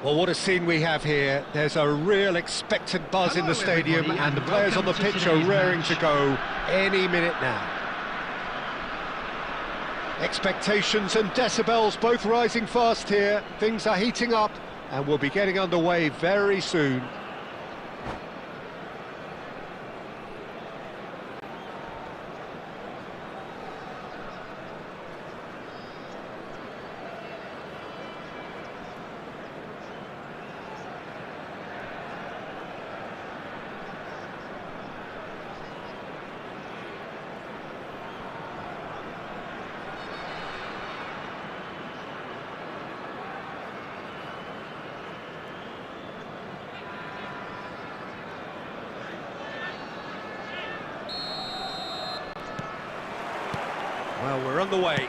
Well, what a scene we have here. There's a real expectant buzz in the stadium, and the players on the pitch are raring to go any minute now. Expectations and decibels both rising fast here. Things are heating up, and we'll be getting underway very soon. Well, we're on the way.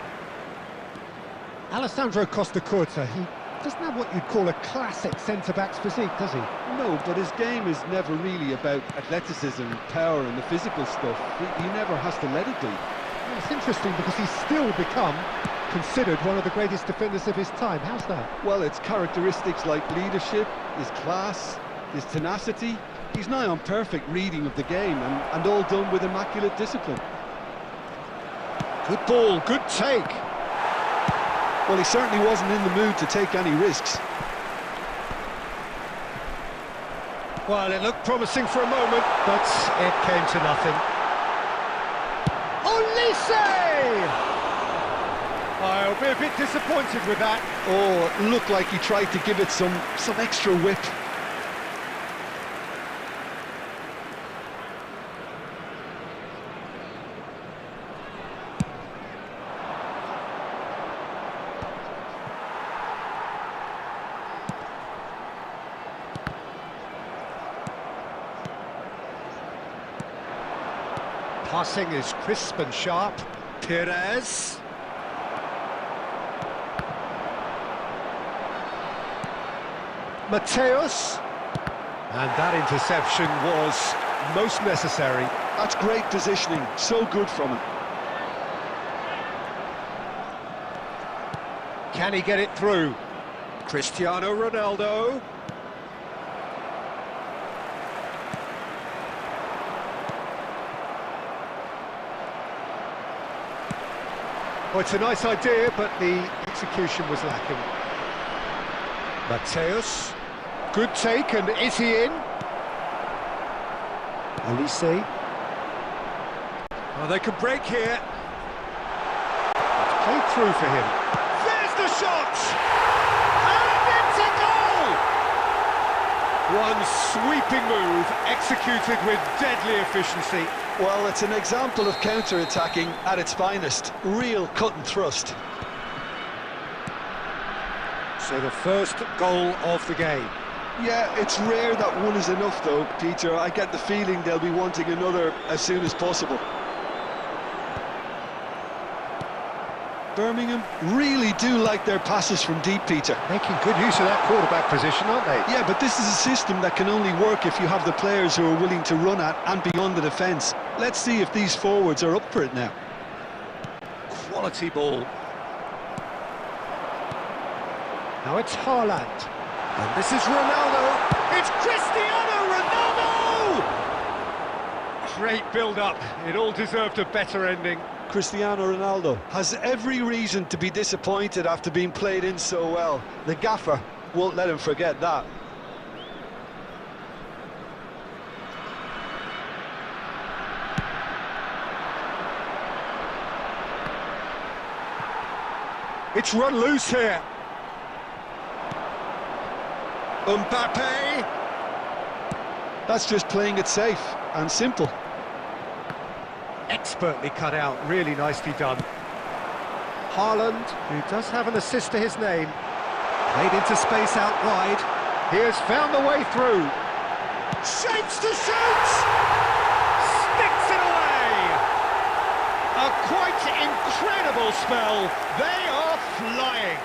Alessandro Costa Curta, he doesn't have what you'd call a classic centre-back's physique, does he? No, but his game is never really about athleticism, power and the physical stuff. He never has to let it be. Well, it's interesting because he's still become considered one of the greatest defenders of his time. How's that? Well, it's characteristics like leadership, his class, his tenacity. He's nigh on perfect reading of the game and all done with immaculate discipline. Good ball, good take. Well, he certainly wasn't in the mood to take any risks. Well, it looked promising for a moment, but it came to nothing. Olise! I'll be a bit disappointed with that. Oh, it looked like he tried to give it some extra whip. Passing is crisp and sharp. Perez. Mateus. And that interception was most necessary. That's great positioning, so good from him. Can he get it through? Cristiano Ronaldo. Well, it's a nice idea, but the execution was lacking. Mateus, good take, and is he in? Olise. Oh, they could break here. It's played through for him. There's the shot! And it's a goal! One sweeping move, executed with deadly efficiency. Well, it's an example of counter-attacking at its finest. Real cut and thrust. So the first goal of the game. Yeah, it's rare that one is enough though, Peter. I get the feeling they'll be wanting another as soon as possible. Birmingham really do like their passes from deep, Peter. Making good use of that quarterback position, aren't they? Yeah, but this is a system that can only work if you have the players who are willing to run at and beyond the defence. Let's see if these forwards are up for it now. Quality ball. Now it's Haaland. And this is Ronaldo. It's Cristiano Ronaldo! Great build-up. It all deserved a better ending. Cristiano Ronaldo has every reason to be disappointed after being played in so well. The gaffer won't let him forget that. It's run loose here. Mbappe. That's just playing it safe and simple. Expertly cut out, really nicely done. Haaland, who does have an assist to his name, played into space out wide. He has found the way through. Shapes to shoot! Sticks it away! A quite incredible spell. They are flying.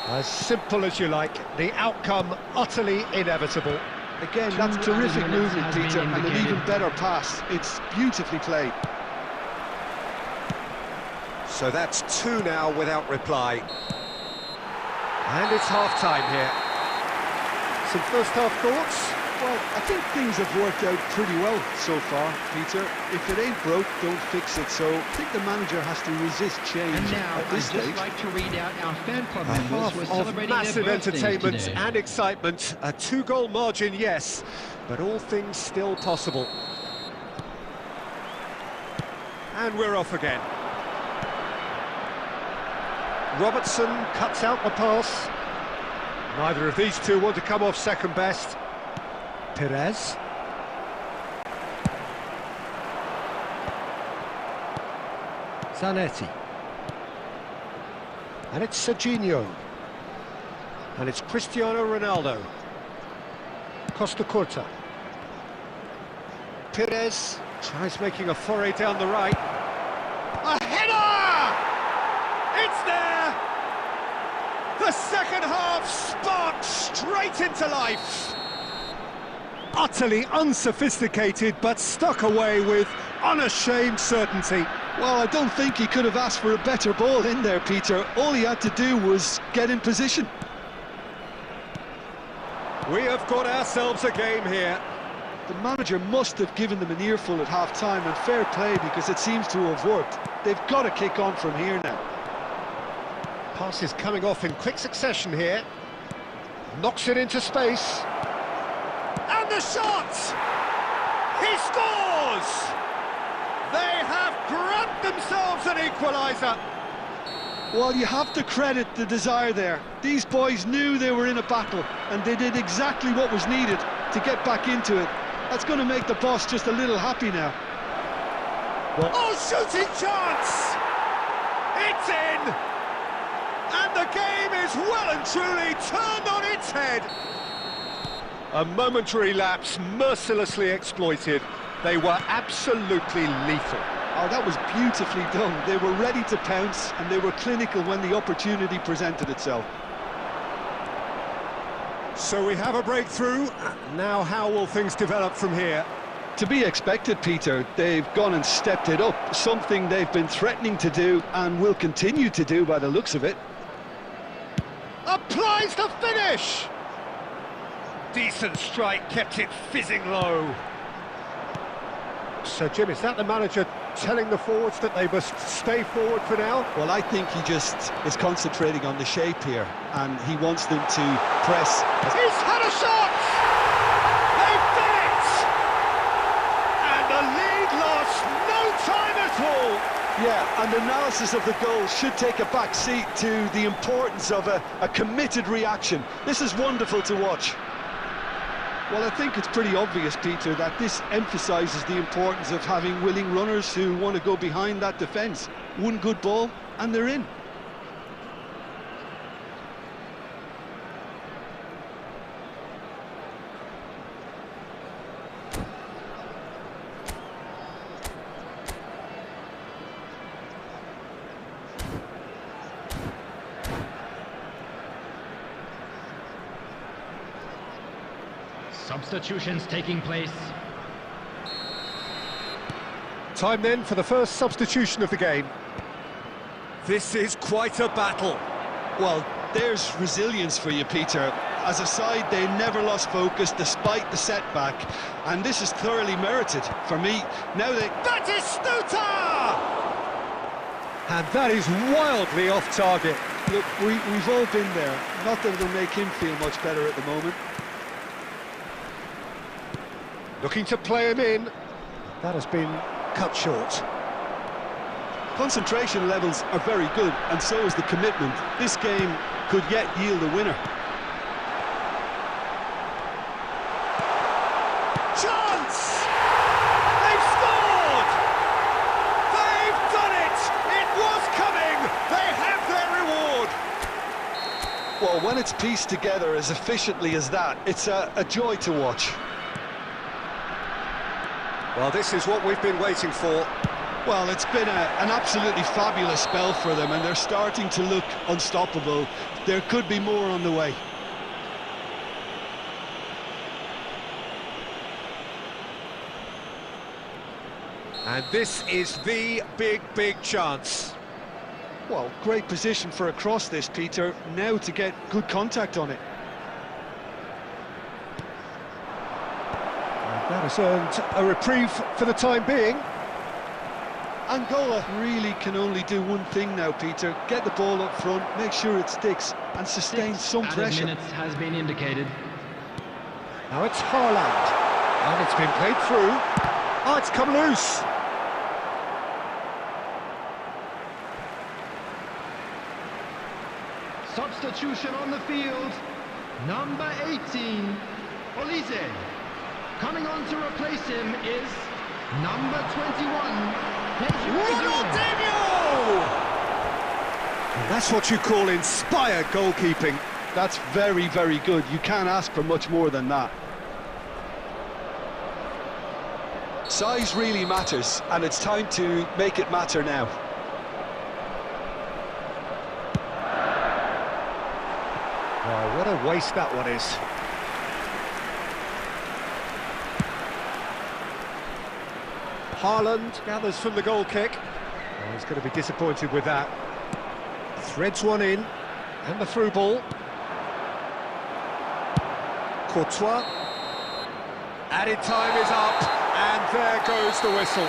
As simple as you like, the outcome utterly inevitable. Again, that's terrific movement, Peter, and an even better pass. It's beautifully played. So that's 2 now without reply. And it's half-time here. Some first-half thoughts? Well, I think things have worked out pretty well so far, Peter. If it ain't broke, don't fix it. So I think the manager has to resist change And now, at this I'd just stage. like to read out our fan club A members who are half of celebrating massive their birthdays entertainment today. and excitement. A 2-goal margin, yes, but all things still possible. And we're off again. Robertson cuts out the pass. Neither of these two want to come off second best. Perez. Zanetti. And it's Serginho. And it's Cristiano Ronaldo. Costa Curta. Perez tries making a foray down the right. A header! It's there! The second half sparked straight into life. Utterly unsophisticated, but stuck away with unashamed certainty. Well, I don't think he could have asked for a better ball in there, Peter. All he had to do was get in position. We have got ourselves a game here. The manager must have given them an earful at half-time, and fair play, because it seems to have worked. They've got to kick on from here now. Passes coming off in quick succession here. Knocks it into space. And the shot! He scores! They have grabbed themselves an equaliser. Well, you have to credit the desire there. These boys knew they were in a battle, and they did exactly what was needed to get back into it. That's going to make the boss just a little happy now. Well, oh, shooting chance! It's in! And the game is well and truly turned on its head. A momentary lapse mercilessly exploited. They were absolutely lethal. Oh, that was beautifully done. They were ready to pounce, and they were clinical when the opportunity presented itself. So we have a breakthrough. Now how will things develop from here? To be expected, Peter. They've gone and stepped it up, something they've been threatening to do and will continue to do by the looks of it. Applies the finish! Decent strike, kept it fizzing low. So, Jim, is that the manager telling the forwards that they must stay forward for now? Well, I think he just is concentrating on the shape here, and he wants them to press. He's had a shot! They've done it! And the lead lost no time at all! Yeah, and analysis of the goal should take a back seat to the importance of a committed reaction. This is wonderful to watch. Well, I think it's pretty obvious, Peter, that this emphasises the importance of having willing runners who want to go behind that defence. One good ball, and they're in. Substitutions taking place. Time then for the first substitution of the game. This is quite a battle. Well, there's resilience for you, Peter. As a side, they never lost focus despite the setback, and this is thoroughly merited. For me, now they... That is Stuta! And that is wildly off target. Look, we've all been there. Not that it'll make him feel much better at the moment. Looking to play him in. That has been cut short. Concentration levels are very good, and so is the commitment. This game could yet yield a winner. Chance! They've scored! They've done it! It was coming! They have their reward! Well, when it's pieced together as efficiently as that, it's a joy to watch. Well, this is what we've been waiting for. Well, it's been an absolutely fabulous spell for them, and they're starting to look unstoppable. There could be more on the way. And this is the big chance. Well, great position for a cross this, Peter. Now to get good contact on it. It's earned a reprieve for the time being. Angola really can only do one thing now, Peter. Get the ball up front, make sure it sticks, and sustain some pressure. Minutes has been indicated. Now it's Haaland, and it's been played through. Oh, it's come loose. Substitution on the field. Number 18, Olise. Coming on to replace him is number 21, Ronaldinho! And that's what you call inspired goalkeeping. That's very, very good. You can't ask for much more than that. Size really matters, and it's time to make it matter now. Oh, what a waste that one is. Haaland gathers from the goal kick. Oh, he's going to be disappointed with that. Threads one in, and the through ball. Courtois. Added time is up, and there goes the whistle.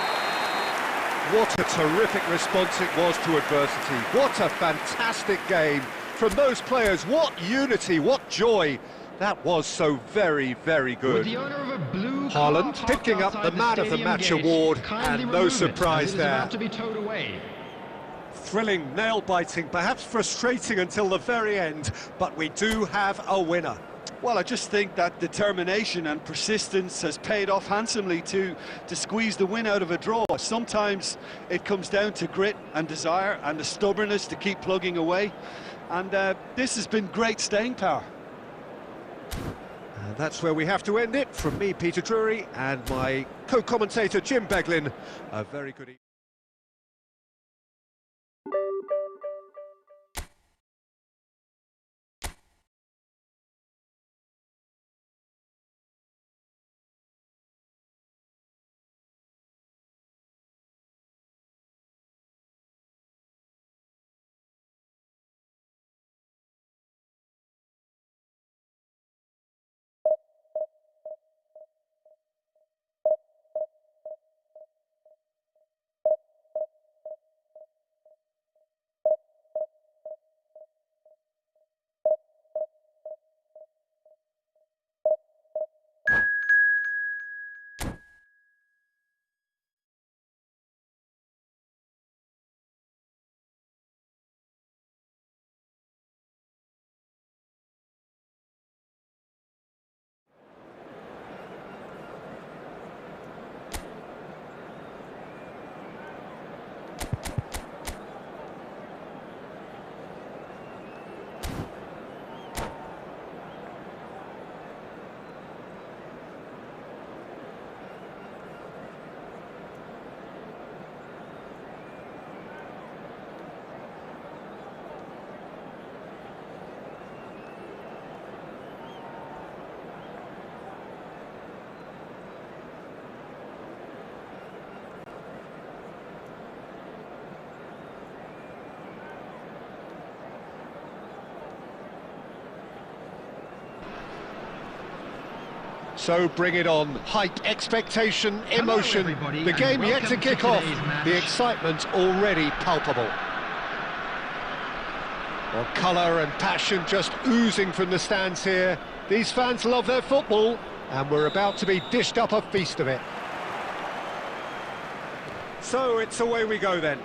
What a terrific response it was to adversity. What a fantastic game from those players. What unity, what joy. That was so very, very good. With the owner of a blue Haaland car picking up the man of the match award, and no surprise there. About to be towed away. Thrilling, nail-biting, perhaps frustrating until the very end, but we do have a winner. Well, I just think that determination and persistence has paid off handsomely to squeeze the win out of a draw. Sometimes it comes down to grit and desire and the stubbornness to keep plugging away. And this has been great staying power. And that's where we have to end it. From me, Peter Drury, and my co-commentator, Jim Beglin. A very good evening. So bring it on. Hype, expectation, emotion. Hello, the game yet to welcome to kick off. today's match. The excitement already palpable. Well, colour and passion just oozing from the stands here. These fans love their football, and we're about to be dished up a feast of it. So it's away we go then.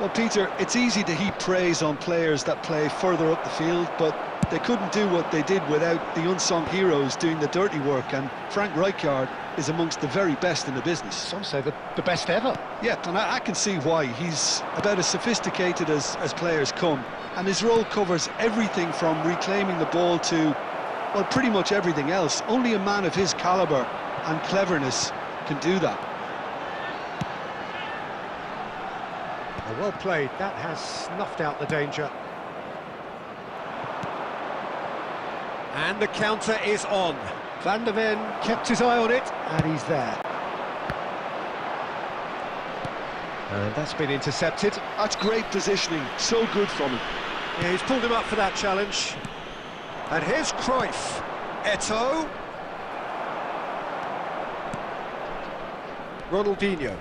Well, Peter, it's easy to heap praise on players that play further up the field, but they couldn't do what they did without the unsung heroes doing the dirty work, and Frank Rijkaard is amongst the very best in the business. Some say the best ever. Yeah, and I can see why. He's about as sophisticated as players come, and his role covers everything from reclaiming the ball to, well, pretty much everything else. Only a man of his calibre and cleverness can do that. Well played, that has snuffed out the danger. And the counter is on. Van der Ven kept his eye on it, and he's there. And that's been intercepted. That's great positioning, so good from him. Yeah, he's pulled him up for that challenge. And here's Cruyff. Eto'o. Ronaldinho.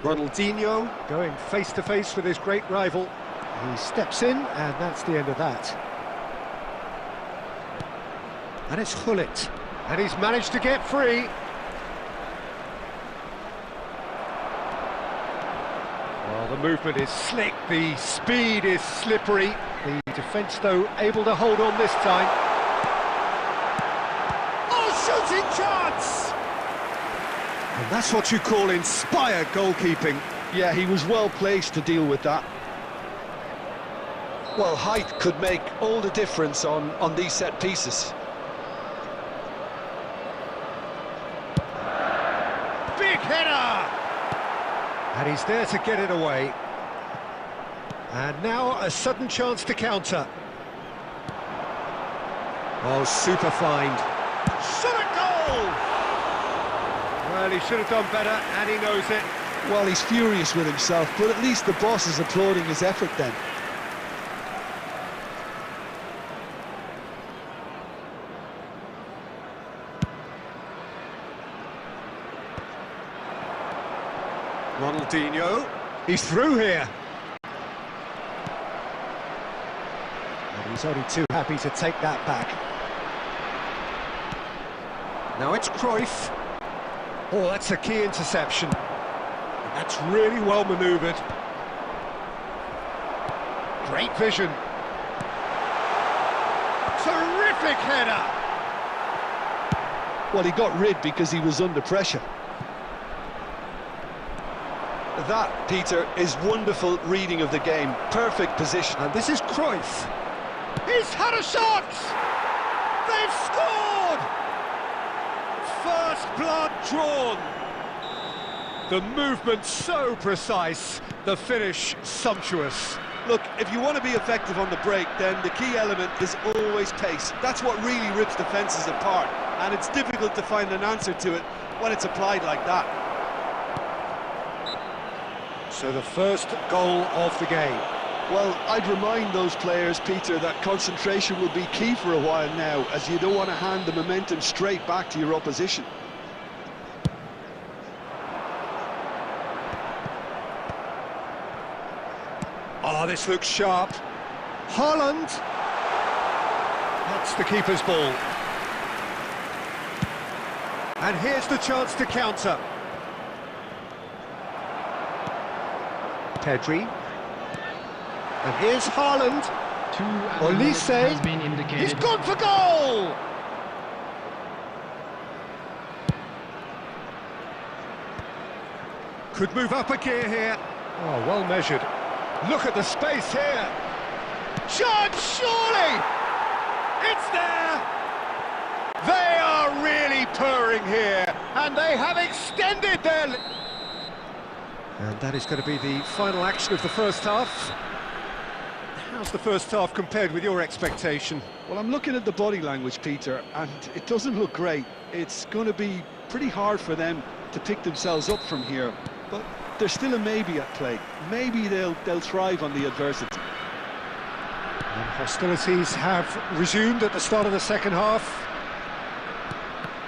Ronaldinho going face to face with his great rival. He steps in, and that's the end of that. And it's Hullet, and he's managed to get free. Well, the movement is slick, the speed is slippery. The defence, though, able to hold on this time. Oh, shooting chance! And that's what you call inspired goalkeeping. Yeah, he was well placed to deal with that. Well, height could make all the difference on these set pieces. Big header! And he's there to get it away. And now a sudden chance to counter. Oh, super find. Shot a goal! Well, he should have done better, and he knows it. Well, he's furious with himself, but at least the boss is applauding his effort then. Ronaldinho, he's through here. And he's only too happy to take that back. Now it's Cruyff. Oh, that's a key interception. And that's really well manoeuvred. Great vision. Terrific header. Well, he got rid because he was under pressure. That, Peter, is wonderful reading of the game. Perfect position. And this is Cruyff. He's had a shot! They've scored! First blood drawn. The movement so precise, the finish sumptuous. Look, if you want to be effective on the break, then the key element is always pace. That's what really rips defences apart, and it's difficult to find an answer to it when it's applied like that. So the first goal of the game. Well, I'd remind those players, Peter, that concentration will be key for a while now, as you don't want to hand the momentum straight back to your opposition. Oh, this looks sharp. Haaland. That's the keeper's ball. And here's the chance to counter. Pedri. And here's Haaland. Olise has been indicated. He's gone for goal! Could move up a gear here. Oh, well measured. Look at the space here. Chance, surely! It's there! They are really purring here, and they have extended their... And that is going to be the final action of the first half. How's the first half compared with your expectation? Well, I'm looking at the body language, Peter, and it doesn't look great. It's going to be pretty hard for them to pick themselves up from here, but there's still a maybe at play. Maybe they'll thrive on the adversity. And hostilities have resumed at the start of the second half.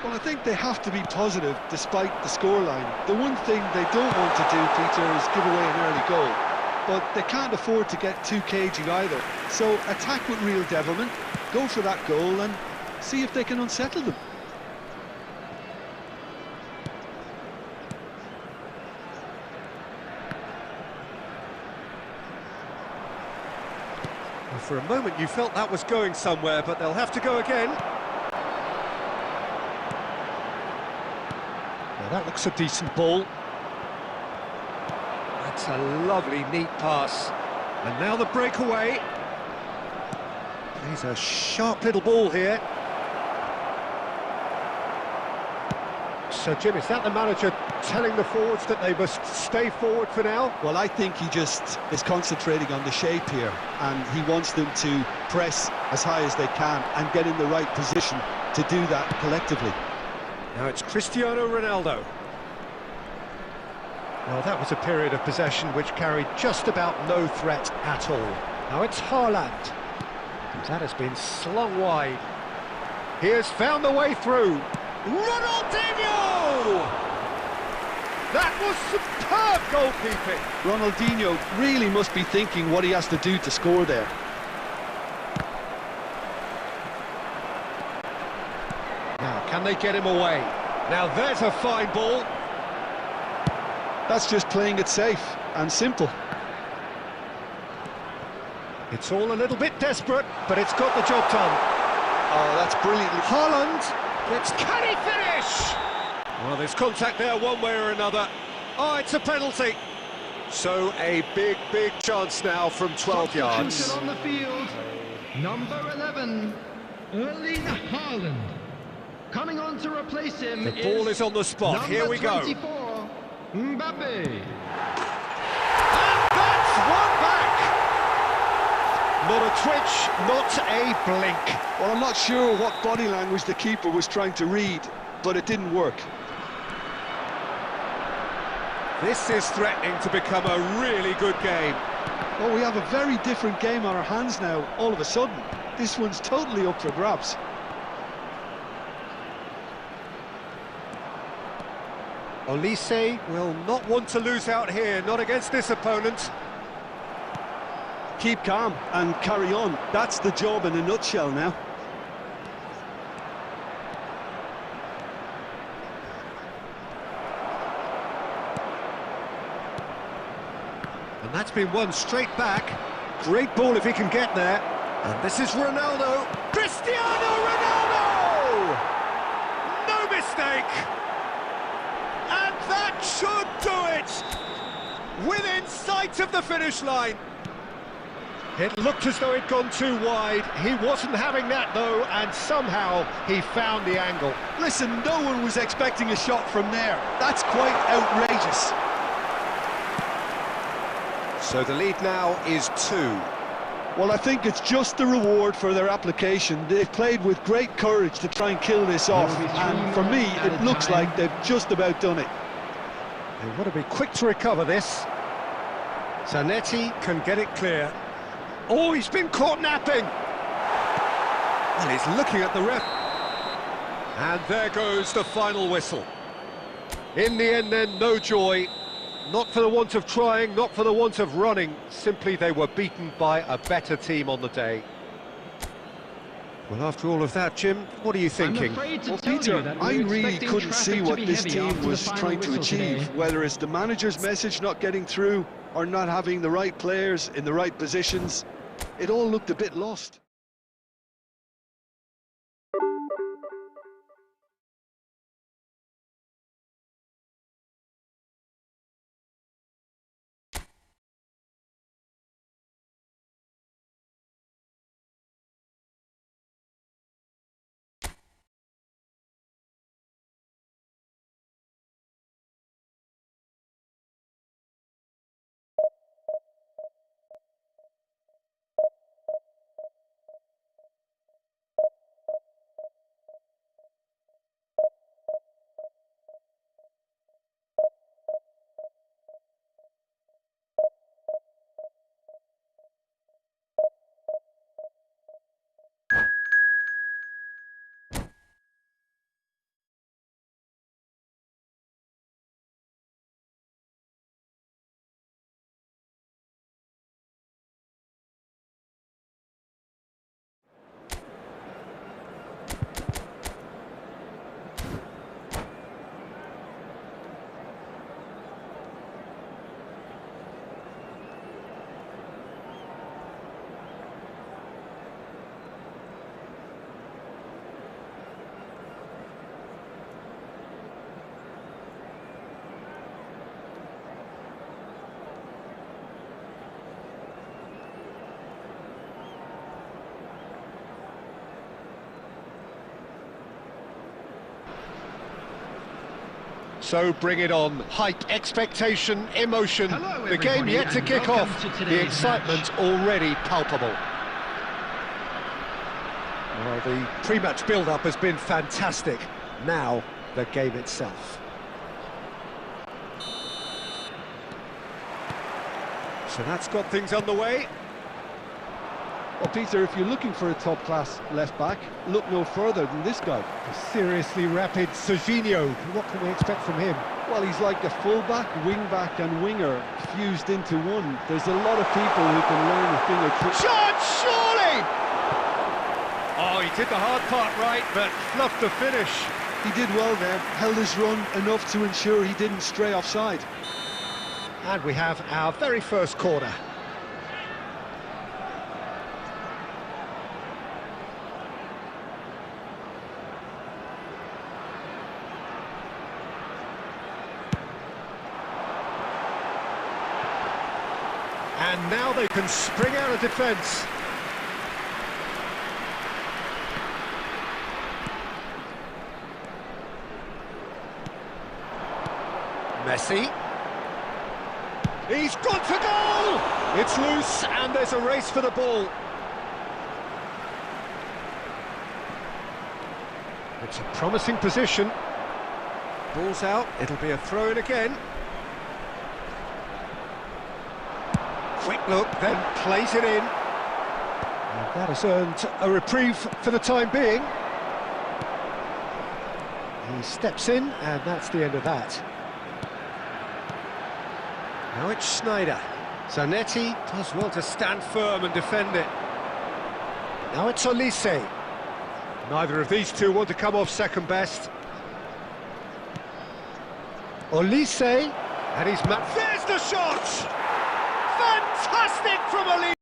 Well, I think they have to be positive despite the scoreline. The one thing they don't want to do, Peter, is give away an early goal. But they can't afford to get too cagey either. So attack with real devilment, go for that goal and see if they can unsettle them. Well, for a moment you felt that was going somewhere, but they'll have to go again. Now that looks a decent ball. That's a lovely, neat pass. And now the breakaway. He's a sharp little ball here. So, Jim, is that the manager telling the forwards that they must stay forward for now? Well, I think he just is concentrating on the shape here, and he wants them to press as high as they can and get in the right position to do that collectively. Now it's Cristiano Ronaldo. Well, that was a period of possession which carried just about no threat at all. Now it's Haaland. That has been slung wide. He has found the way through. Ronaldinho! That was superb goalkeeping. Ronaldinho really must be thinking what he has to do to score there. Now, can they get him away? Now, there's a fine ball. That's just playing it safe and simple. It's all a little bit desperate, but it's got the job done. Oh, that's brilliantly... Haaland, can he finish? Well, there's contact there one way or another. Oh, it's a penalty. So a big chance now from 12 yards. Substitution on the field, number 11, Erling Haaland. Coming on to replace him The ball is on the spot. Here we go. 24, Mbappe. And that's one back. Not a twitch, not a blink. Well, I'm not sure what body language the keeper was trying to read, but it didn't work. This is threatening to become a really good game. Well, we have a very different game on our hands now, all of a sudden. This one's totally up for grabs. Olise will not want to lose out here, not against this opponent. Keep calm and carry on. That's the job in a nutshell now. And that's been won straight back. Great ball if he can get there. And this is Ronaldo. Cristiano Ronaldo! No mistake! And that should do it! Within sight of the finish line. It looked as though it'd gone too wide. He wasn't having that, though, and somehow he found the angle. Listen, no one was expecting a shot from there. That's quite outrageous. So the lead now is 2. Well, I think it's just the reward for their application. They've played with great courage to try and kill this off, and for me, it looks like they've just about done it. They want to be quick to recover this. Zanetti can get it clear. Oh, he's been caught napping! Well, he's looking at the ref. And there goes the final whistle. In the end then, no joy. Not for the want of trying, not for the want of running. Simply they were beaten by a better team on the day. Well, after all of that, Jim, what are you thinking? Well, Peter, I really couldn't see what this team was trying to achieve, whether it's the manager's message not getting through or not having the right players in the right positions. It all looked a bit lost. So bring it on. Hype, expectation, emotion. Hello, the game everybody, yet to and kick welcome off. to The today's excitement already palpable. Well, the pre-match build-up has been fantastic. Now, the game itself. So that's got things underway. Well, Peter, if you're looking for a top-class left-back, look no further than this guy. A seriously rapid Serginho. What can we expect from him? Well, he's like a full-back, wing-back and winger fused into one. There's a lot of people who can learn a thing or two. Shot, surely! Oh, he did the hard part right, but fluffed the finish. He did well there, held his run enough to ensure he didn't stray offside. And we have our very first corner. And now they can spring out of defence. Messi. He's gone for goal! It's loose and there's a race for the ball. It's a promising position. Ball's out, it'll be a throw-in again. Quick look, then plays it in. And that has earned a reprieve for the time being. He steps in, and that's the end of that. Now it's Schneider. Zanetti does well to stand firm and defend it. Now it's Olise. Neither of these two want to come off second best. Olise, and he's there's the shot! Fantastic from Olise!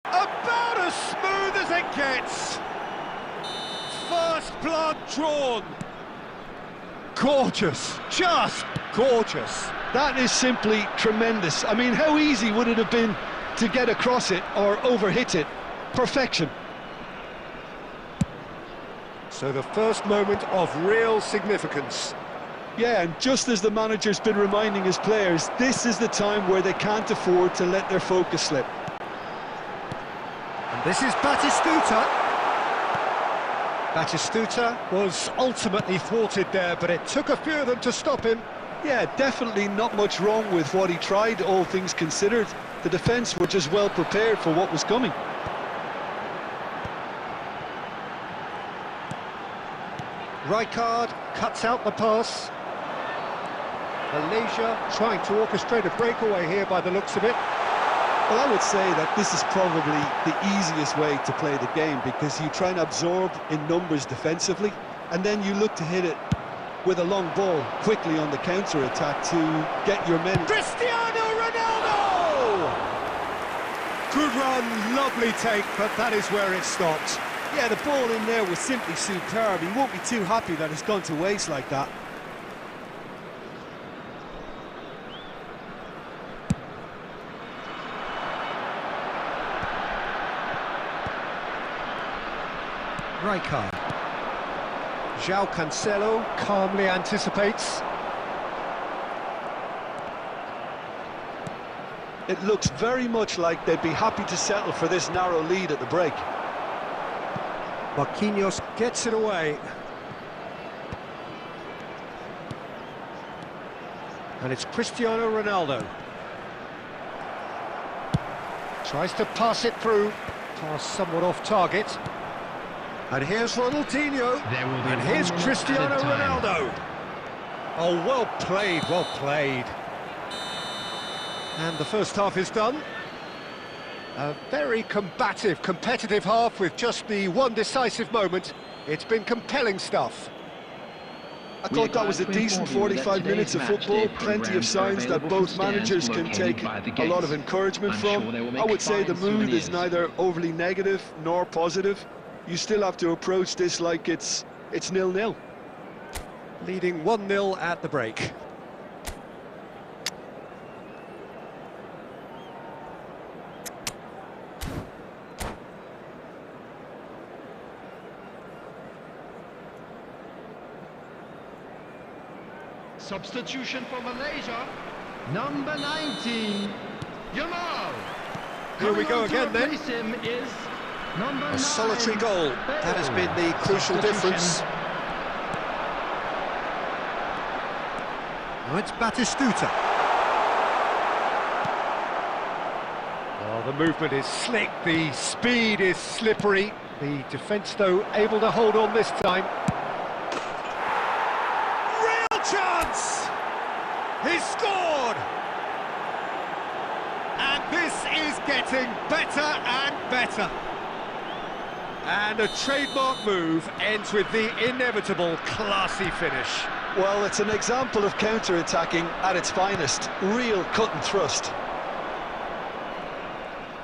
About as smooth as it gets. First blood drawn. Gorgeous, just gorgeous. That is simply tremendous. I mean, how easy would it have been to get across it or overhit it? Perfection. So the first moment of real significance. Yeah, and just as the manager's been reminding his players, this is the time where they can't afford to let their focus slip. And this is Batistuta. Batistuta was ultimately thwarted there, but it took a few of them to stop him. Yeah, definitely not much wrong with what he tried, all things considered. The defence were just well prepared for what was coming. Rijkaard cuts out the pass. Malaysia trying to orchestrate a breakaway here by the looks of it. Well, I would say that this is probably the easiest way to play the game, because you try and absorb in numbers defensively, and then you look to hit it with a long ball quickly on the counter-attack to get your men... Cristiano Ronaldo! Good run, lovely take, but that is where it stopped. Yeah, the ball in there was simply superb. He won't be too happy that it's gone to waste like that. Rijkaard. João Cancelo calmly anticipates. It looks very much like they'd be happy to settle for this narrow lead at the break. Marquinhos gets it away. And it's Cristiano Ronaldo. Tries to pass it through. Pass somewhat off target. And here's Ronaldinho. And here's Cristiano Ronaldo. Oh, well played, well played. And the first half is done. A very combative, competitive half with just the one decisive moment. It's been compelling stuff. I thought that was a decent 45 minutes of football, plenty of signs that both managers can take a lot of encouragement from. I would say the mood is neither overly negative nor positive. You still have to approach this like it's 0-0. Leading 1-0 at the break. Substitution for Malaysia, number 19, Yamal. Here we go again then. Him is number A solitary goal, that has been the crucial difference. Now it's Batistuta. Oh, Well, the movement is slick, the speed is slippery. The defence, though, able to hold on this time. Real chance! He's scored! And this is getting better and better. And a trademark move ends with the inevitable classy finish. Well, it's an example of counter-attacking at its finest. Real cut and thrust.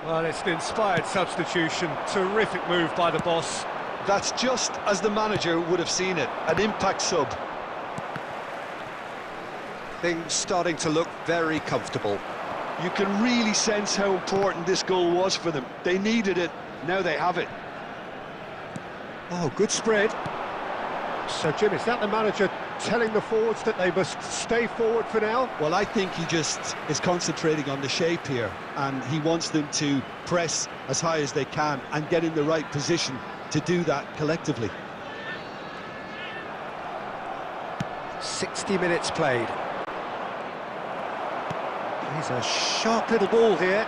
Well, it's an inspired substitution. Terrific move by the boss. That's just as the manager would have seen it. An impact sub. Things starting to look very comfortable. You can really sense how important this goal was for them. They needed it, now they have it. Oh, good spread. So, Jim, is that the manager telling the forwards that they must stay forward for now? Well, I think he just is concentrating on the shape here, and he wants them to press as high as they can and get in the right position to do that collectively. 60 minutes played. He's a sharp little ball here.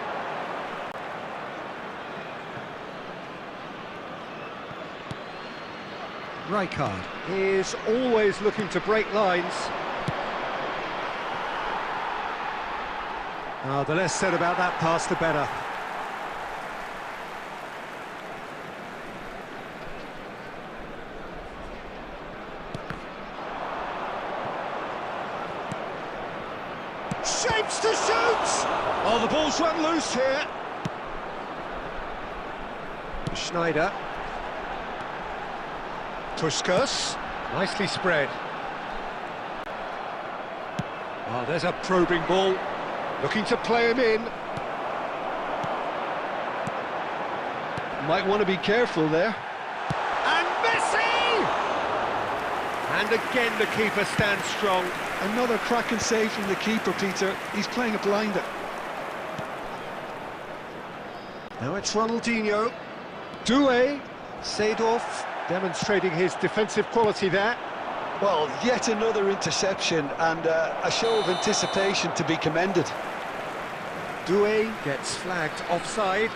Rijkaard is always looking to break lines. Oh, the less said about that pass, the better. Shapes to shoot! Oh, the ball's run loose here. Schneider. Puskas, nicely spread. Oh, there's a probing ball, looking to play him in. Might want to be careful there. And Messi! And again the keeper stands strong. Another cracking save from the keeper, Peter. He's playing a blinder. Now it's Ronaldinho. Doué, Seedorf, demonstrating his defensive quality there. Well, yet another interception and a show of anticipation to be commended. Doué gets flagged offside.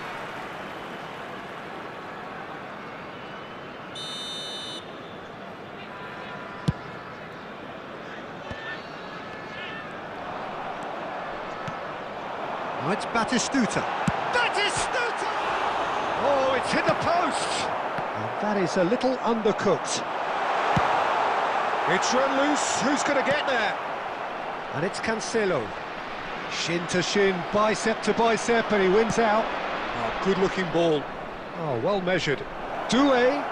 Now it's Batistuta. Batistuta! Oh, it's hit the post! And that is a little undercooked. It's run loose, who's going to get there? And it's Cancelo. Shin to shin, bicep to bicep, and he wins out. Oh, good-looking ball. Oh, well measured. Doué,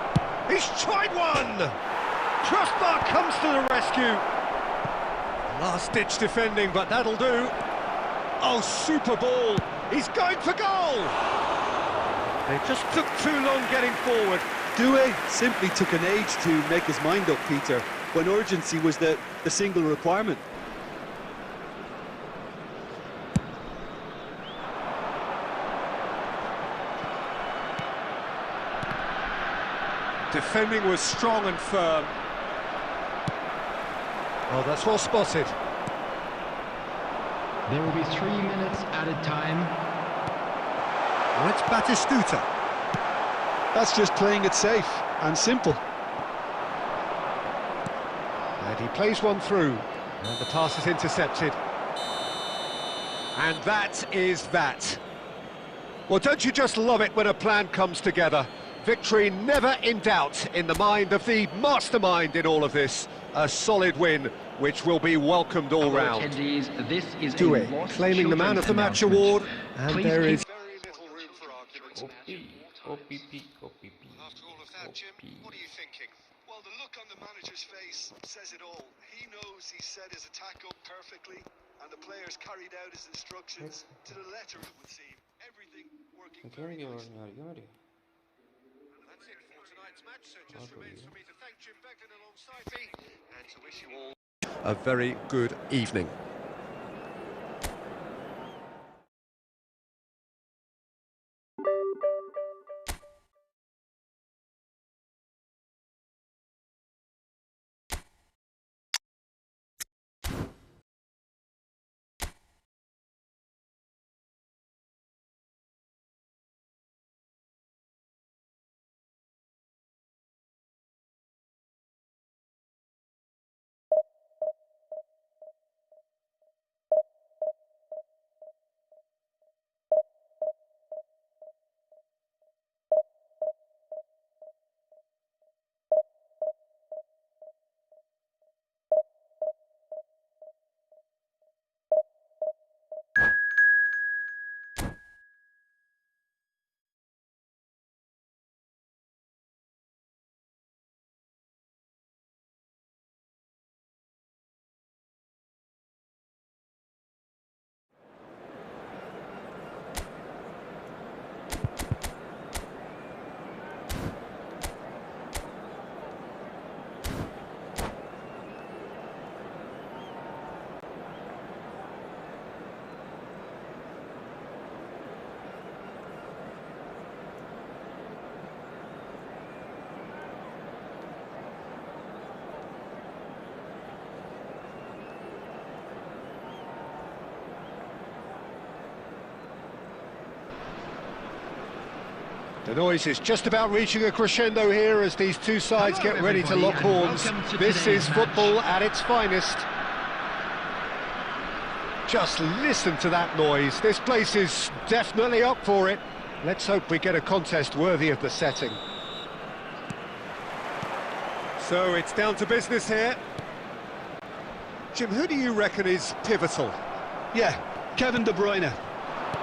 he's tried one! Crossbar comes to the rescue. Last-ditch defending, but that'll do. Oh, super ball. He's going for goal! They just took too long getting forward. Doué simply took an age to make his mind up, Peter, when urgency was the single requirement. Defending was strong and firm. Oh, that's well spotted. There will be 3 minutes added time. Oh, it's Batistuta. That's just playing it safe and simple. And he plays one through. And the pass is intercepted. And that is that. Well, don't you just love it when a plan comes together? Victory never in doubt in the mind of the mastermind in all of this. A solid win, which will be welcomed all round. Doué claiming the Man of the Match award, and Please there is Very little room for argument. After all of that, Jim, what are you thinking? Well, the look on the manager's face says it all. He knows he set his attack up perfectly, and the players carried out his instructions to the letter, it would seem. Everything working very nicely. That's it for tonight's match, so it just remains for me to thank Jim Beglin alongside me, and to wish you all a very good evening. The noise is just about reaching a crescendo here as these two sides Hello, get ready to everybody, lock and horns. welcome to This today's is match. football at its finest. Just listen to that noise. This place is definitely up for it. Let's hope we get a contest worthy of the setting. So it's down to business here. Jim, who do you reckon is pivotal? Yeah, Kevin De Bruyne.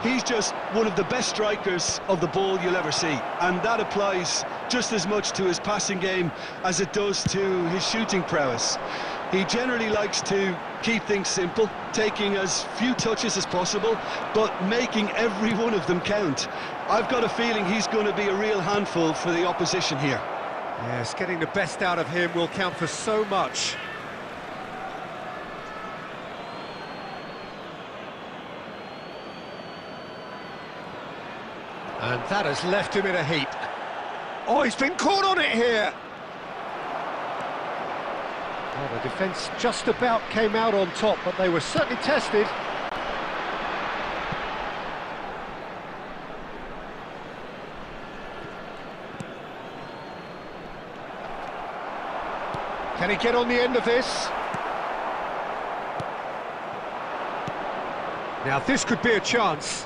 He's just one of the best strikers of the ball you'll ever see, and that applies just as much to his passing game as it does to his shooting prowess. He generally likes to keep things simple, taking as few touches as possible, but making every one of them count. I've got a feeling he's going to be a real handful for the opposition here. Yes, getting the best out of him will count for so much. And that has left him in a heap. Oh, he's been caught on it here! Well, the defence just about came out on top, but they were certainly tested. Can he get on the end of this? Now this could be a chance.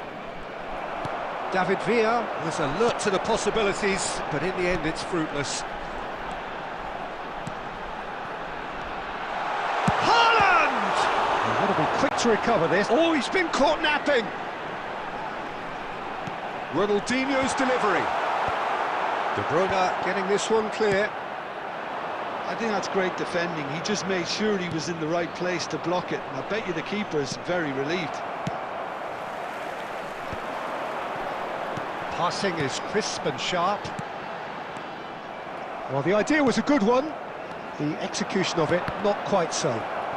David Villa was alert to the possibilities, but in the end it's fruitless. Haaland! He's got to be quick to recover this. Oh, he's been caught napping! Ronaldinho's delivery. De Bruyne getting this one clear. I think that's great defending. He just made sure he was in the right place to block it, and I bet you the keeper's very relieved. Passing is crisp and sharp. Well, the idea was a good one. The execution of it, not quite so.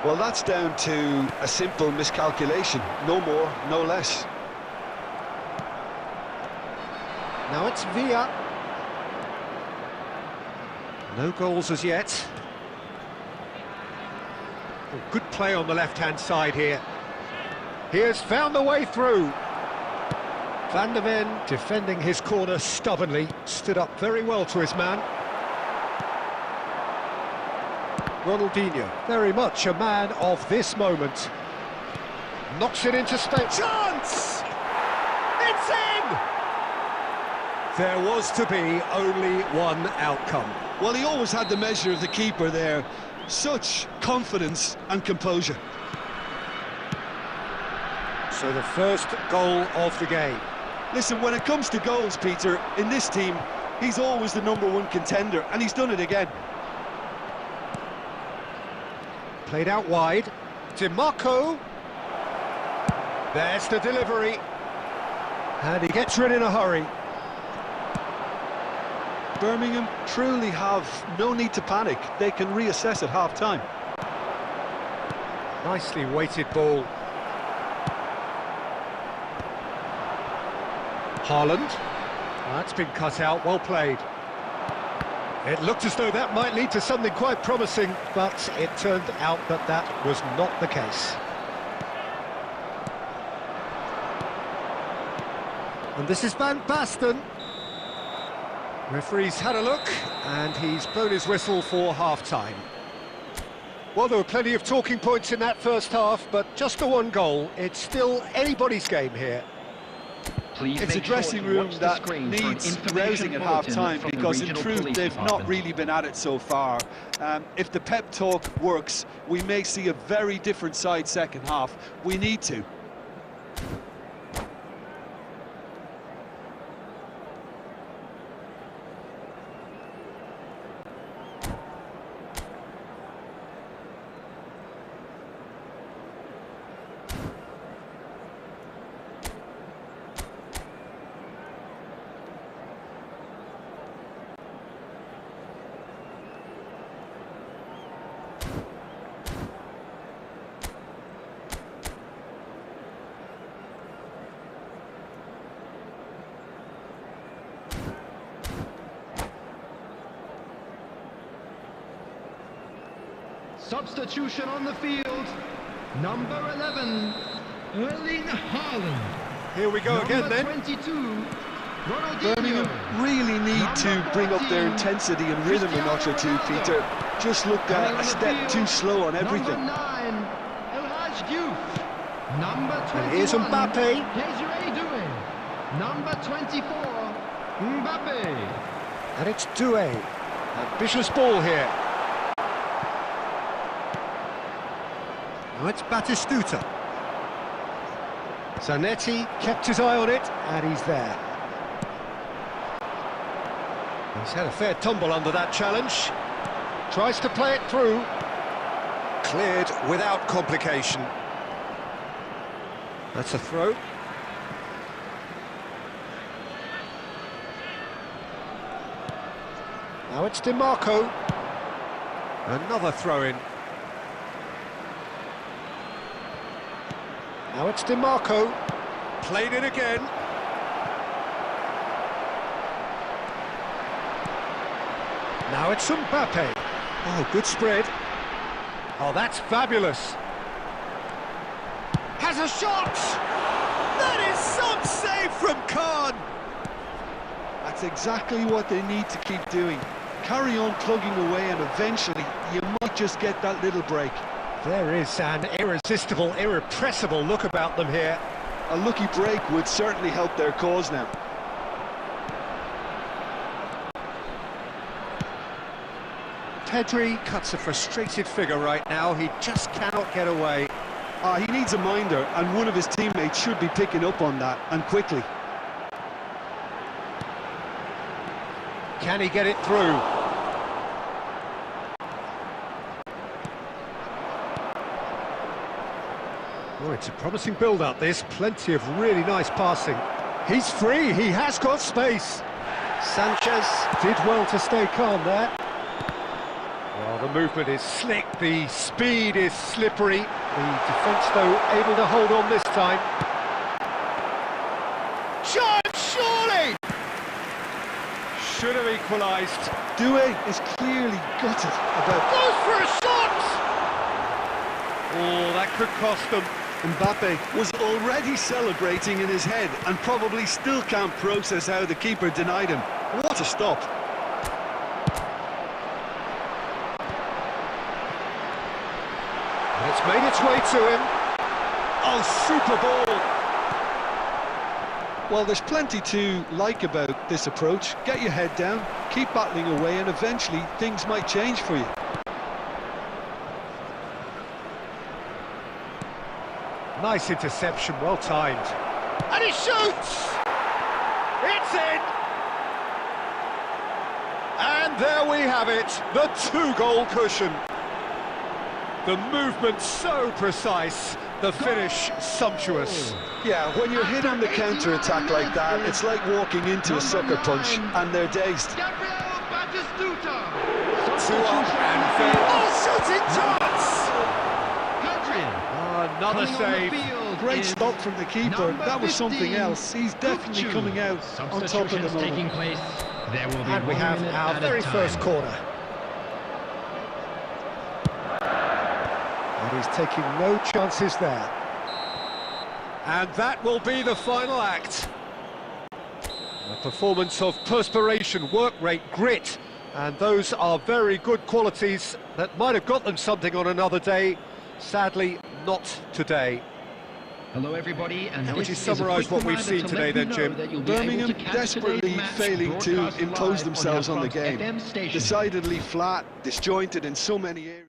Well, that's down to a simple miscalculation. No more, no less. Now it's Villa. No goals as yet. Oh, good play on the left-hand side here. He has found the way through. Van der Ven defending his corner stubbornly, stood up very well to his man. Ronaldinho, very much a man of this moment. Knocks it into space. Chance! It's in! There was to be only one outcome. Well, he always had the measure of the keeper there. Such confidence and composure. So the first goal of the game. Listen, when it comes to goals, Peter, in this team, he's always the #1 contender, and he's done it again. Played out wide. DiMarco. There's the delivery. And he gets rid in a hurry. Birmingham truly have no need to panic. They can reassess at half-time. Nicely weighted ball. Haaland. That's been cut out, well played. It looked as though that might lead to something quite promising, but it turned out that that was not the case. And this is Van Basten. Referee's had a look, and he's blown his whistle for half-time. Well, there were plenty of talking points in that first half, but just the one goal. It's still anybody's game here. Please It's a dressing room that needs rousing at half-time, because in truth they've not really been at it so far. If the pep talk works, we may see a very different side second half. We need to. Substitution on the field. Number 11, Erling Haaland. Here we go again then. Number 22, Birmingham really need to bring up their intensity and rhythm a notch or two, Peter. Just looked a step too slow on everything. Number 21, And here's Mbappe. Desiree Doué. Number 24, Mbappe. And it's Doué. Ambitious ball here. Now it's Batistuta. Zanetti kept his eye on it, and he's there. He's had a fair tumble under that challenge. Tries to play it through. Cleared without complication. That's a throw. Now it's DiMarco. Another throw-in. Now it's DiMarco. Played it again. Now it's Mbappe. Oh, good spread. Oh, that's fabulous. Has a shot! That is some save from Khan! That's exactly what they need to keep doing. Carry on plugging away and eventually you might just get that little break. There is an irresistible, irrepressible look about them here. A lucky break would certainly help their cause now. Pedri cuts a frustrated figure right now. He just cannot get away. He needs a minder, and one of his teammates should be picking up on that, and quickly. Can he get it through? Oh, it's a promising build-up, this. Plenty of really nice passing. He's free, he has got space. Sanchez did well to stay calm there. Well, the movement is slick, the speed is slippery. The defence, though, able to hold on this time. Chance, surely! Should have equalised. Doué is clearly gutted about... Goes for a shot! Oh, that could cost them. Mbappe was already celebrating in his head and probably still can't process how the keeper denied him. What a stop. And it's made its way to him. Oh, super ball. Well, there's plenty to like about this approach. Get your head down, keep battling away, and eventually things might change for you. Nice interception, well timed. And he shoots! It's in! And there we have it, the two-goal cushion. The movement so precise, the finish sumptuous. Yeah, when you're hit on the counter-attack like that, it's like walking into a sucker punch, and they're dazed. Gabriel Batistuta. Two up and fair. Oh, shooting chance! Another save. Great stop from the keeper. That was something else. He's definitely coming out on top of the moment. Place. There will be And we have our very first corner. And he's taking no chances there. And that will be the final act. A performance of perspiration, work rate, grit. And those are very good qualities that might have got them something on another day. Sadly, not today. Hello everybody, and how would you summarise what we've seen today then, Jim? Birmingham desperately failing to impose themselves on the game. Decidedly flat, disjointed in so many areas.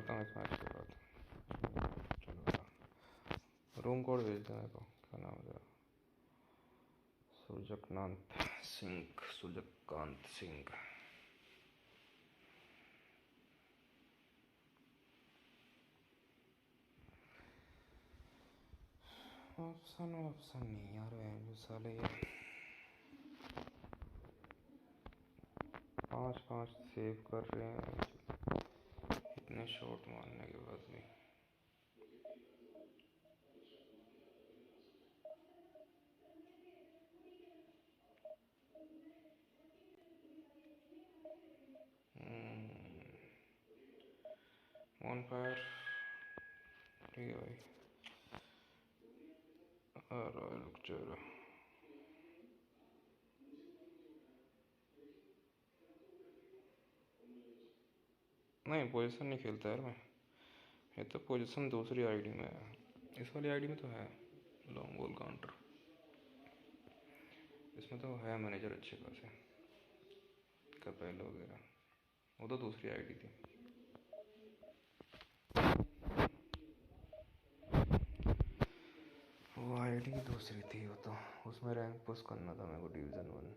आता हूँ इस match के बाद। चलो room code भेज दें मेरे को, क्या नाम है, सूर्यकांत सिंह। ऑप्शन नहीं यार, वैल्यू साले ये 5-5 सेव कर रहे हैं इतने शॉट मारने के बाद भी। ऑन फायर, ठीक है भाई। रॉयल चलो, नहीं पोजीशन नहीं खेलता यार मैं, ये तो पोजीशन दूसरी आईडी में है। इस वाली आईडी में तो है लॉन्ग बॉल काउंटर, इसमें तो है मैनेजर अच्छे खासे, कपेल वगैरह, वो तो दूसरी आईडी थी। वो आईडी दूसरी थी, वो तो उसमें रैंक पुश करना था मेरे को, डिवीज़न 1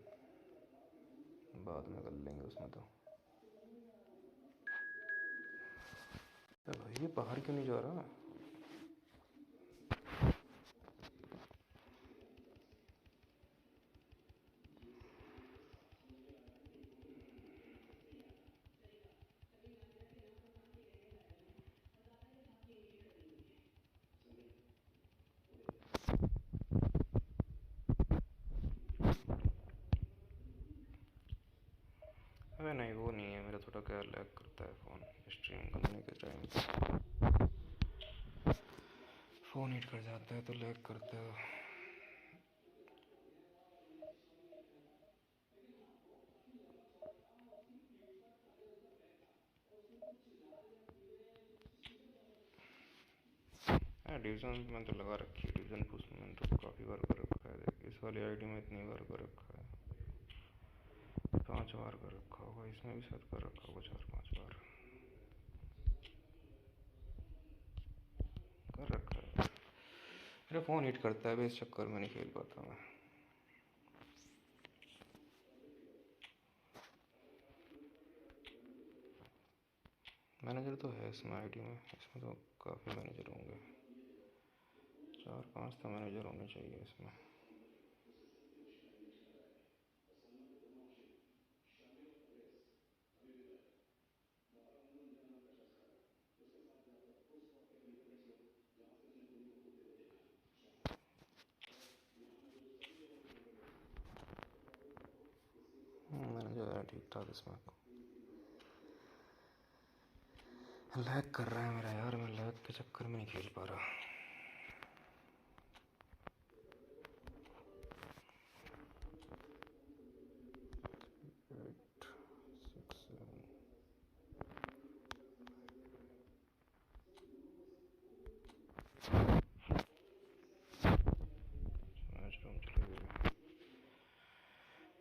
बाद में कर लेंगे उसमें तो। भाई ये बाहर क्यों नहीं जा रहा? अबे नहीं, वो नहीं है मेरा, थोड़ा क्या लैग करता है फ़ोन स्ट्रीम करने के टाइम, फ़ोन हीट कर जाता है तो लैग करता है। डिवीज़न में तो लगा रखी है, डिवीज़न पुश में तो काफ़ी बार कर रखा है। देख इस वाली आईडी में इतनी बार कर रखा है, 5 बार कर रखा होगा, इसमें भी शायद कर रखा होगा 4-5 बार कर रखा है। मेरा फ़ोन हीट करता है, इस चक्कर में नहीं खेल पाता मैं। मैनेजर तो है इसमें आईडी में, इसमें तो काफ़ी मैनेजर होंगे, 4-5 तो मैनेजर होने चाहिए इसमें। मैनेजर है ठीक ठाक इसमें। लैग कर रहा है मेरा यार, मैं लैग के चक्कर में नहीं खेल पा रहा।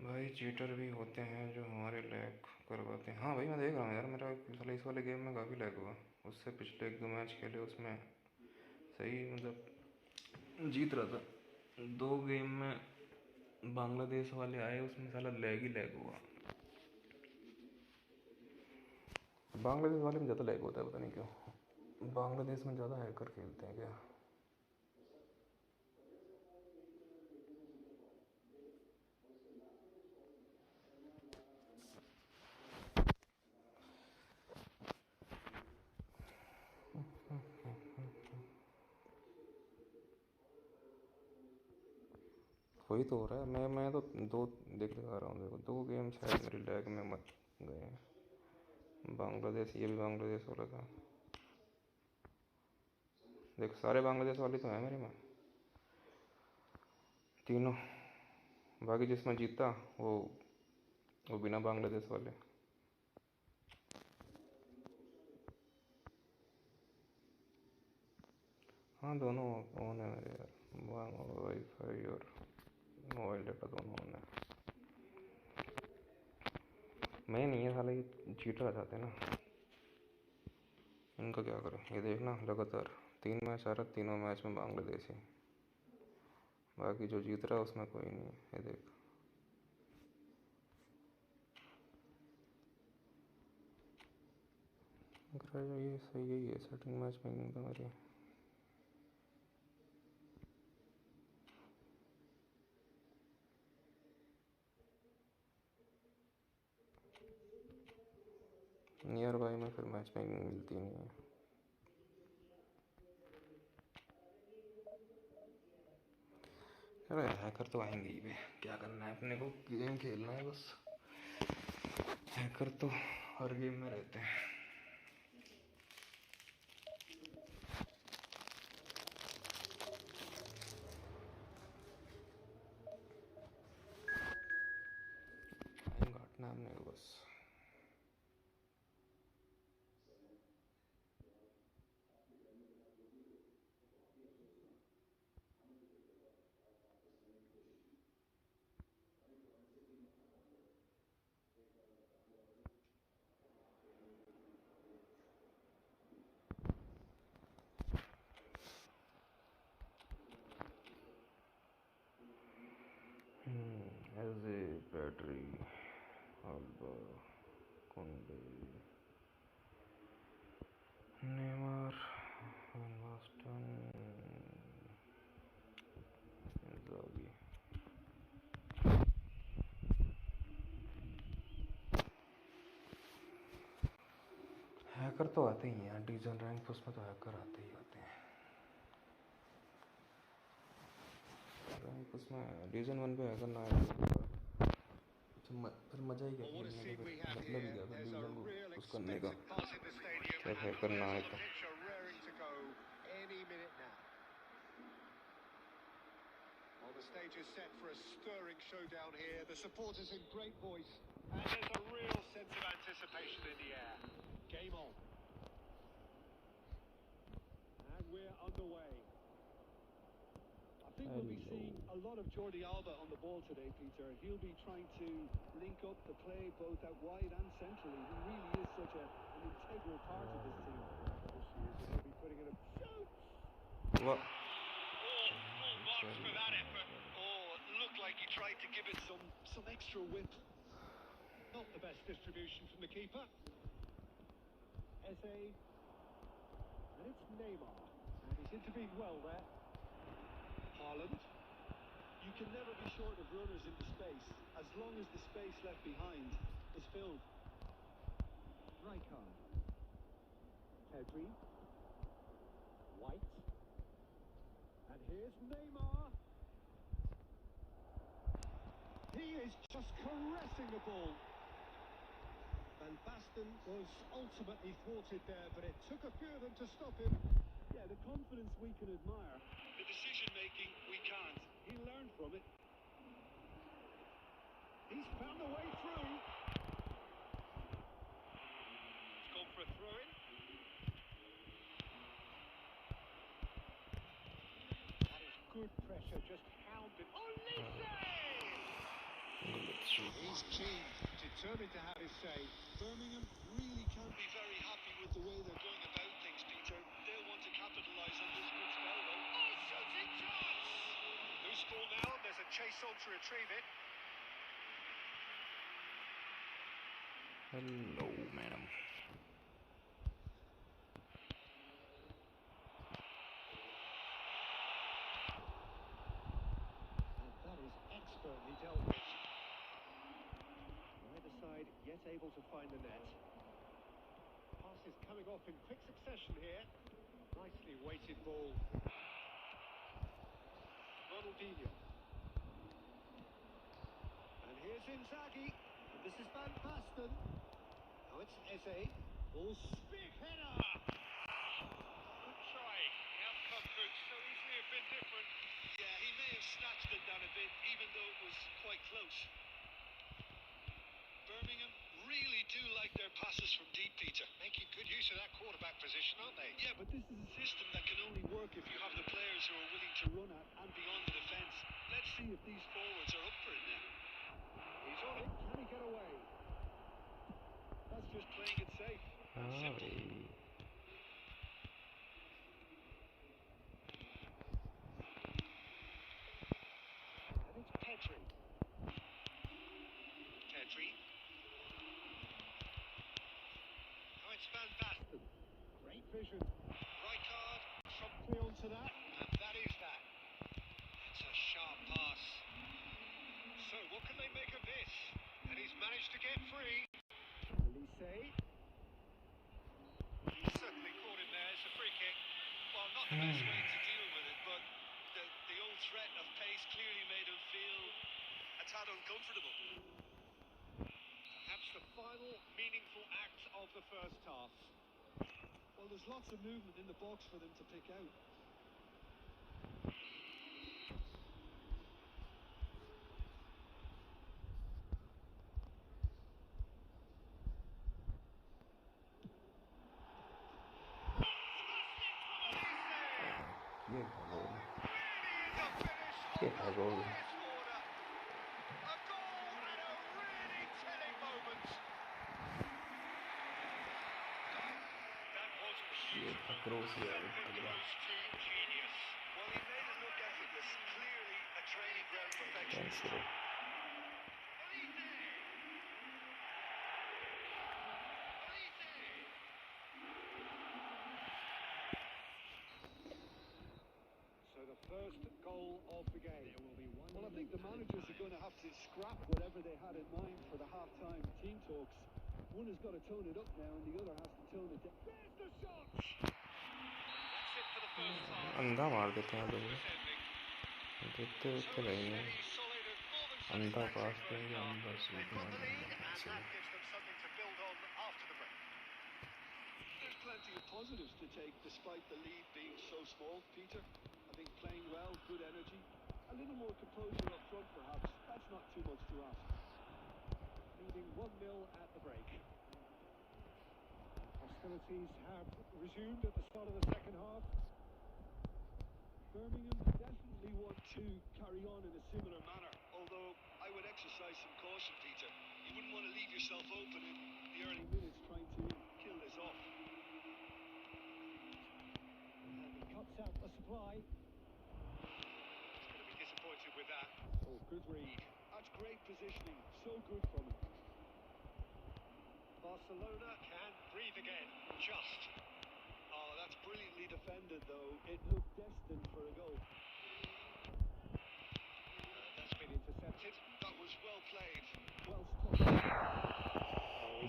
भाई चीटर भी होते हैं जो हमारे लैग करवाते हैं। हाँ भाई मैं देख रहा हूँ यार, मेरा साला इस वाले गेम में काफ़ी लैग हुआ, उससे पिछले 1-2 मैच खेले उसमें सही, मतलब जीत रहा था। 2 गेम में बांग्लादेश वाले आए, उसमें साला लैग ही लैग हुआ। बांग्लादेश वाले में ज़्यादा लैग होता है, पता नहीं क्यों, बांग्लादेश में ज़्यादा हैकर खेलते हैं क्या। वही तो हो रहा है, मैं तो 2 देख दिखा रहा हूँ, देखो 2 गेम शायद मेरे लैग में मत गए हैं। बांग्लादेश, ये भी बांग्लादेश वाला था, देख सारे बांग्लादेश वाले तो हैं मेरे में, तीनों। बाकी जिसमें जीता वो बिना बांग्लादेश वाले। हाँ दोनों ऑन है मेरे यार, वाईफाई और मोबाइल डाटा दोनों ऑन है। मैं नहीं है साला, ये चीटर आ जाते हैं ना, इनका क्या करें? ये देखना, लगातार 3 मैच आ रहा, तीनों मैच में बांग्लादेशी, बाकी जो जीत रहा है उसमें कोई नहीं है। ये देख, ये सही है, ये सेटिंग मैच मेकिंग तो मेरी नियर बाई में फिर मैच मेकिंग मिलती नहीं है। अरे हैकर तो आएंगे ही, क्या करना है अपने को, गेम खेलना है बस। हैकर तो हर गेम में रहते हैं। घटना हमने बस एजे बैटरी अल्बा कुंडे नेमार वास्टन इंजागी। हैकर तो आते ही हैं डिवीजन रैंक, उसमें तो हैकर आते ही आते हैं। रैंक उसमें डिवीजन 1 पे हैकर ना आए फिर मजा ही क्या खेलने का, फिर मतलब ही क्या फिर डिवीजन को कुछ करने का, क्या हैकर ना आए तो। Well, the stage is set for a stirring showdown here. The supporters in great voice, and there's a real sense of anticipation in the air. Game on. And we're underway. I think we'll be seeing a lot of Jordi Alba on the ball today, Peter. He'll be trying to link up the play both out wide and centrally. He really is such an integral part of this team. He'll be putting in a shoot. What? Full marks for that effort. Oh, it looked like he tried to give it some extra whip. Not the best distribution from the keeper. Eze. And it's Neymar. And he's intervened well there. Haaland. You can never be short of runners into space, as long as the space left behind is filled. Rijkaard. Pedri. White. And here's Neymar. He is just caressing the ball. Van Basten was ultimately thwarted there, but it took a few of them to stop him. Yeah, the confidence we can admire. The decision-making, we can't. He learned from it. He's found a way through. He's gone for a throw-in. That is good pressure, just hounded. He's keen, determined to have his say. Birmingham really can't be very happy with the way they're going about things, Peter. They'll want to capitalise on this good spell, though. Oh, shooting chance! Loose ball now, there's a chase on to retrieve it. Hello, madam. And that is expertly dealt with. Neither side yet able to find the net. Pass is coming off in quick succession here. Nicely weighted ball. Ronaldinho. And here's Inzaghi. And this is Van Basten. Now it's Eze. Oh, big header! Good try. The outcome could so easily have been different. Yeah, he may have snatched it down a bit, even though it was quite close. Birmingham really do like their passes from deep, Peter. Making good use of that quarterback position, aren't they? Yeah, but this is a system that can only work if you have the players who are willing to run at and beyond the defence. Let's see if these forwards are up for it now. He's on it. Can he get away? That's just playing it safe. That's simple. Petrie. Oh, it's Van Basten. Great vision. Rijkaard from... Play on to that. And that is that. It's a sharp pass. So, what can they make of this? And he's managed to get free. Elise. Certainly caught him there. It's a free kick. Well, not the best way to deal with it, but the old threat of pace clearly made him feel a tad uncomfortable. Perhaps the final meaningful act of the first half. Well, there's lots of movement in the box for them to pick out. ये था गोल ये था cross यार Well, he made it look effortless. Clearly a training ground perfection. Thanks bro So the first goal of the game. There will be one. Well, I think the managers are going to have to scrap whatever they had in mind for the half-time team talks. One has got to tone it up now, and the other has to tone it down. There's the shot! That's it for the first half. अंधा मार देते हैं लोग देखते देखते रहेंगे अंधा पास देंगे अंधा शूट मारेंगे And that gives them something to build on after the break. There's plenty of positives to take despite the lead being so small, Peter. I think playing well, good energy. A little more composure up front, perhaps. That's not too much to ask. Leading 1-0 at the break. Hostilities have resumed at the start of the second half. Birmingham definitely want to carry on in a similar manner, although I would exercise some caution, Peter. You wouldn't want to leave yourself open in the early minutes trying to kill this off. And he cuts out the supply. He's going to be disappointed with that. Oh, good read. That's great positioning, so good from him. Barcelona can breathe again. Just. Oh, that's brilliantly defended, though. It looked destined for a goal. That's been intercepted. That was well played. Well stopped.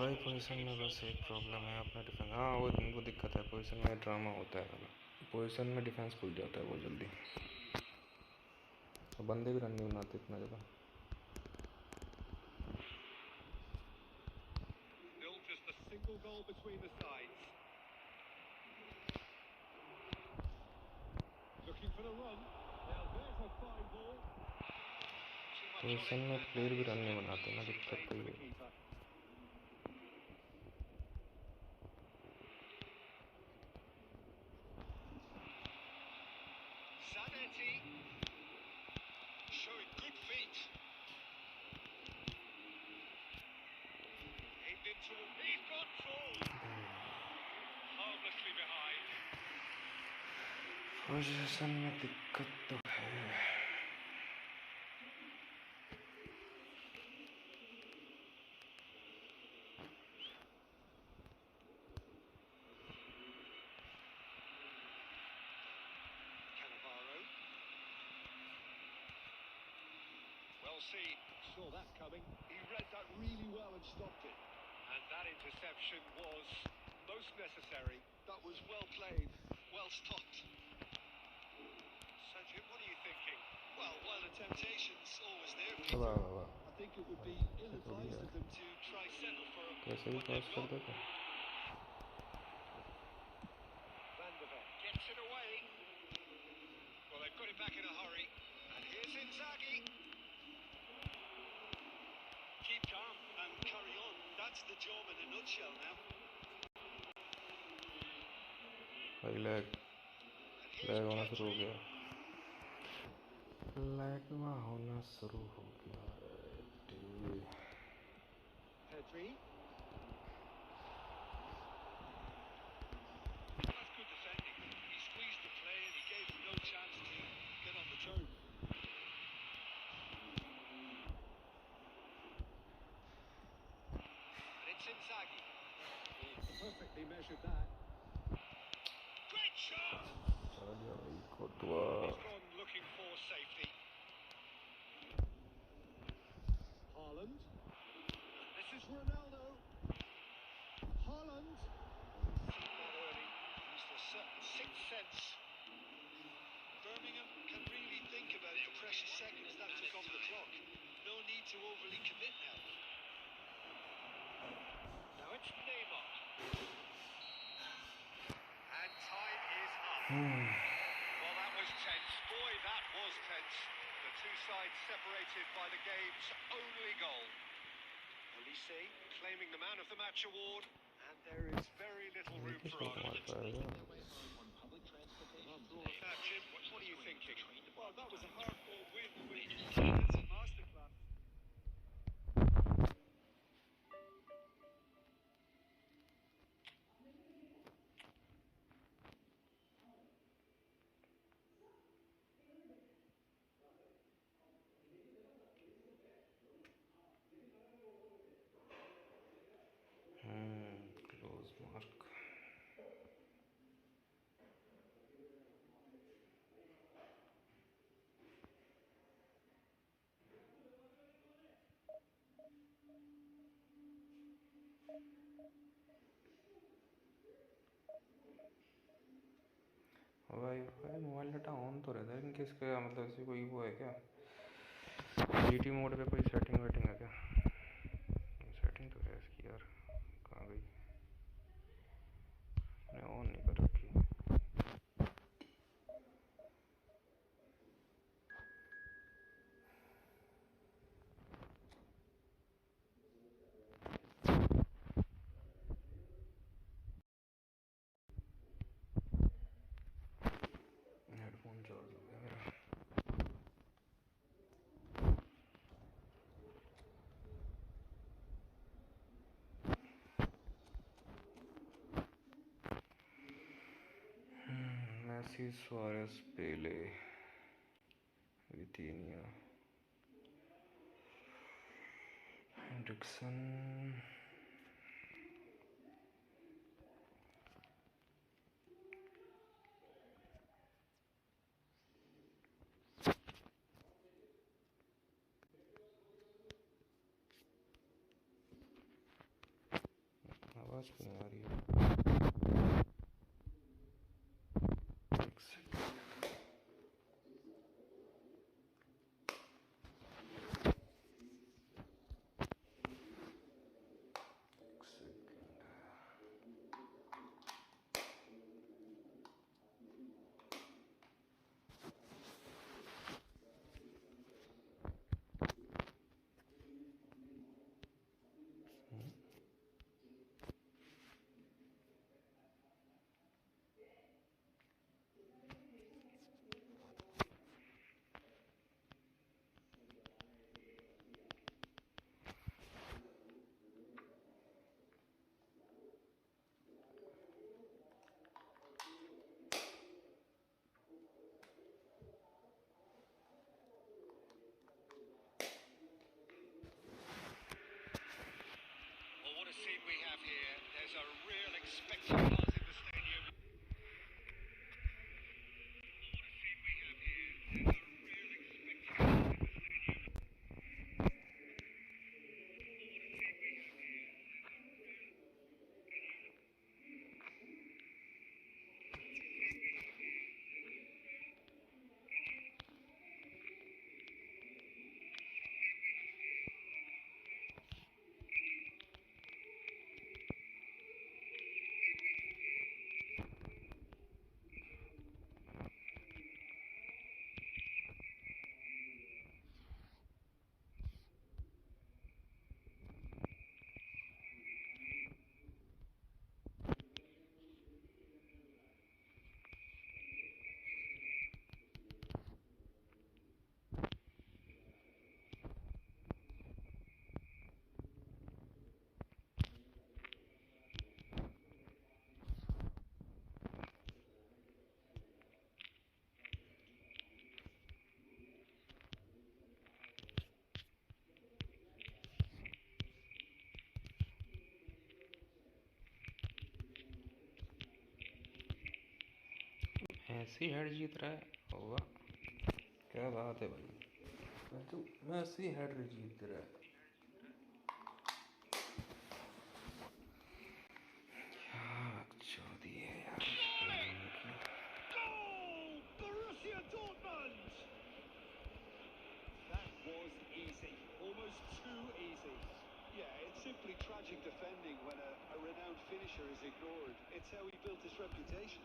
भाई position में बस एक problem है अपना defence हाँ वो दिक्कत है पोजीशन में ड्रामा होता है पोजीशन में डिफेंस खुल जाता है बहुत जल्दी तो बंदे भी रन नहीं बनाते इतना ज़्यादा Still just a single goal between the sides. Looking for the run. Now there's a fine ball. Position में प्लेयर भी रन नहीं बनाते ना दिक्कत तो ये Zanetti showing good feet. He's got full. Harmlessly behind. Position में दिक्कत तो है Well seen. Saw that coming. He read that really well and stopped it. And that interception was most necessary. That was well played. Well stopped. Sergio, what are you thinking? Well, while the temptation's always there, वाह Peter, वाह वाह I think it would be ill-advised of them to try settle for कैसे भी what cross they've कर got. देते Van der Ven. Gets it away. Well, they've got it back in a hurry. And here's Inzaghi. Keep calm and carry on. That's the job in a nutshell now. भाई lag And here's lag होना शुरू हो Petrie. गया lag होना शुरू हो गया Petrie. That's good defending. He squeezed the play and he gave him no chance to get on the turn. Perfectly measured that. Great shot! चल गया भाई कोतवा He's gone looking for safety. Haaland. This is Ronaldo. Haaland. Seen that early. Used a certain sixth sense. Birmingham can really think about the precious seconds that took off the clock. No need to overly commit now. Now it's Neymar. And time is up. Well, that was tense. Boy, that was tense. The two sides separated by the game's only goal. Olise claiming the man of the match award, and there is very little room किस for को argument. मारता है यार After all of that, Jim, what are you thinking? Well, that was a hard-fought win, it's a masterclass. Close mark भाई भाई mobile data on तो रहता है लेकिन किसका मतलब ऐसी कोई वो है क्या जीटी मोड पे कोई सेटिंग वेटिंग है क्या सेटिंग तो है इसकी यार कहाँ गई मैंने ऑन नहीं कर रखी हेडफोन चार्ज हो गया मेरा Messi, Suarez, Pele, Vitinha, Hendrickson, आवाज़ क्यों नहीं आ रही है एक सेकंड मैसी हेड जीत रहा है। वाह क्या बात है भाई, तो मैसी हेड जीत रहा है। क्या चौधी है यार। Goal! Borussia Dortmund! That was easy, almost too easy. Yeah, it's simply tragic defending when a renowned finisher is ignored. It's how he built his reputation.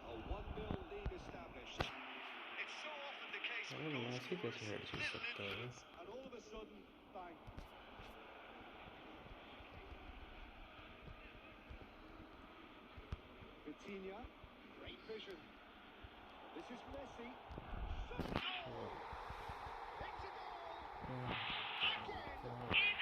A 1-0 lead established. It's so often the case with goal Massey कैसे head scorers, जीत little सकता है? influence, and all of a sudden, bang. Vitinha, great vision. This is Messi. Shot goal! It's a goal! Again!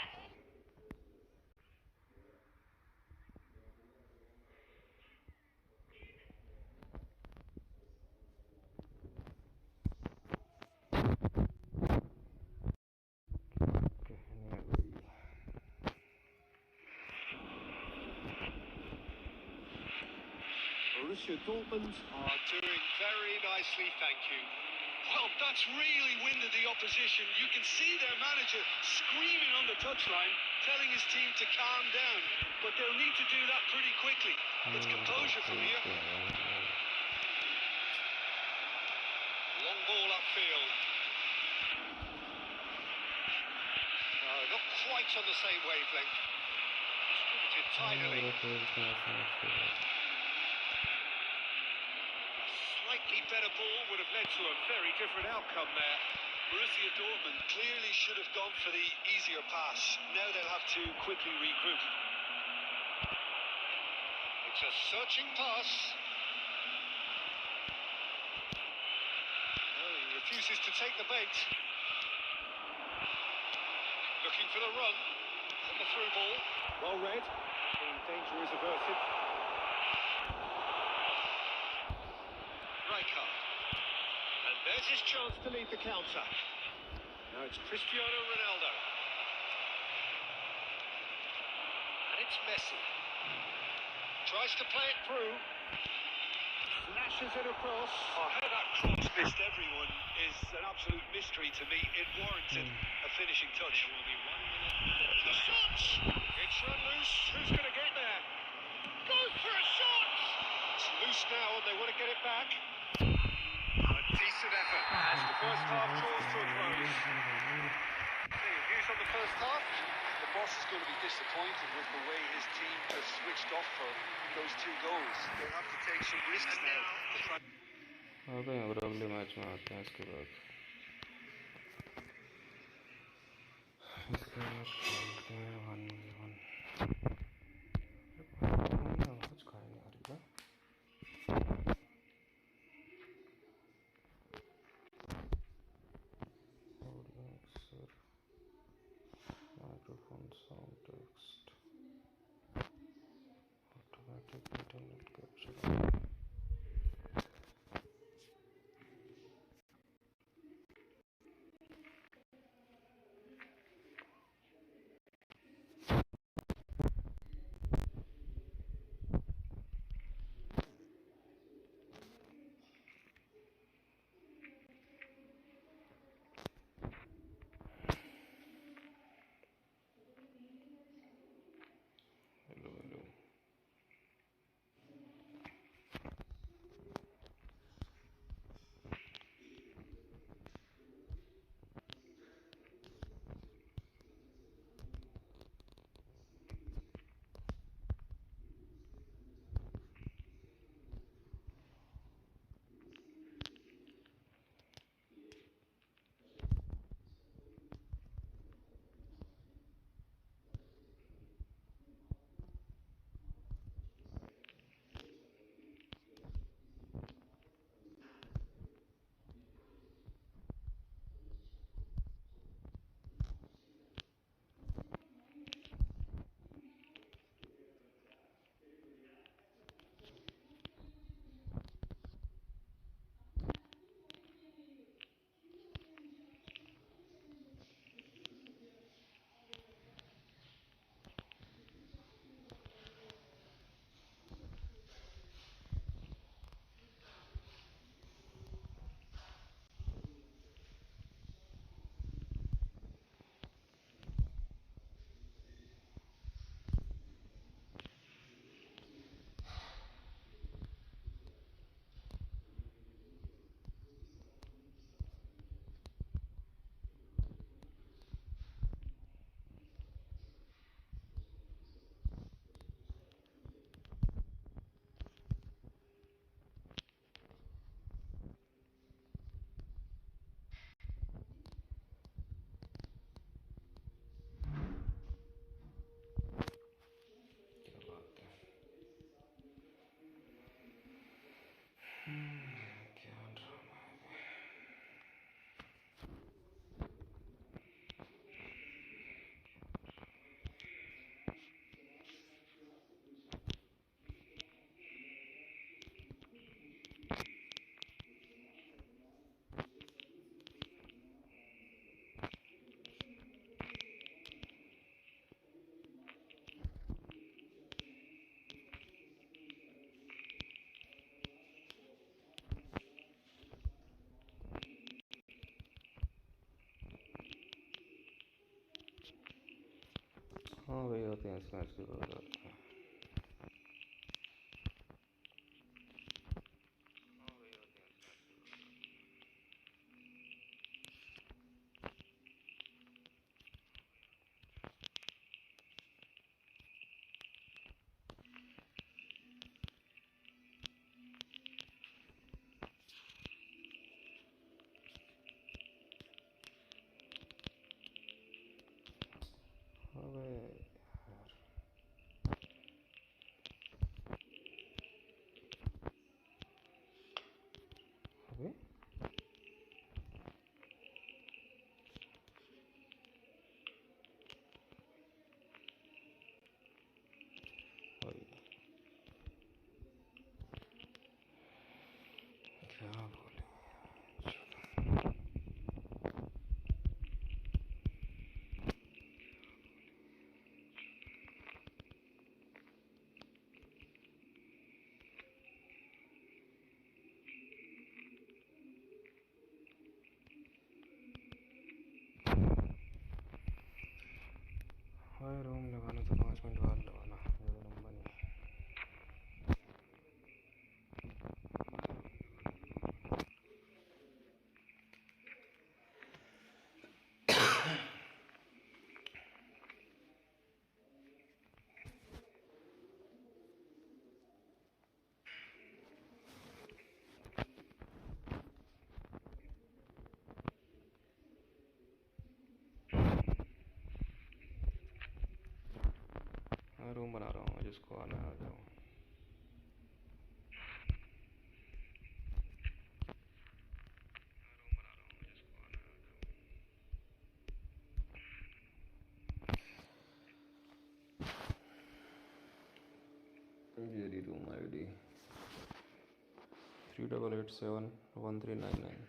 Borussia Dortmund are doing very nicely, thank you. Well, that's really winded the opposition. You can see their manager screaming on the touchline, telling his team to calm down. But they'll need to do that pretty quickly. It's composure from here. Long ball upfield. No, not quite on the same wavelength. Distributed tidily. Slightly better ball would have led to a very different outcome there. Borussia Dortmund clearly should have gone for the easier pass. Now they'll have to quickly regroup. It's a searching pass. Oh, he refuses to take the bait. Looking for the run. On the through ball. Well read. Danger is averted. Rijkaard. And there's his chance to lead the counter. Now it's Cristiano Ronaldo. And it's Messi. Tries to play it through. Slashes it across. Oh, how that cross missed everyone is an absolute mystery to me. It warranted a finishing touch. There will be 1 minute. The shot! It's run loose. Who's going to get there? Goes for a shot! It's loose now and they want to get it back. A decent effort as the first half draws to a close. Views on the first half? The boss is going to be disappointed with the way his team just switched off for those 2 goals. They'll have to take some risks now to try. Okay अब अगले match में आते हैं। इसके बाद खेलते हैं 1v1। कुछ खाने आ रही है। Microphone, sound, text, automatic internet capture. हाँ भाई आते हैं इस मैच के बाद आते हैं। अबे यार अबे भाई क्या बोले। हाय रूम लगाना तो 5 मिनट बाद लगाना, ज़्यादा लंबा नहीं। हाँ रूम बना रहा हूँ, जिसको आना है आ जाओ। मेरी रूम ID 38871399।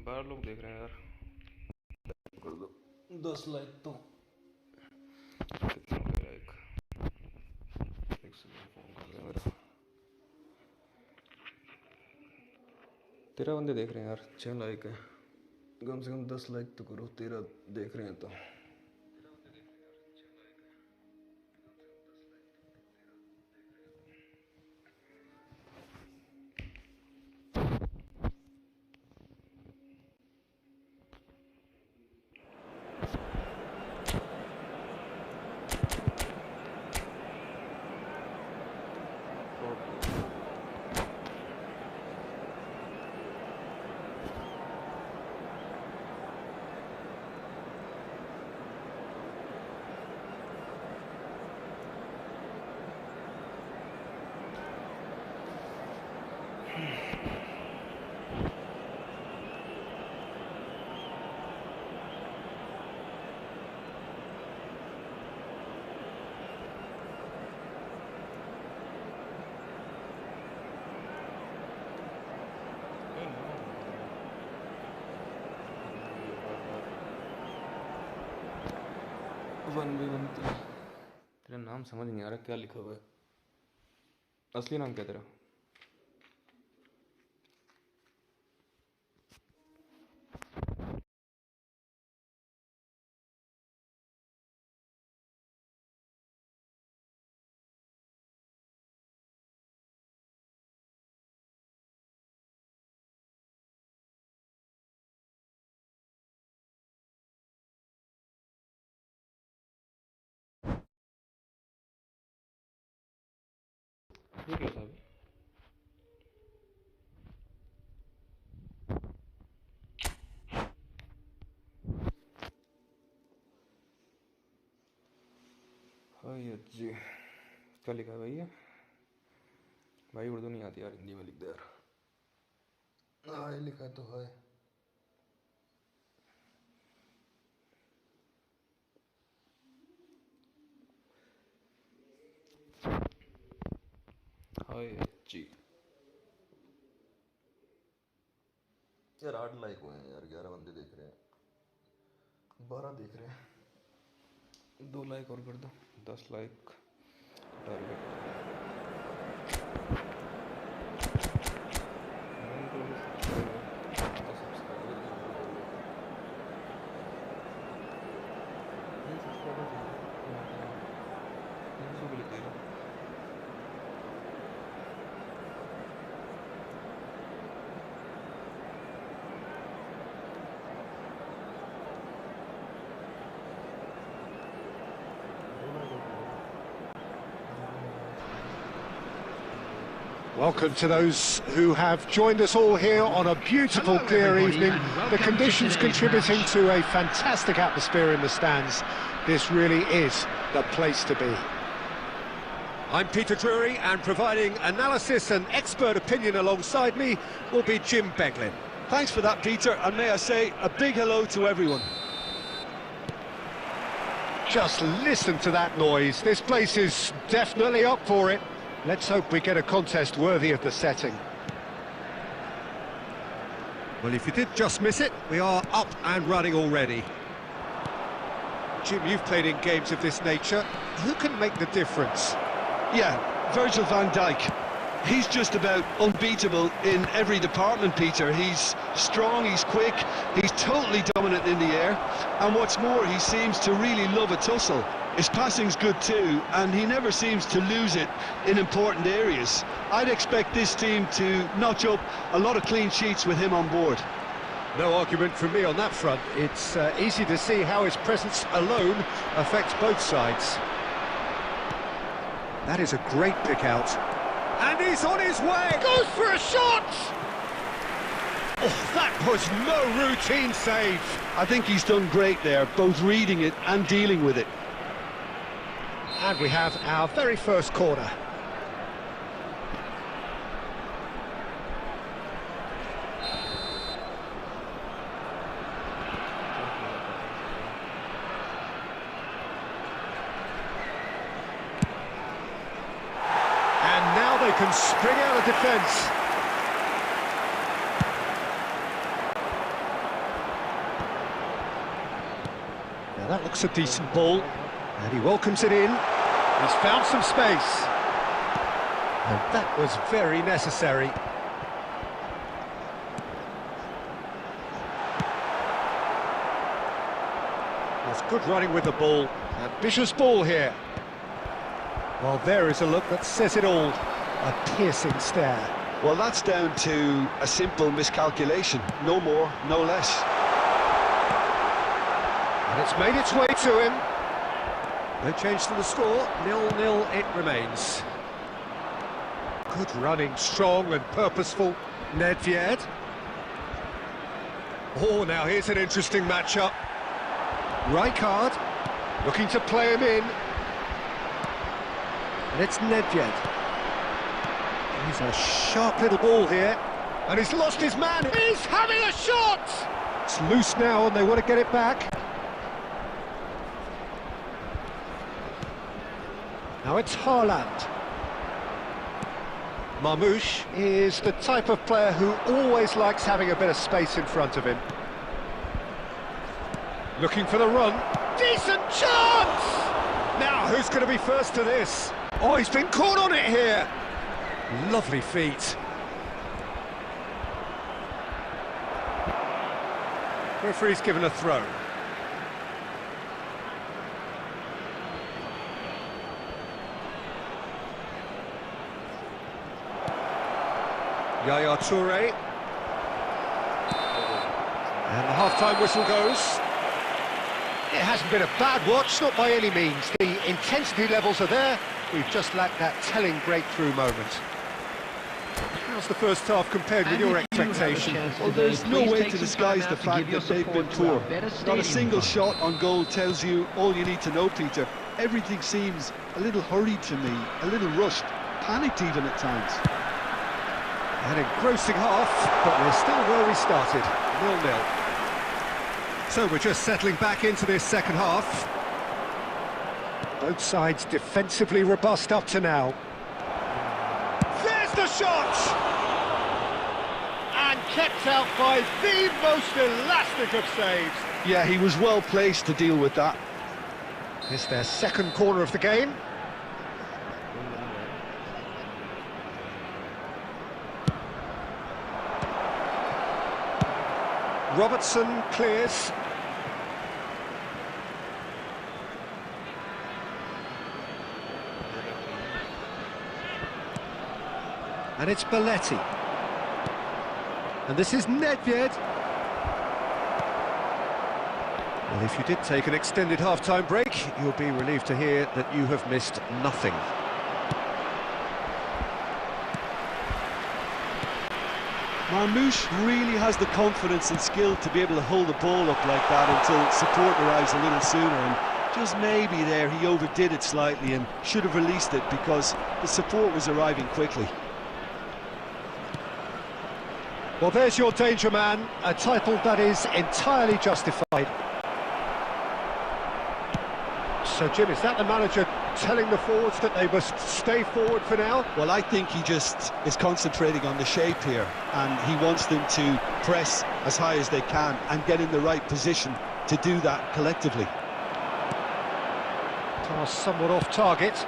बाहर लोग देख रहे हैं यार, कर दो 10 लाइक तो। कितना हो गया लाइक? एक सेकंड फोन कर रहे हैं मेरा। 13 बंदे देख रहे हैं यार, 6 लाइक है। कम से कम 10 लाइक तो करो, 13 देख रहे हैं तो। वन भी बनती है। तेरा नाम समझ नहीं आ रहा क्या लिखा हुआ है, असली नाम क्या तेरा? ये क्या था अभी? हाँ ये जी क्या लिखा है भाई? ये भाई उर्दू नहीं आती यार, हिंदी में लिख दे यार। हाय लिखा तो है। हाय जी यार 8 लाइक हुए हैं यार, 11 बंदे देख रहे हैं, 12 देख रहे हैं, 2 लाइक और कर दो, 10 like target. Welcome to those who have joined us all here on a beautiful, clear evening. The conditions contributing to a fantastic atmosphere in the stands. This really is the place to be. I'm Peter Drury, and providing analysis and expert opinion alongside me will be Jim Beglin. Thanks for that, Peter, and may I say a big hello to everyone. Just listen to that noise. This place is definitely up for it. Let's hope we get a contest worthy of the setting. Well, if you did just miss it, we are up and running already. Jim, you've played in games of this nature. Who can make the difference? Yeah, Virgil van Dijk. He's just about unbeatable in every department, Peter. He's strong, he's quick, he's totally dominant in the air, and what's more, he seems to really love a tussle. His passing's good too, and he never seems to lose it in important areas. I'd expect this team to notch up a lot of clean sheets with him on board. No argument from me on that front. It's easy to see how his presence alone affects both sides. That is a great pick out. And he's on his way! Goes for a shot! Oh, that was no routine save. I think he's done great there, both reading it and dealing with it. And we have our very first corner. And now they can spring out of defence. Now that looks a decent ball. And he welcomes it in. He's found some space. And that was very necessary. That's good running with the ball. Ambitious ball here. Well, there is a look that says it all. A piercing stare. Well, that's down to a simple miscalculation. No more, no less. And it's made its way to him. No change to the score, 0-0 it remains. Good running, strong and purposeful, Nedved. Oh, now here's an interesting matchup. Rijkaard, looking to play him in. And it's Nedved. He's a sharp little ball here. And he's lost his man. He's having a shot! It's loose now and they want to get it back. Now it's Haaland. Marmoush is the type of player who always likes having a bit of space in front of him. Looking for the run. Decent chance! Now, who's going to be first to this? Oh, he's been caught on it here. Lovely feet. Referee's given a throw. Yaya Toure. And the half-time whistle goes. It hasn't been a bad watch, not by any means. The intensity levels are there. We've just lacked that telling breakthrough moment. How's the first half compared with your expectation? Well, there's no way to disguise the fact that they've been poor. Not a single shot on goal tells you all you need to know, Peter. Everything seems a little hurried to me, a little rushed, panicked even at times. An engrossing half, but we're still where we started, 0-0. So we're just settling back into this second half. Both sides defensively robust up to now. There's the shot! And kept out by the most elastic of saves. Yeah, he was well placed to deal with that. It's their second corner of the game. Robertson clears. And it's Belletti. And this is Nedved. Well, if you did take an extended half-time break, you'll be relieved to hear that you have missed nothing. Marmoush really has the confidence and skill to be able to hold the ball up like that until support arrives a little sooner, and just maybe there he overdid it slightly and should have released it because the support was arriving quickly. Well, there's your danger man, a title that is entirely justified. So, Jim, is that the manager telling the forwards that they must stay forward for now? Well, I think he just is concentrating on the shape here, and he wants them to press as high as they can and get in the right position to do that collectively. Pass somewhat off target.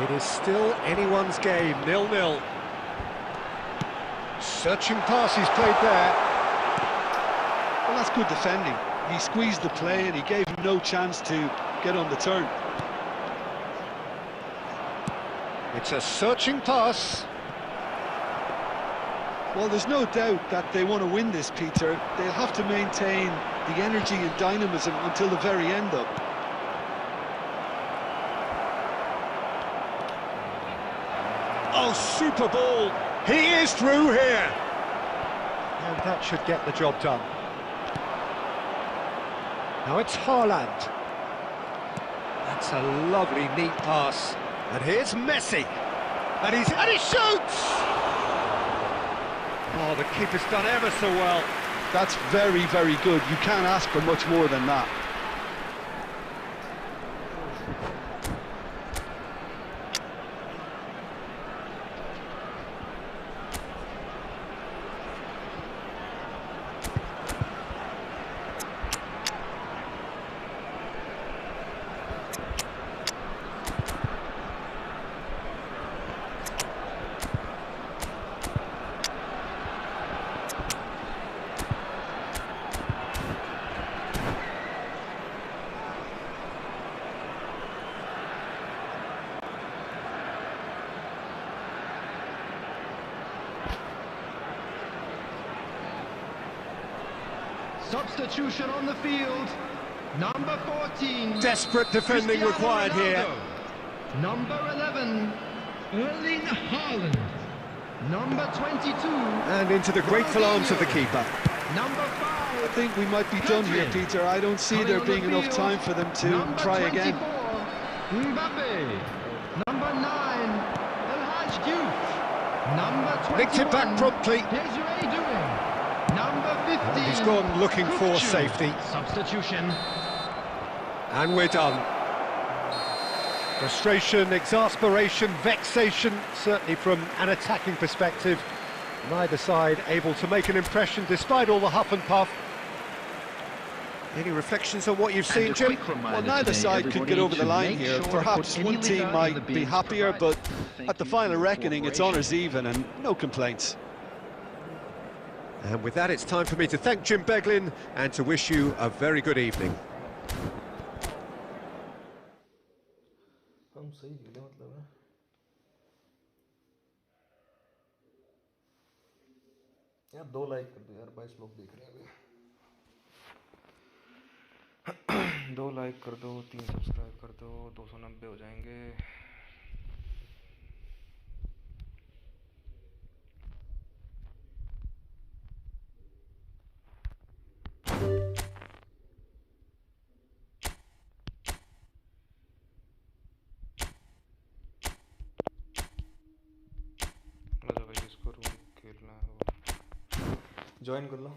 It is still anyone's game, 0-0. Searching pass he's played there. Well, that's good defending. He squeezed the play and he gave him no chance to get on the turn. It's a searching pass. Well, there's no doubt that they want to win this, Peter. They'll have to maintain the energy and dynamism until the very end, though. Oh, super ball! He is through here! And that should get the job done. Now it's Haaland. That's a lovely, neat pass. And here's Messi. And he shoots! Oh, the keeper's done ever so well. That's very, very good. You can't ask for much more than that. Substitution on the field. Number 14. Desperate defending Cristiano required here. Ronaldo. Number 11. Erling Haaland. Number 22. And into the grateful arms of the keeper. Number 5. I think we might be done here, Peter. I don't see there being enough time for them to try again. Mbappe. Number 9. El Hadj Diouf. Number 21. Nicked it back promptly. Desiree Doué. Number 15. He's gone looking for safety. Substitution. And we're done. Frustration, exasperation, vexation, certainly from an attacking perspective. Neither side able to make an impression despite all the huff and puff. Any reflections on what you've seen, Jim? Well, neither side could get over the line here. Perhaps one team might be happier, but at the final reckoning, it's honours even and no complaints. And with that, it's time for me to thank Jim Beglin and to wish you a very good evening. हम सही खेले मतलब है यार 2 like कर दो यार 22 लोग देख रहे हैं अभी 2 लाइक कर दो 3 सब्सक्राइब कर दो 290 हो जाएंगे भाई इसको रूम ज्वाइन कर लो।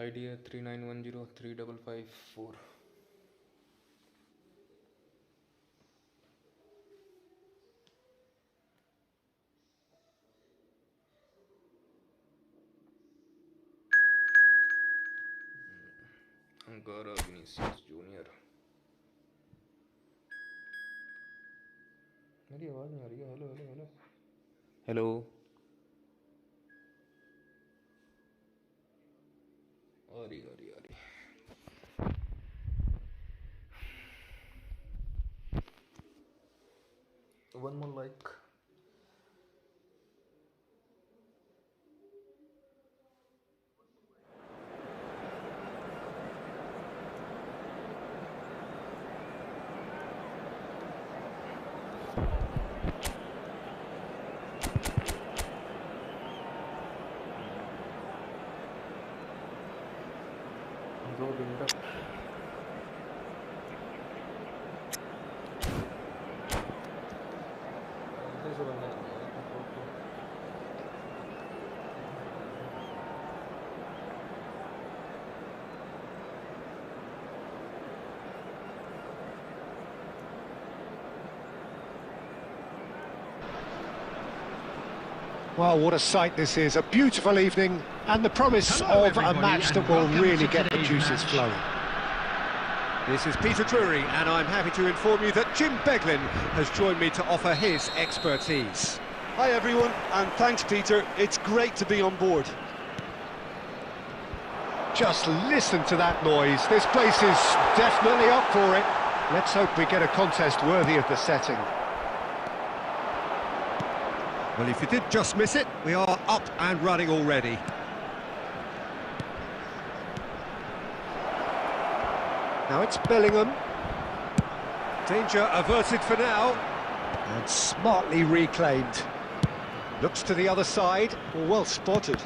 आईडी है 39103554। Ankara Vinicius junior. मेरी आवाज़ नहीं आ रही है। Hello hello hello hello. आ रही आ रही आ रही। One more like. दो बिल्डअप। कैसे बनना चाहिए? Well, what a sight this is. A beautiful evening and the promise of a match that will really get the juices flowing. This is Peter Drury, and I'm happy to inform you that Jim Beglin has joined me to offer his expertise. Hi everyone, and thanks Peter, it's great to be on board. Just listen to that noise. This place is definitely up for it. Let's hope we get a contest worthy of the setting. Well, if you did just miss it, we are up and running already. Now it's Bellingham. Danger averted for now. And smartly reclaimed. Looks to the other side. Well spotted.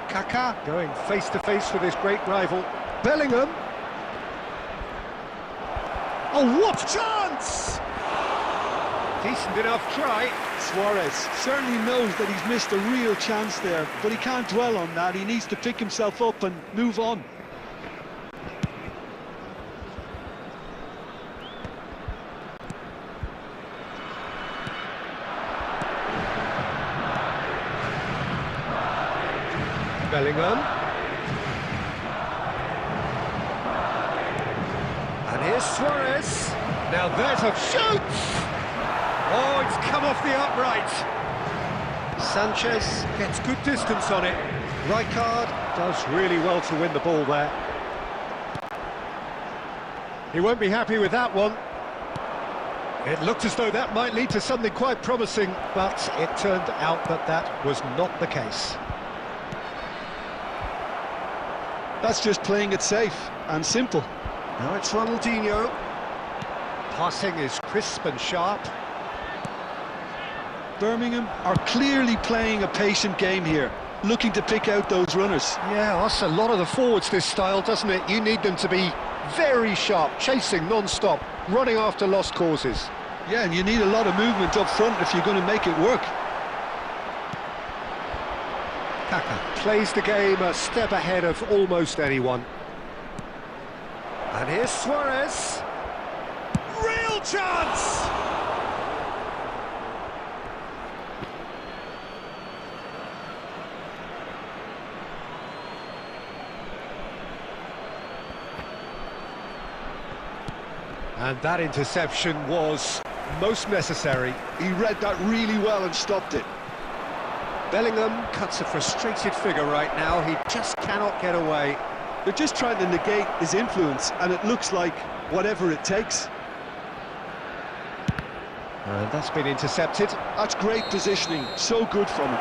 Kaká going face-to-face with his great rival. Bellingham. Oh, what chance! Decent enough try. Suarez certainly knows that he's missed a real chance there, but he can't dwell on that. He needs to pick himself up and move on. Bellingham. And here's Suarez. Now there's a shoot! Oh, it's come off the upright. Sanchez gets good distance on it. Rijkaard does really well to win the ball there. He won't be happy with that one. It looked as though that might lead to something quite promising, but it turned out that that was not the case. That's just playing it safe and simple. Now it's Ronaldinho. Passing is crisp and sharp. Birmingham are clearly playing a patient game here, looking to pick out those runners. Yeah, that's a lot of the forwards, this style, doesn't it? You need them to be very sharp, chasing non-stop, running after lost causes. Yeah, and you need a lot of movement up front if you're going to make it work. Kaká plays the game a step ahead of almost anyone. And here's Suarez. Real chance! And that interception was most necessary. He read that really well and stopped it. Bellingham cuts a frustrated figure right now. He just cannot get away. They're just trying to negate his influence, and it looks like whatever it takes. And that's been intercepted. That's great positioning, so good from him.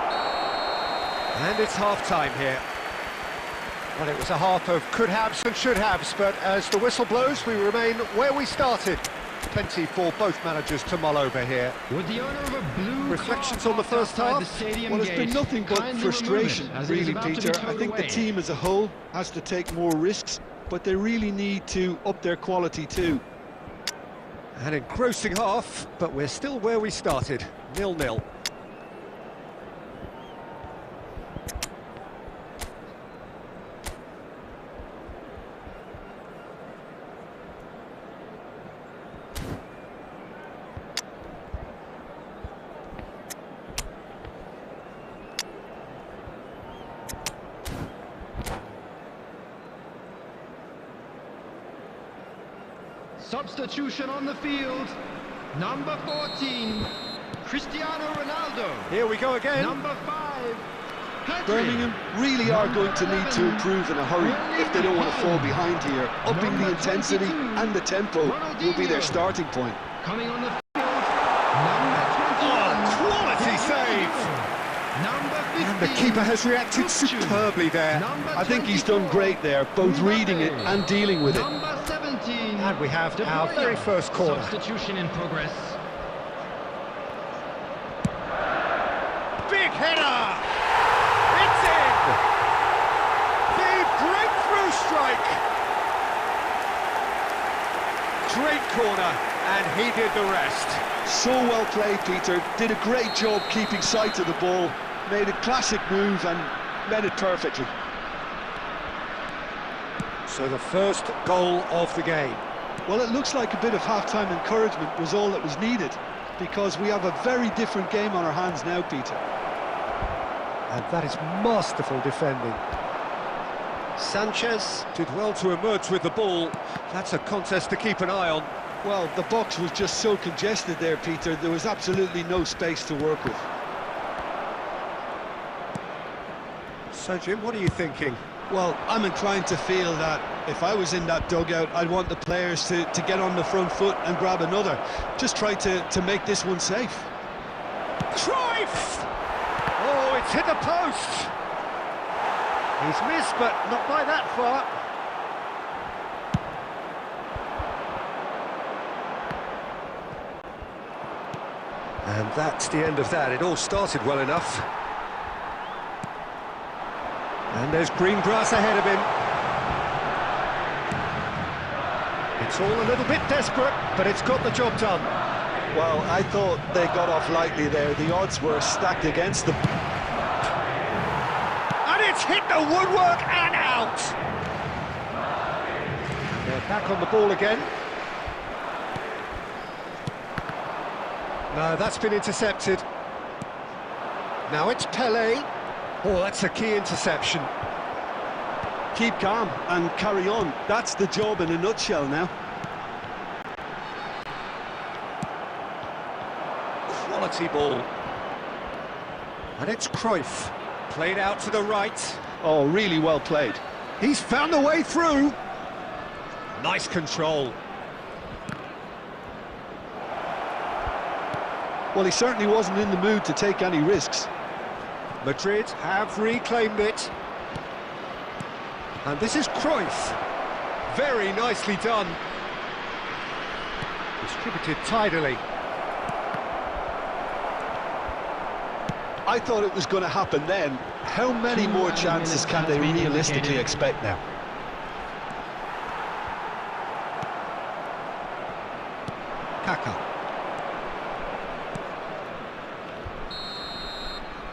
And it's half-time here. Well, it was a half of could-haves and should-haves, but as the whistle blows, we remain where we started. Plenty for both managers to mull over here. With the owner of a blue Reflections on the first half? Well, it's been nothing but frustration, really, Peter. I think the team as a whole has to take more risks, but they really need to up their quality too. An engrossing half, but we're still where we started, 0-0. Substitution on the field. Number 14, Cristiano Ronaldo. Here we go again. Number 5, Pedri. Birmingham really are going to need to improve in a hurry if they don't want to fall behind here. Upping the intensity and the tempo will be their starting point. Coming on the field, number 21. Quality save! Number 15. And the keeper has reacted superbly there. I think he's done great there, both reading it and dealing with it. Number 17. And we have our very first corner. Substitution in progress. Big header! It's in! The breakthrough strike! Great corner, and he did the rest. So well played, Peter. Did a great job keeping sight of the ball. Made a classic move and met it perfectly. So the first goal of the game. Well, it looks like a bit of half-time encouragement was all that was needed, because we have a very different game on our hands now, Peter. And that is masterful defending. Sanchez did well to emerge with the ball. That's a contest to keep an eye on. Well, the box was just so congested there, Peter. There was absolutely no space to work with. So, Jim, what are you thinking? Well, I'm inclined to feel that if I was in that dugout, I'd want the players to get on the front foot and grab another. Just try to make this one safe. Cruyff! Oh, it's hit the post! He's missed, but not by that far. And that's the end of that. It all started well enough. And there's green grass ahead of him. It's all a little bit desperate, but it's got the job done. Well, I thought they got off lightly there. The odds were stacked against them. And it's hit the woodwork and out! They're back on the ball again. No, that's been intercepted. Now it's Pelé. Oh, that's a key interception. Keep calm and carry on. That's the job in a nutshell now. Quality ball. And it's Cruyff. Played out to the right. Oh, really well played. He's found the way through. Nice control. Well, he certainly wasn't in the mood to take any risks. Madrid have reclaimed it. And this is Cruyff. Very nicely done. Distributed tidily. I thought it was going to happen then. How many more chances can they realistically expect now? Kaka.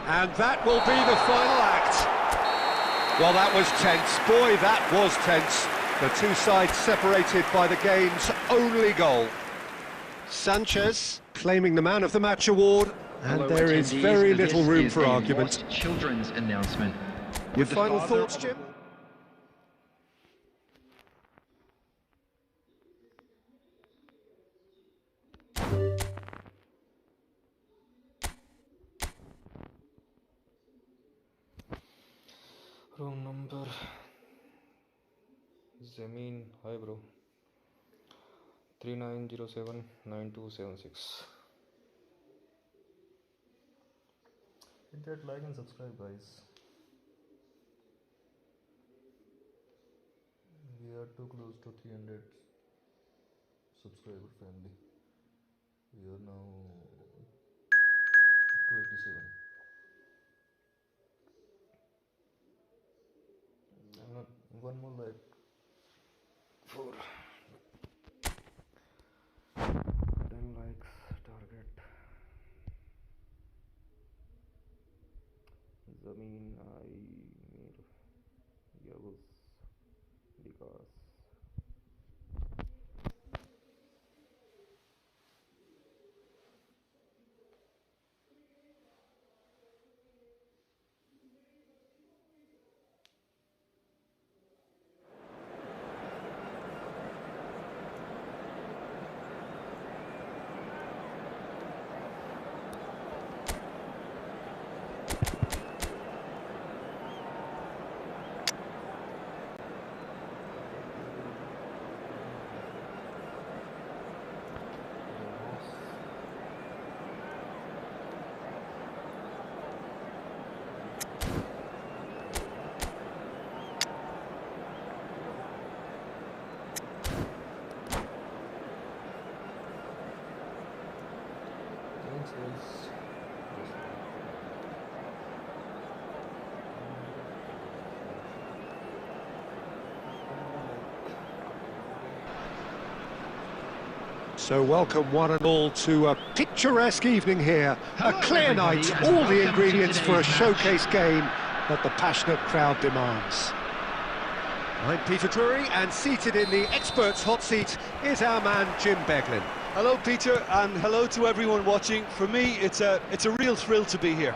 And that will be the final act. Well, that was tense. Boy, that was tense. The two sides separated by the game's only goal. Sanchez claiming the Man of the Match award, and Hello, there is attendees. very little This room is for a argument. Lost Children's announcement. Your With the final father thoughts, of- Jim? Room number Zameen, hi bro, 39079276. Hit that like and subscribe, guys. We are too close to 300 subscriber family. We are now 287. One more like 4. mean I made Yavuz because So welcome one and all to a picturesque evening here. A clear night, all the ingredients for a showcase game that the passionate crowd demands. I'm Peter Drury, and seated in the experts' hot seat is our man Jim Beglin. Hello, Peter, and hello to everyone watching. For me, it's a real thrill to be here.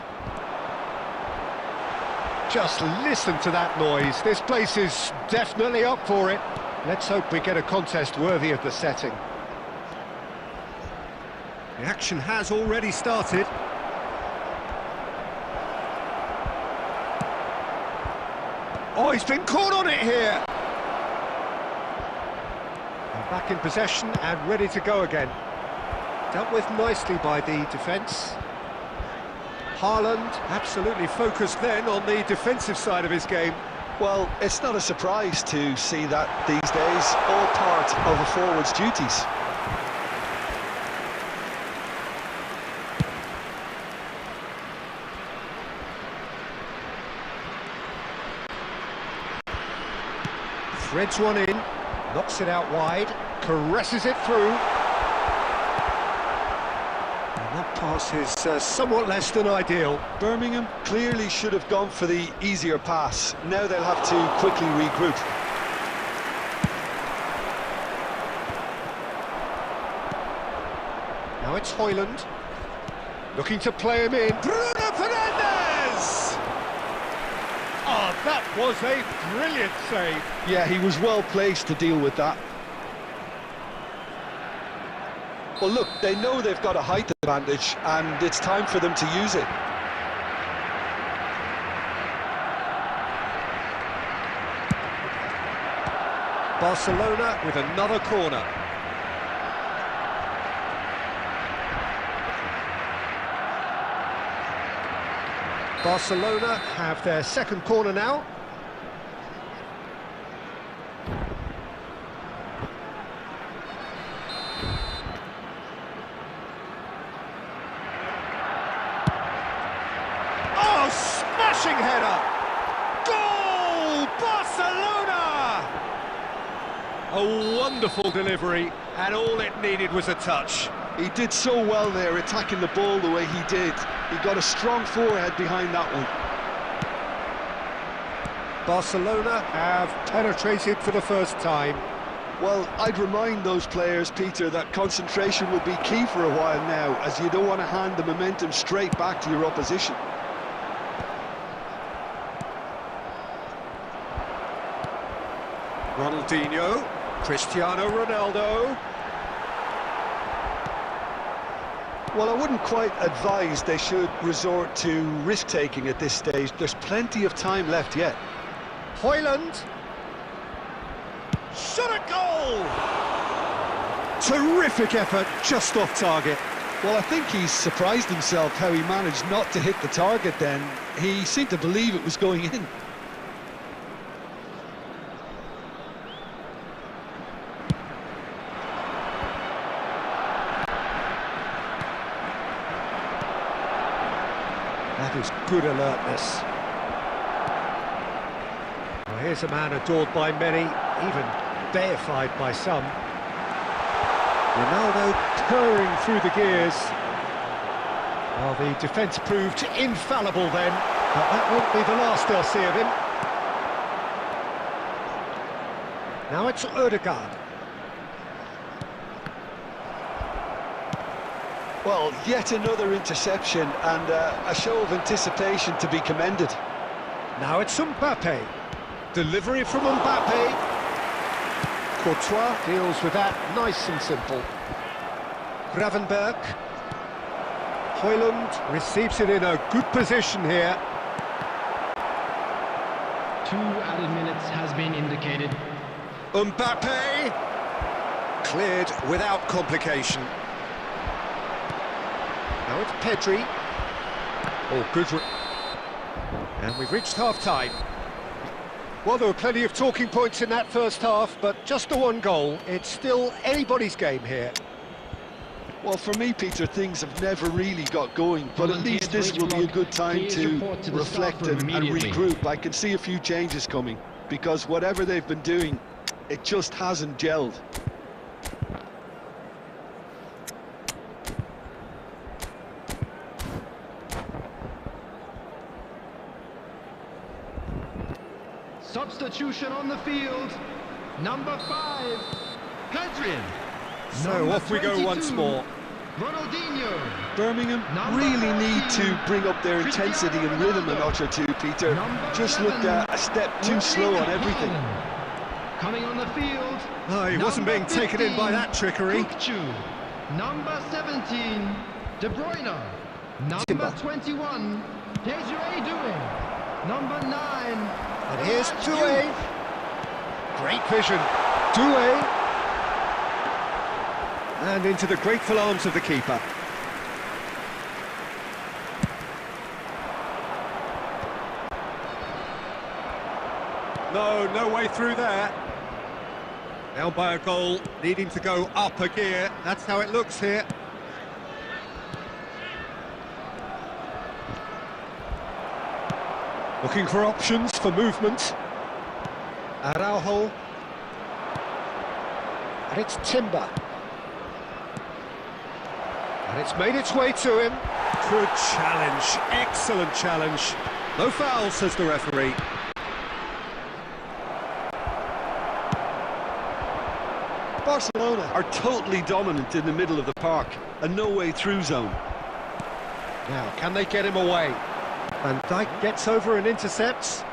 Just listen to that noise. This place is definitely up for it. Let's hope we get a contest worthy of the setting. The action has already started. Oh, he's been caught on it here. And back in possession and ready to go again. Dealt with nicely by the defence. Haaland absolutely focused then on the defensive side of his game. Well, it's not a surprise to see that these days, all part of a forward's duties. Threads one in, knocks it out wide, caresses it through. And that pass is somewhat less than ideal. Birmingham clearly should have gone for the easier pass. Now they'll have to quickly regroup. Now it's Højlund, looking to play him in. Bruno Fernandes! Oh, that was a brilliant save. Yeah, he was well placed to deal with that. Well, look, they know they've got a height advantage, and it's time for them to use it. Barcelona with another corner. Barcelona have their second corner now. Oh, smashing header! Goal! Barcelona! A wonderful delivery, and all it needed was a touch. He did so well there, attacking the ball the way he did. He got a strong forehead behind that one. Barcelona have penetrated for the first time. Well, I'd remind those players, Peter, that concentration will be key for a while now, as you don't want to hand the momentum straight back to your opposition. Ronaldinho, Cristiano Ronaldo. Well, I wouldn't quite advise they should resort to risk-taking at this stage. There's plenty of time left yet. Højlund. Shot a goal! Terrific effort, just off target. Well, I think he's surprised himself how he managed not to hit the target then. He seemed to believe it was going in. That is good alertness. Well, here's a man adored by many, even deified by some. Ronaldo purring through the gears. Well, the defence proved infallible then. But that won't be the last they'll see of him. Now it's Ødegaard. Well, yet another interception and a show of anticipation to be commended. Now it's Mbappe. Delivery from Mbappe. Courtois deals with that nice and simple. Gravenberg. Højlund receives it in a good position here. 2 added minutes has been indicated. Mbappe. Cleared without complication. Now it's Pedri. Oh, good. And we've reached half-time. Well, there were plenty of talking points in that first half, but just the one goal. It's still anybody's game here. Well, for me, Peter, things have never really got going, but at least this will be a good time to reflect and regroup. I can see a few changes coming, because whatever they've been doing, it just hasn't gelled. Substitution on the field. Number 5, Pedri. So off we go once more. Ronaldinho. Birmingham really need to bring up their intensity and rhythm a notch or two, Peter. Just looked a step too slow on everything. Coming on the field. Oh, he wasn't being taken in by that trickery. Number 17, De Bruyne. Number 21, Desiree Doué. Number 9. And here's Doué. Great vision. Doué. And into the grateful arms of the keeper. No way through there. Down by a goal, needing to go up a gear. That's how it looks here. Looking for options for movement. Araujo. And it's Timber. And it's made its way to him. Good challenge, excellent challenge. No foul, says the referee. Barcelona are totally dominant in the middle of the park, a no-way through zone. Now, can they get him away? Van Dijk gets over and intercepts.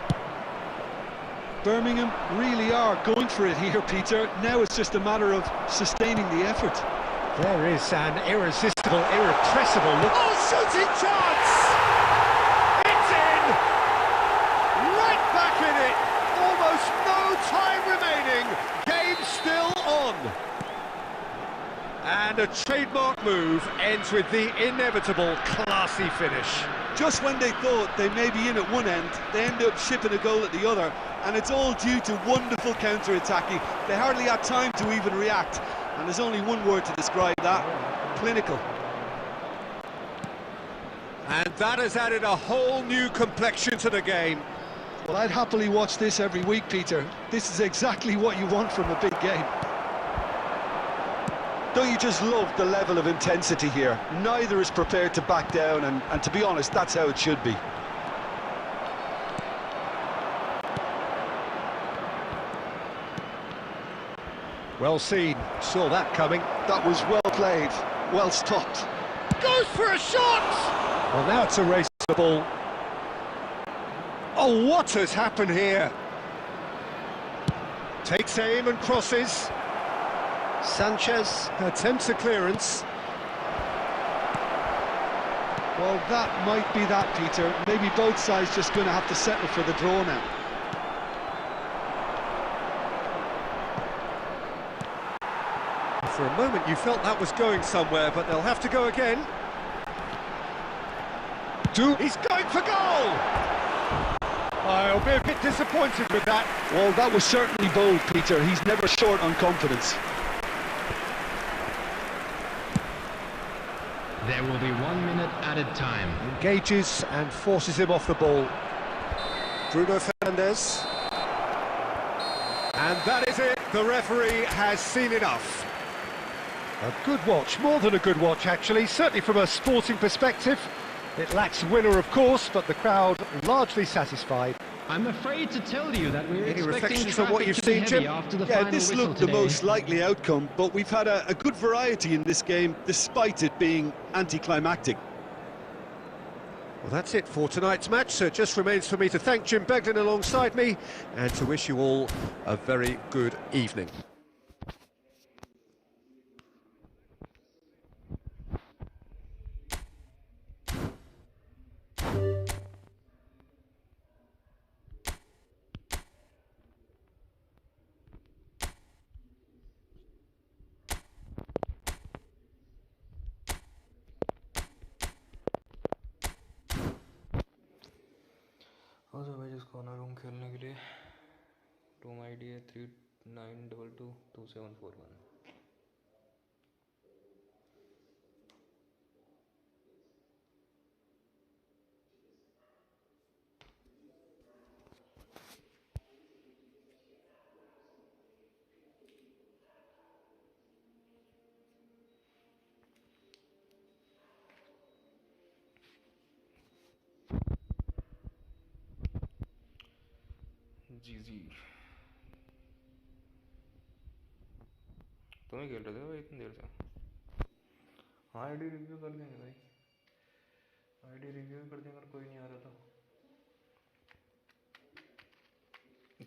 Birmingham really are going for it here, Peter. Now it's just a matter of sustaining the effort. There is an irresistible, irrepressible look. Oh, shooting chance! It's in! Right back in it! Almost no time remaining. Game still on. And a trademark move ends with the inevitable classy finish. Just when they thought they may be in at one end, they end up shipping a goal at the other, and it's all due to wonderful counter-attacking. They hardly had time to even react, and there's only one word to describe that: clinical. And that has added a whole new complexion to the game. Well, I'd happily watch this every week, Peter. This is exactly what you want from a big game. Don't you just love the level of intensity here? Neither is prepared to back down, and to be honest, that's how it should be. Well seen, saw that coming. That was well played, well stopped. Goes for a shot! Well, now it's a race to the ball. Oh, what has happened here? Takes aim and crosses. Sanchez attempts a clearance. Well, that might be that, Peter. Maybe both sides just going to have to settle for the draw now. For a moment you felt that was going somewhere, but they'll have to go again. He's going for goal! I'll be a bit disappointed with that. Well, that was certainly bold, Peter. He's never short on confidence. There will be 1 minute added time. Engages and forces him off the ball. Bruno Fernandes. And that is it. The referee has seen enough. A good watch, more than a good watch actually, certainly from a sporting perspective. It lacks a winner, of course, but the crowd largely satisfied. I'm afraid to tell you that we're Any expecting reflections on what traffic you've to be seen, heavy Jim? after the Yeah, final this whistle looked the today. most likely outcome, but we've had a good variety in this game, despite it being anticlimactic. Well, that's it for tonight's match, so it just remains for me to thank Jim Beglin alongside me and to wish you all a very good evening. और जो भाई जिसको आना room खेलने के लिए room ID है 39222741। जी तुम ही खेल रहे थे भाई इतनी देर से। हाँ आईडी रिव्यू कर देंगे भाई, आईडी रिव्यू कर देंगे। अगर कोई नहीं आ रहा तो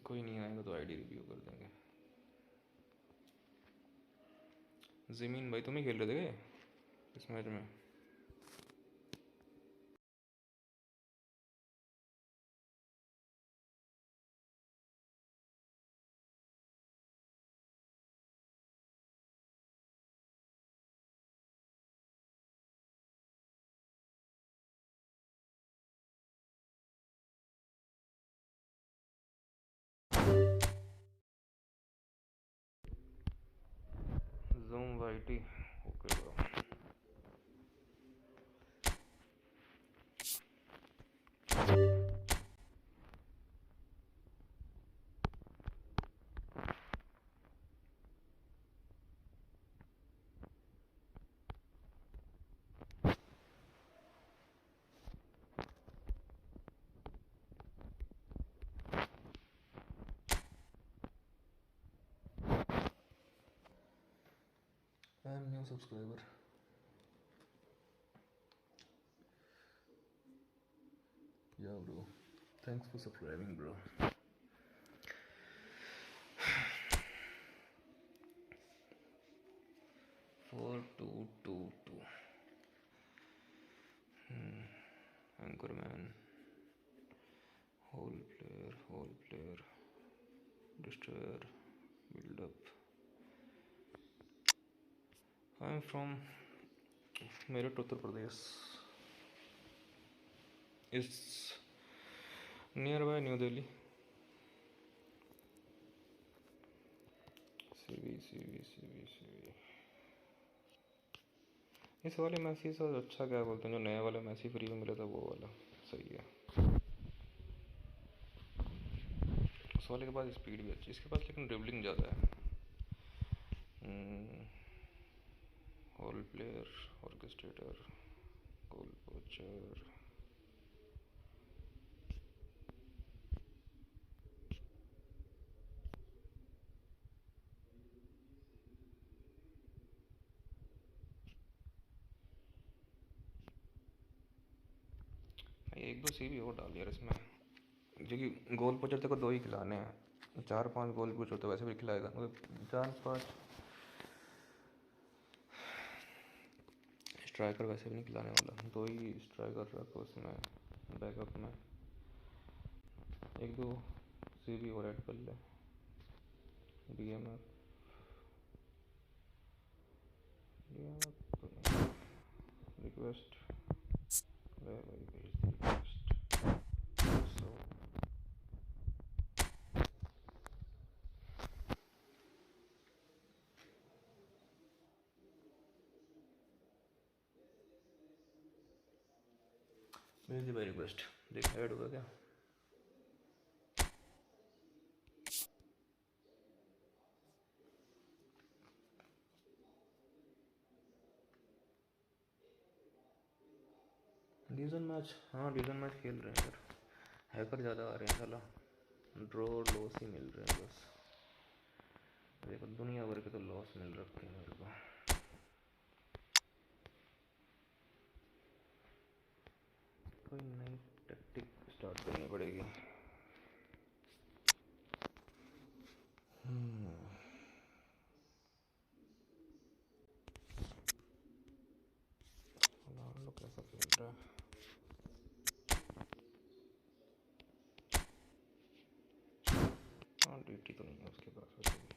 कोई नहीं आएगा तो आईडी रिव्यू कर देंगे। ज़मीन भाई तुम ही खेल रहे थे क्या इस मैच में? Zoom YT okay bro. I am new subscriber. Yeah bro, thanks for subscribing bro. 4222 Anchorman, whole player, destroyer, build up. I am from Meerut, Uttar Pradesh. It's nearby New Delhi. CV। इस वाले मैसी से अच्छा क्या बोलते हैं, जो नया वाला मैसी फ्री में मिला था वो वाला सही है। उस वाले के पास स्पीड भी अच्छी, इसके पास लेकिन ड्रिबलिंग ज़्यादा है। होल प्लेयर, ऑर्केस्ट्रेटर, गोल पोचर। एक दो सीवी और डाल यार इसमें, क्योंकि गोल पोचर तेरे को 2 ही खिलाने हैं। 4-5 गोल पोचर तो वैसे भी खिलाएगा, मतलब 4-5 स्ट्राइकर वैसे भी नहीं खिलाने वाला। 2 ही स्ट्राइकर रखो उसमें बैकअप में, 1-2 सीवी और ऐड कर ले। डीएमएफ तो नहीं, रिक्वेस्ट ले भाई, भेज दी रिक्वेस्ट। सो भेज दी भाई रिक्वेस्ट, देख ऐड होगा क्या? लीजन मैच, हाँ लीजन मैच खेल रहे हैं यार, हैकर ज़्यादा आ रहे हैं साला, ड्रॉ लॉस ही मिल रहे हैं बस। देखो दुनिया भर के तो लॉस मिल रखे हैं मेरे को। कोई नई टैक्टिक स्टार्ट करनी पड़ेगी। रोनाल्डो कैसा खेल रहा है? हाँ डीटी तो नहीं है उसके पास वैसे भी।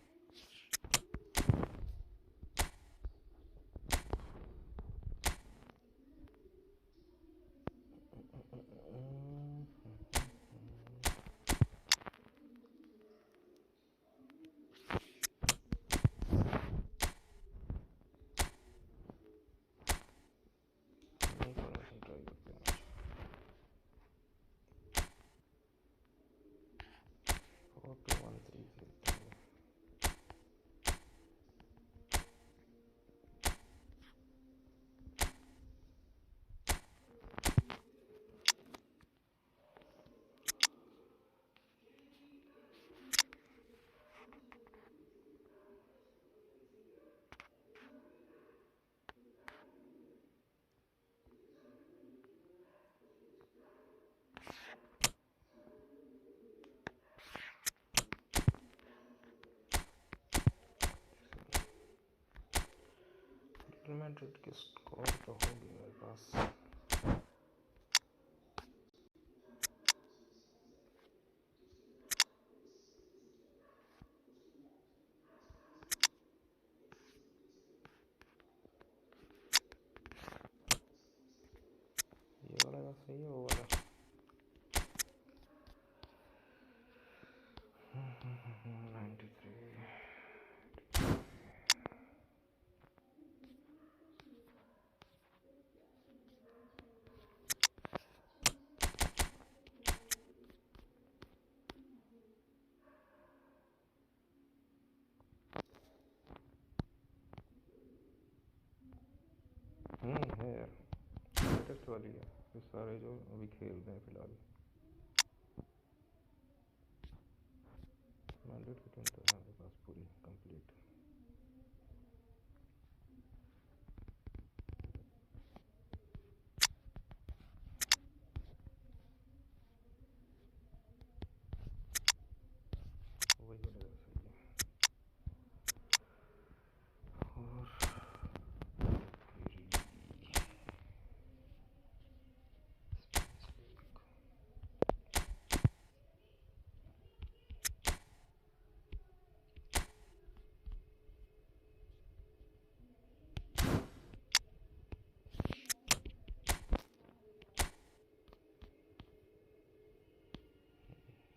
नहीं फॉर्मेशन ट्राई करते हैं आज। 4-2-1-3 खेलते हैं। रियल मैड्रिड के स्कोर तो होगी मेरे पास। ये वाला बात सही है, वो वाला 93। है यार, लेटेस्ट वाली है, ये सारे जो अभी खेल रहे हैं फिलहाल। मैड्रिड की टीम तो है मेरे पास पूरी कंप्लीट। वही वाला सही है। और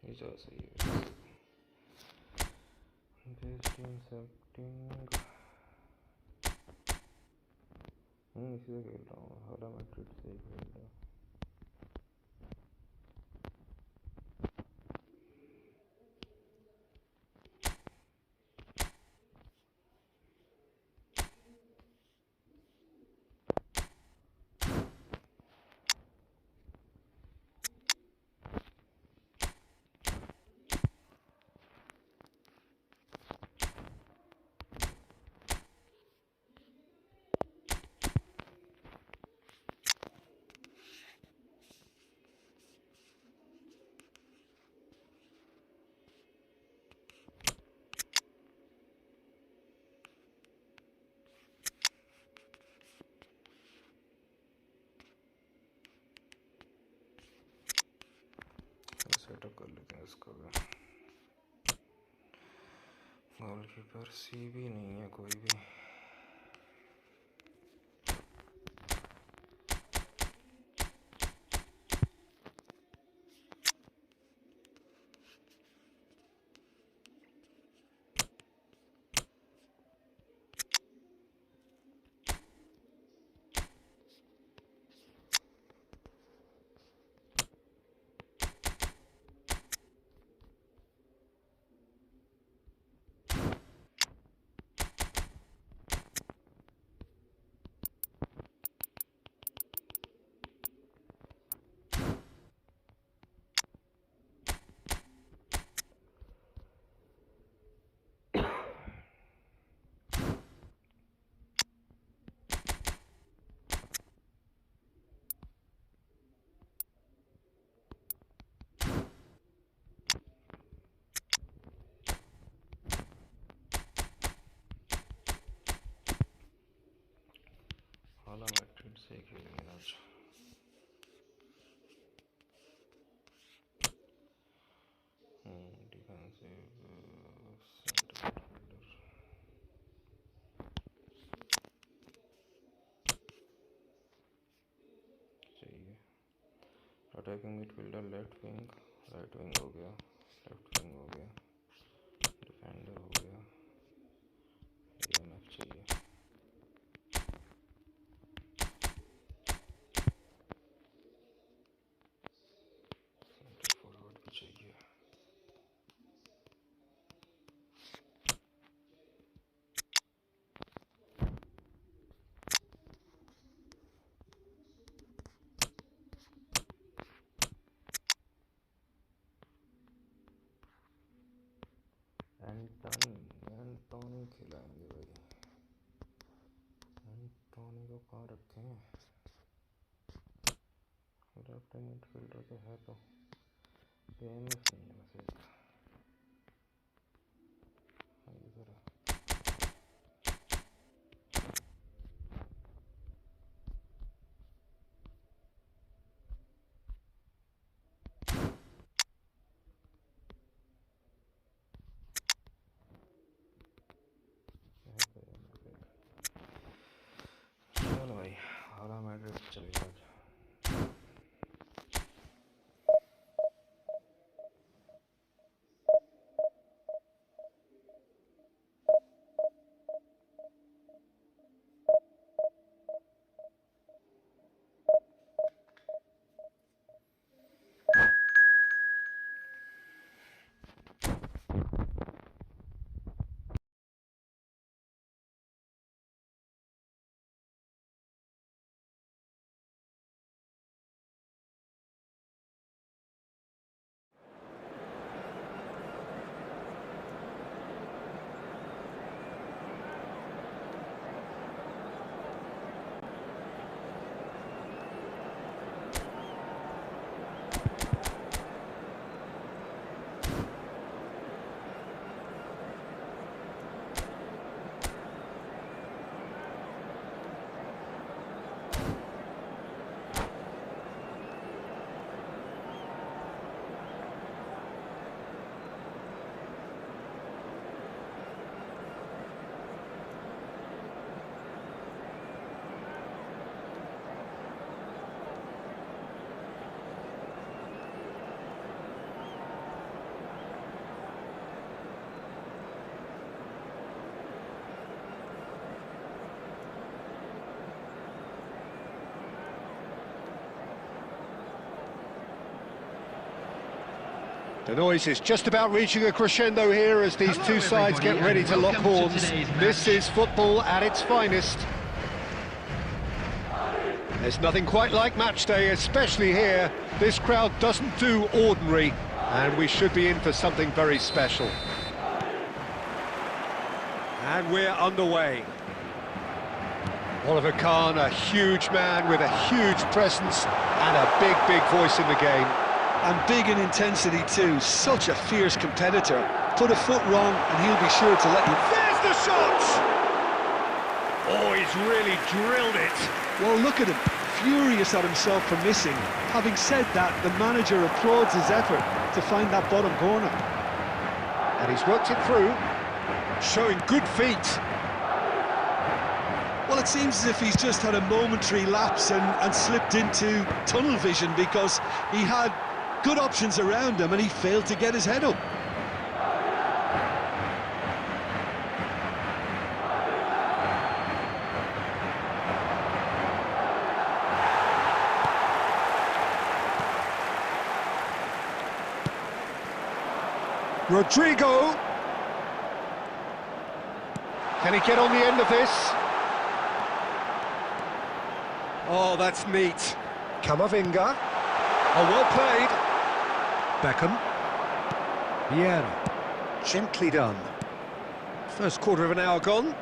ये ज़्यादा सही है। बेस्ट इन सेटिंग इसी से खेल रहा हूँ, हाला मैड्रिड से ही खेल रहा हूँ। सेटअप कर लेते हैं इसका भी। गोलकीपर सी भी नहीं है कोई भी। से खेलेंगे आज। डिफेंसिव सेंटर मिडफील्डर चाहिए। Attacking midfielder left wing, right wing हो गया, लेफ्ट विंग हो गया, डिफेंडर हो गया, EMF चाहिए। सेंटर फॉरवर्ड भी चाहिए। एंटोनी खिलाएंगे भाई। एंटोनी को कहाँ रखे हैं? लेफ्ट मिडफील्डर तो है, तो EMF नहीं है वैसे इसका। इधर है। चलो भाई, हाला मैड्रिड चलेगा। The noise is just about reaching a crescendo here as these two sides get ready to lock horns. This is football at its finest. There's nothing quite like match day, especially here. This crowd doesn't do ordinary, and we should be in for something very special. And we're underway. Oliver Kahn, a huge man with a huge presence and a big voice in the game. And big in intensity too, such a fierce competitor. Put a foot wrong and he'll be sure to let you... There's the shot! Oh, he's really drilled it. Well, look at him, furious at himself for missing. Having said that, the manager applauds his effort to find that bottom corner. And he's worked it through, showing good feet. Well, it seems as if he's just had a momentary lapse and slipped into tunnel vision, because he had good options around him and he failed to get his head up. Rodrigo. Can he get on the end of this? Oh, that's neat. Camavinga. Oh, well played. Beckham. Vieira. Gently done. First quarter of an hour gone.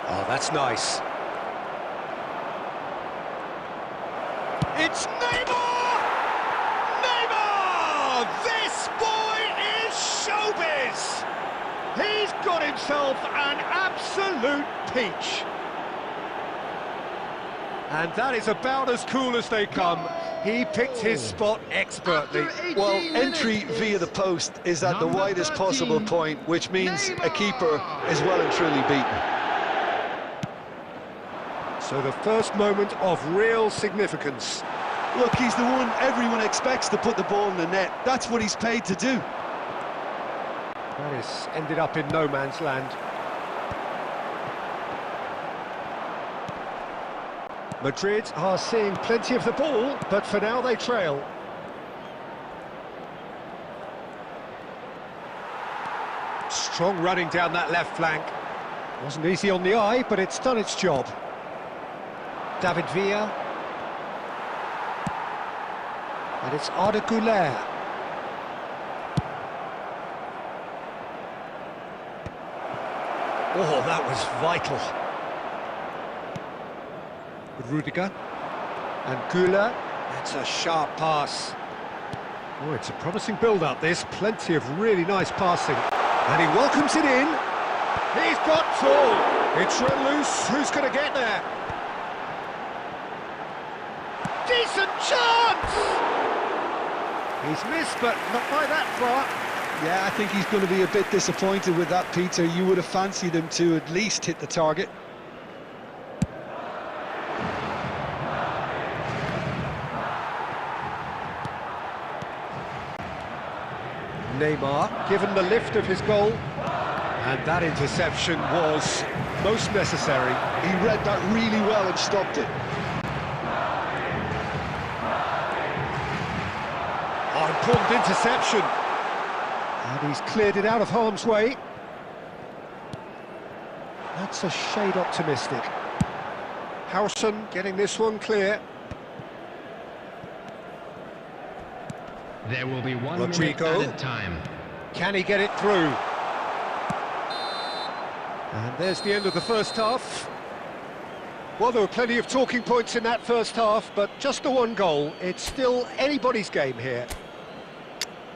Oh, that's nice. It's Neymar! Neymar! This boy is showbiz! He's got himself an absolute peach. And that is about as cool as they come. He picked his spot expertly. Well, entry via the post is at the widest possible point, which means a keeper is well and truly beaten. So the first moment of real significance. Look, he's the one everyone expects to put the ball in the net. That's what he's paid to do. That is ended up in no man's land. Madrid are seeing plenty of the ball, but for now they trail. Strong running down that left flank. Wasn't easy on the eye, but it's done its job. David Villa. And it's Arda Güler. Oh, that was vital. Rudiger. And Güler. That's a sharp pass. Oh, it's a promising build-up, this. Plenty of really nice passing. And he welcomes it in. He's got tall. It's run loose. Who's going to get there? Decent chance! He's missed, but not by that far. Yeah, I think he's going to be a bit disappointed with that, Peter. You would have fancied him to at least hit the target. Neymar, given the lift of his goal, and that interception was most necessary. He read that really well and stopped it. Oh, important interception. And he's cleared it out of harm's way. That's a shade optimistic. Howson getting this one clear. There will be 1 Rodrigo. minute added time. Can he get it through? And there's the end of the first half. Well, there were plenty of talking points in that first half, but just the one goal. It's still anybody's game here.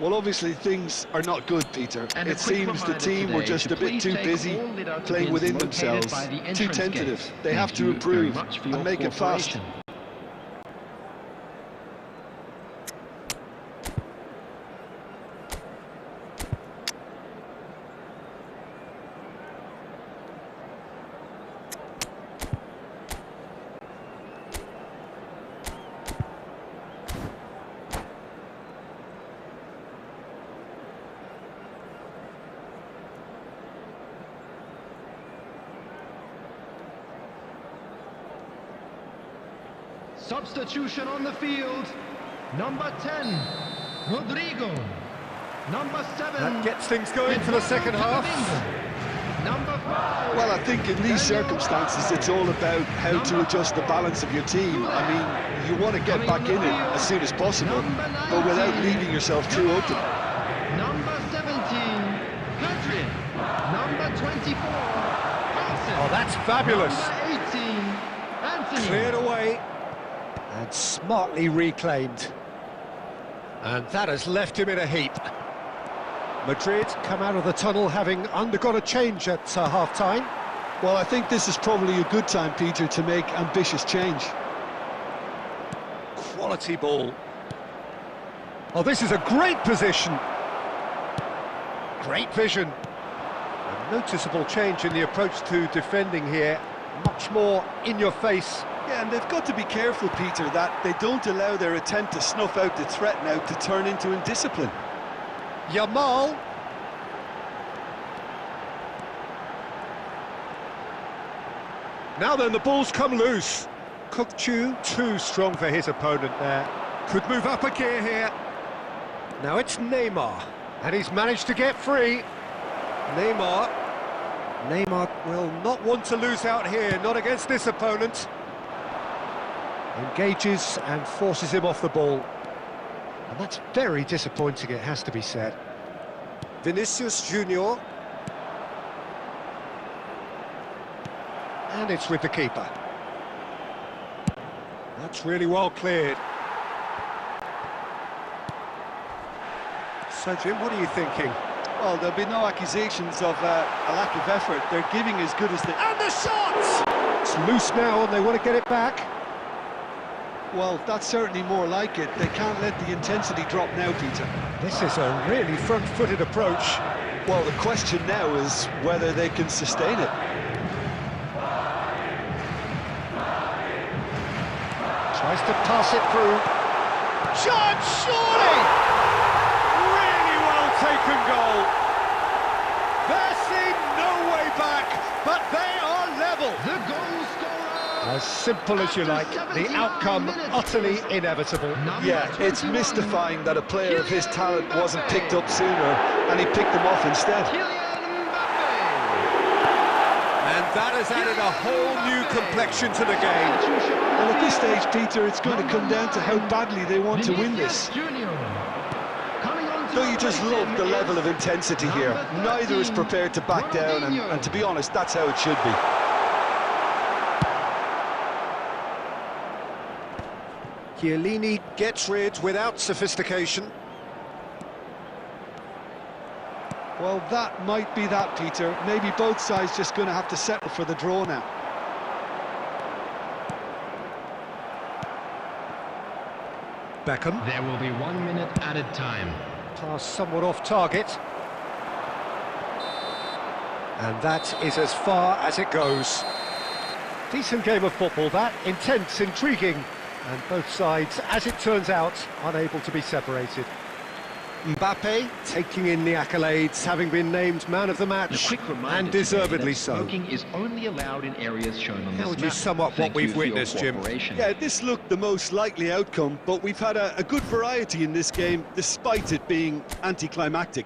Well, obviously things are not good, Peter. And it seems the team were just a bit too busy playing within themselves, too tentative. They have to improve and make it fast. Substitution on the field. Number 10, Rodrigo. Number 7. That gets things going for the second half. Number 5. Well, I think in these circumstances it's all about how to adjust the balance of your team. I mean, you want to get back in it as soon as possible, but without leaving yourself too open. Number 17, Pedri. Number 24, Howson. Oh, that's fabulous. Number 18, Anthony. Cleared away. And smartly reclaimed. And that has left him in a heap. Madrid come out of the tunnel having undergone a change at half-time. Well, I think this is probably a good time, Peter, to make ambitious change. Quality ball. Oh, this is a great position. Great vision. A noticeable change in the approach to defending here. Much more in your face. Yeah, and they've got to be careful, Peter, that they don't allow their attempt to snuff out the threat now to turn into indiscipline. Yamal. Now then, the ball's come loose. Kukçu, too strong for his opponent there. Could move up a gear here. Now it's Neymar, and he's managed to get free. Neymar will not want to lose out here, not against this opponent. Engages and forces him off the ball. And that's very disappointing, it has to be said. Vinicius Junior. And it's with the keeper. That's really well cleared. So, Jim, what are you thinking? Well, there'll be no accusations of a lack of effort. They're giving as good as they... And the shot! It's loose now and they want to get it back. Well, that's certainly more like it. They can't let the intensity drop now, Peter. This is a really front-footed approach. Well, the question now is whether they can sustain it. Tries to pass it through. Shot, surely! Really well taken goal. There seemed no way back, but they are level. The goal scorer! As simple as you like, the outcome utterly inevitable. Yeah, it's mystifying that a player of his talent wasn't picked up sooner, and he picked them off instead. And that has added a whole new complexion to the game. Well, at this stage, Peter, it's going to come down to how badly they want to win this. Don't you just love the level of intensity here? Neither is prepared to back down, and to be honest, that's how it should be. Chiellini gets rid without sophistication. Well, that might be that, Peter. Maybe both sides just going to have to settle for the draw now. Beckham. There will be 1 minute added time. Pass somewhat off target. And that is as far as it goes. Decent game of football, that. Intense, intriguing. And both sides, as it turns out, unable to be separated. Mbappe taking in the accolades, having been named man of the match, and deservedly so. Smoking is only allowed in areas shown on this How would map. you sum up what we've witnessed, Jim? Yeah, this looked the most likely outcome, but we've had a good variety in this game, despite it being anticlimactic.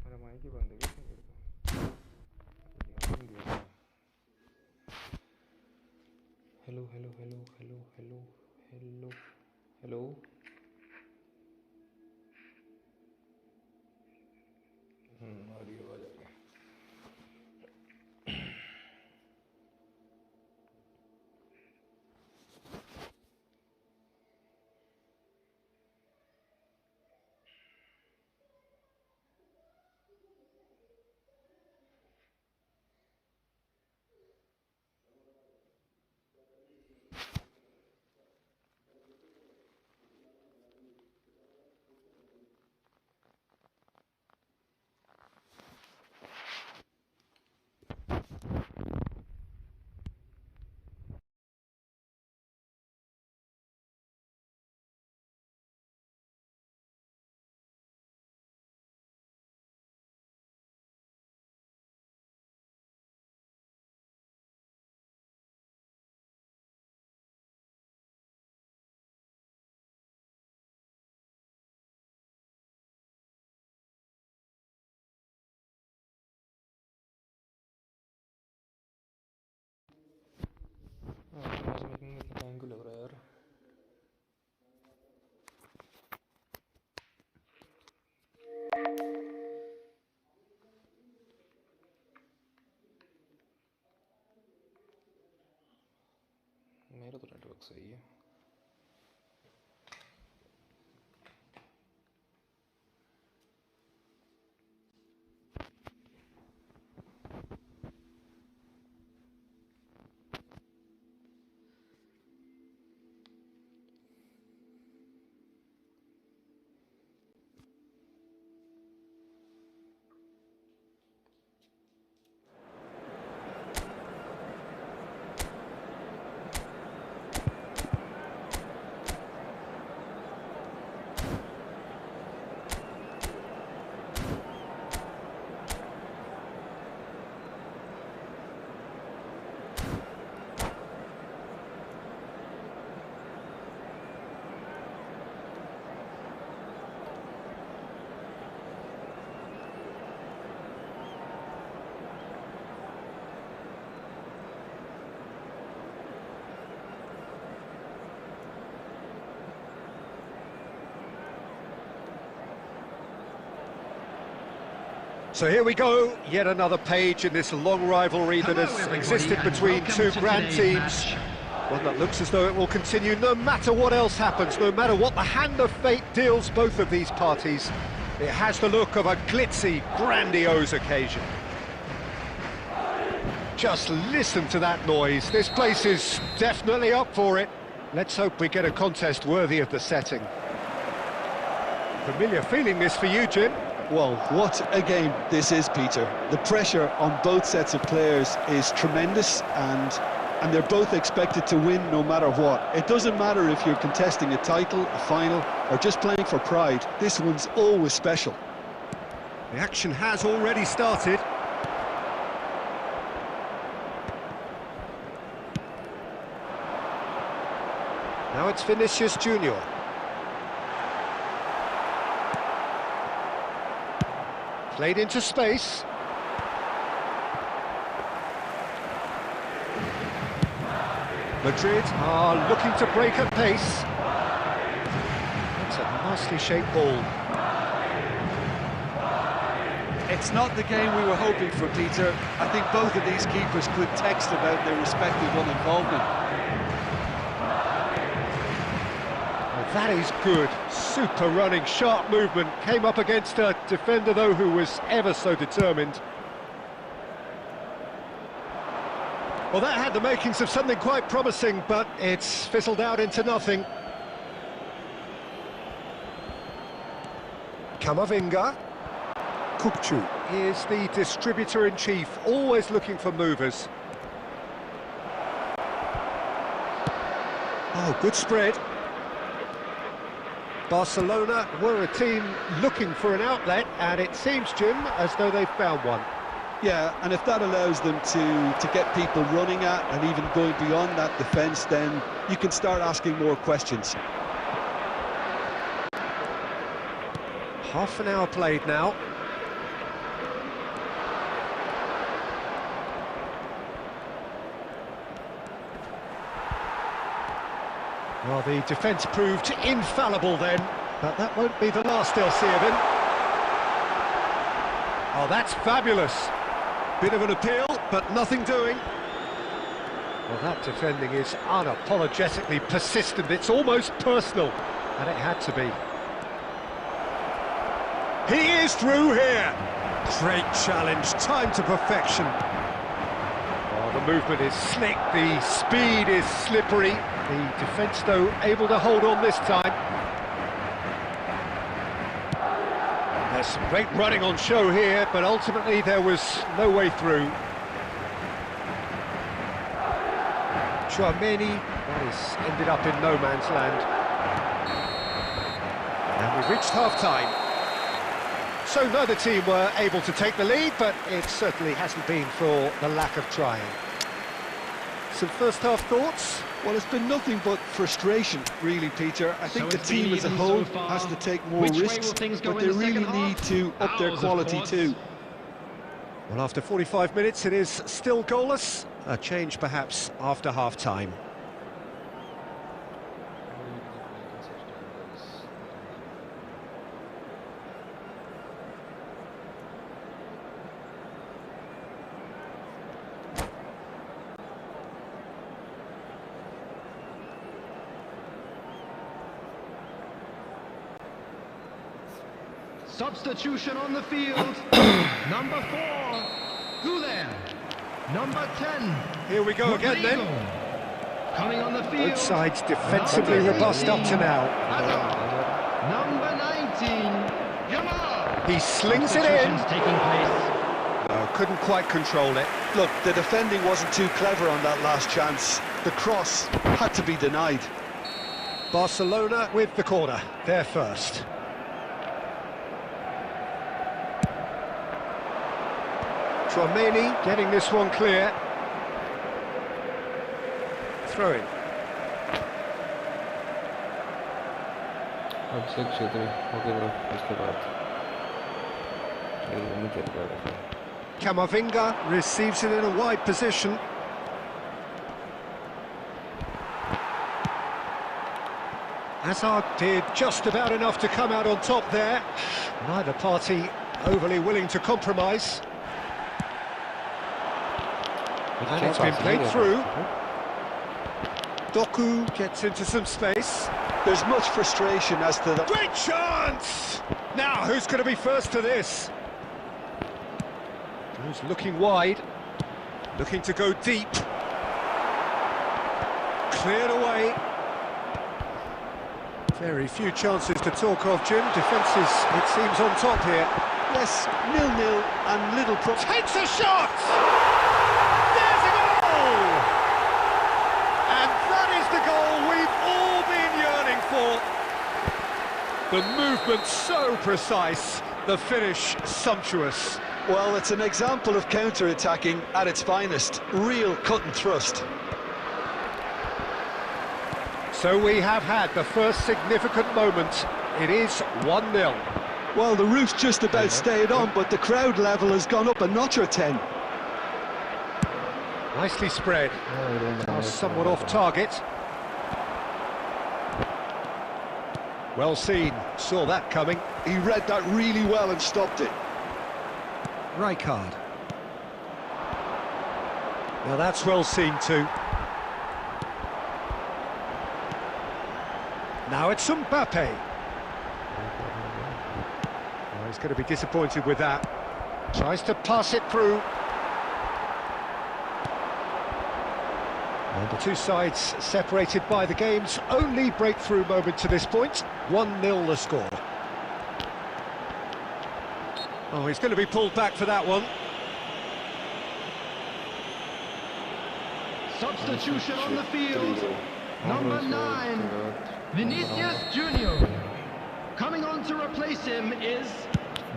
मेरा mic ही बंद है क्या मेरे का ध्यान नहीं दिया hello hello hello hello hello hello hello आ रही आवाज़ आ रही है मेरा तो नेटवर्क सही है. So here we go, yet another page in this long rivalry that has existed between two grand teams. One that looks as though it will continue no matter what else happens, no matter what the hand of fate deals both of these parties. It has the look of a glitzy, grandiose occasion. Just listen to that noise. This place is definitely up for it. Let's hope we get a contest worthy of the setting. Familiar feeling this for you, Jim? Well, what a game this is, Peter. The pressure on both sets of players is tremendous, and they're both expected to win no matter what. It doesn't matter if you're contesting a title, a final, or just playing for pride. This one's always special. The action has already started. Now it's Vinicius Junior. Played into space. Madrid are looking to break at pace. That's a nicely shaped ball. It's not the game we were hoping for, Peter. I think both of these keepers could text about their respective involvement. That is good. Super running, sharp movement. Came up against a defender, though, who was ever so determined. Well, that had the makings of something quite promising, but it's fizzled out into nothing. Camavinga. Kupchu is the distributor-in-chief, always looking for movers. Oh, good spread. Barcelona were a team looking for an outlet, and it seems, Jim, as though they've found one. Yeah, and if that allows them to get people running at and even going beyond that defence, then you can start asking more questions. Half an hour played now. Well, the defence proved infallible then, but that won't be the last they'll see of him. Oh, that's fabulous. Bit of an appeal, but nothing doing. Well, that defending is unapologetically persistent. It's almost personal, and it had to be. He is through here. Great challenge, time to perfection. Oh, the movement is slick, the speed is slippery. The defence, though, able to hold on this time. There's some great running on show here, but ultimately there was no way through. Chouameni, that has ended up in no man's land. And we've reached half-time. So neither team were able to take the lead, but it certainly hasn't been for the lack of trying. Some first-half thoughts? Well, it's been nothing but frustration, really, Peter. I think the team as a whole has to take more risks, but they really need to up their quality too. Well, after 45 minutes, it is still goalless. A change, perhaps, after half-time. Substitution on the field. Number 4, Goulet. Number 10. Here we go again then. Coming on the field. Both sides defensively robust up to now. Number 19, Jamal. He slings it in. Taking place. No, couldn't quite control it. Look, the defending wasn't too clever on that last chance. The cross had to be denied. Barcelona with the corner. They're first. Tchouaméni getting this one clear. Throw in. अब से क्षेत्र okay bro इसके बाद चलिए नहीं खेल पाएगा Camavinga receives it in a wide position. Hazard did just about enough to come out on top there. Neither party overly willing to compromise. And it's been played through. Doku gets into some space. There's much frustration as to the... Great chance! Now, who's going to be first to this? Who's looking wide, looking to go deep. Cleared away. Very few chances to talk of, Jim. Defences, it seems, on top here. Yes, 0-0 and little... Takes a shot! There's a goal! And that is the goal we've all been yearning for. The movement so precise, the finish sumptuous. Well, it's an example of counter-attacking at its finest. Real cut and thrust. So we have had the first significant moment. It is 1-0. Well, the roof's just about stayed on, but the crowd level has gone up a notch or 10. Nicely spread. Now somewhat off target. Well seen. Saw that coming. He read that really well and stopped it. Rijkaard. Now that's well seen too. Now it's Mbappe. Oh, he's going to be disappointed with that. Tries to pass it through. And the two sides separated by the game's only breakthrough moment to this point. 1-0 the score. Oh, he's going to be pulled back for that one. Substitution on the field. Number 9, Vinicius Junior. Coming on to replace him is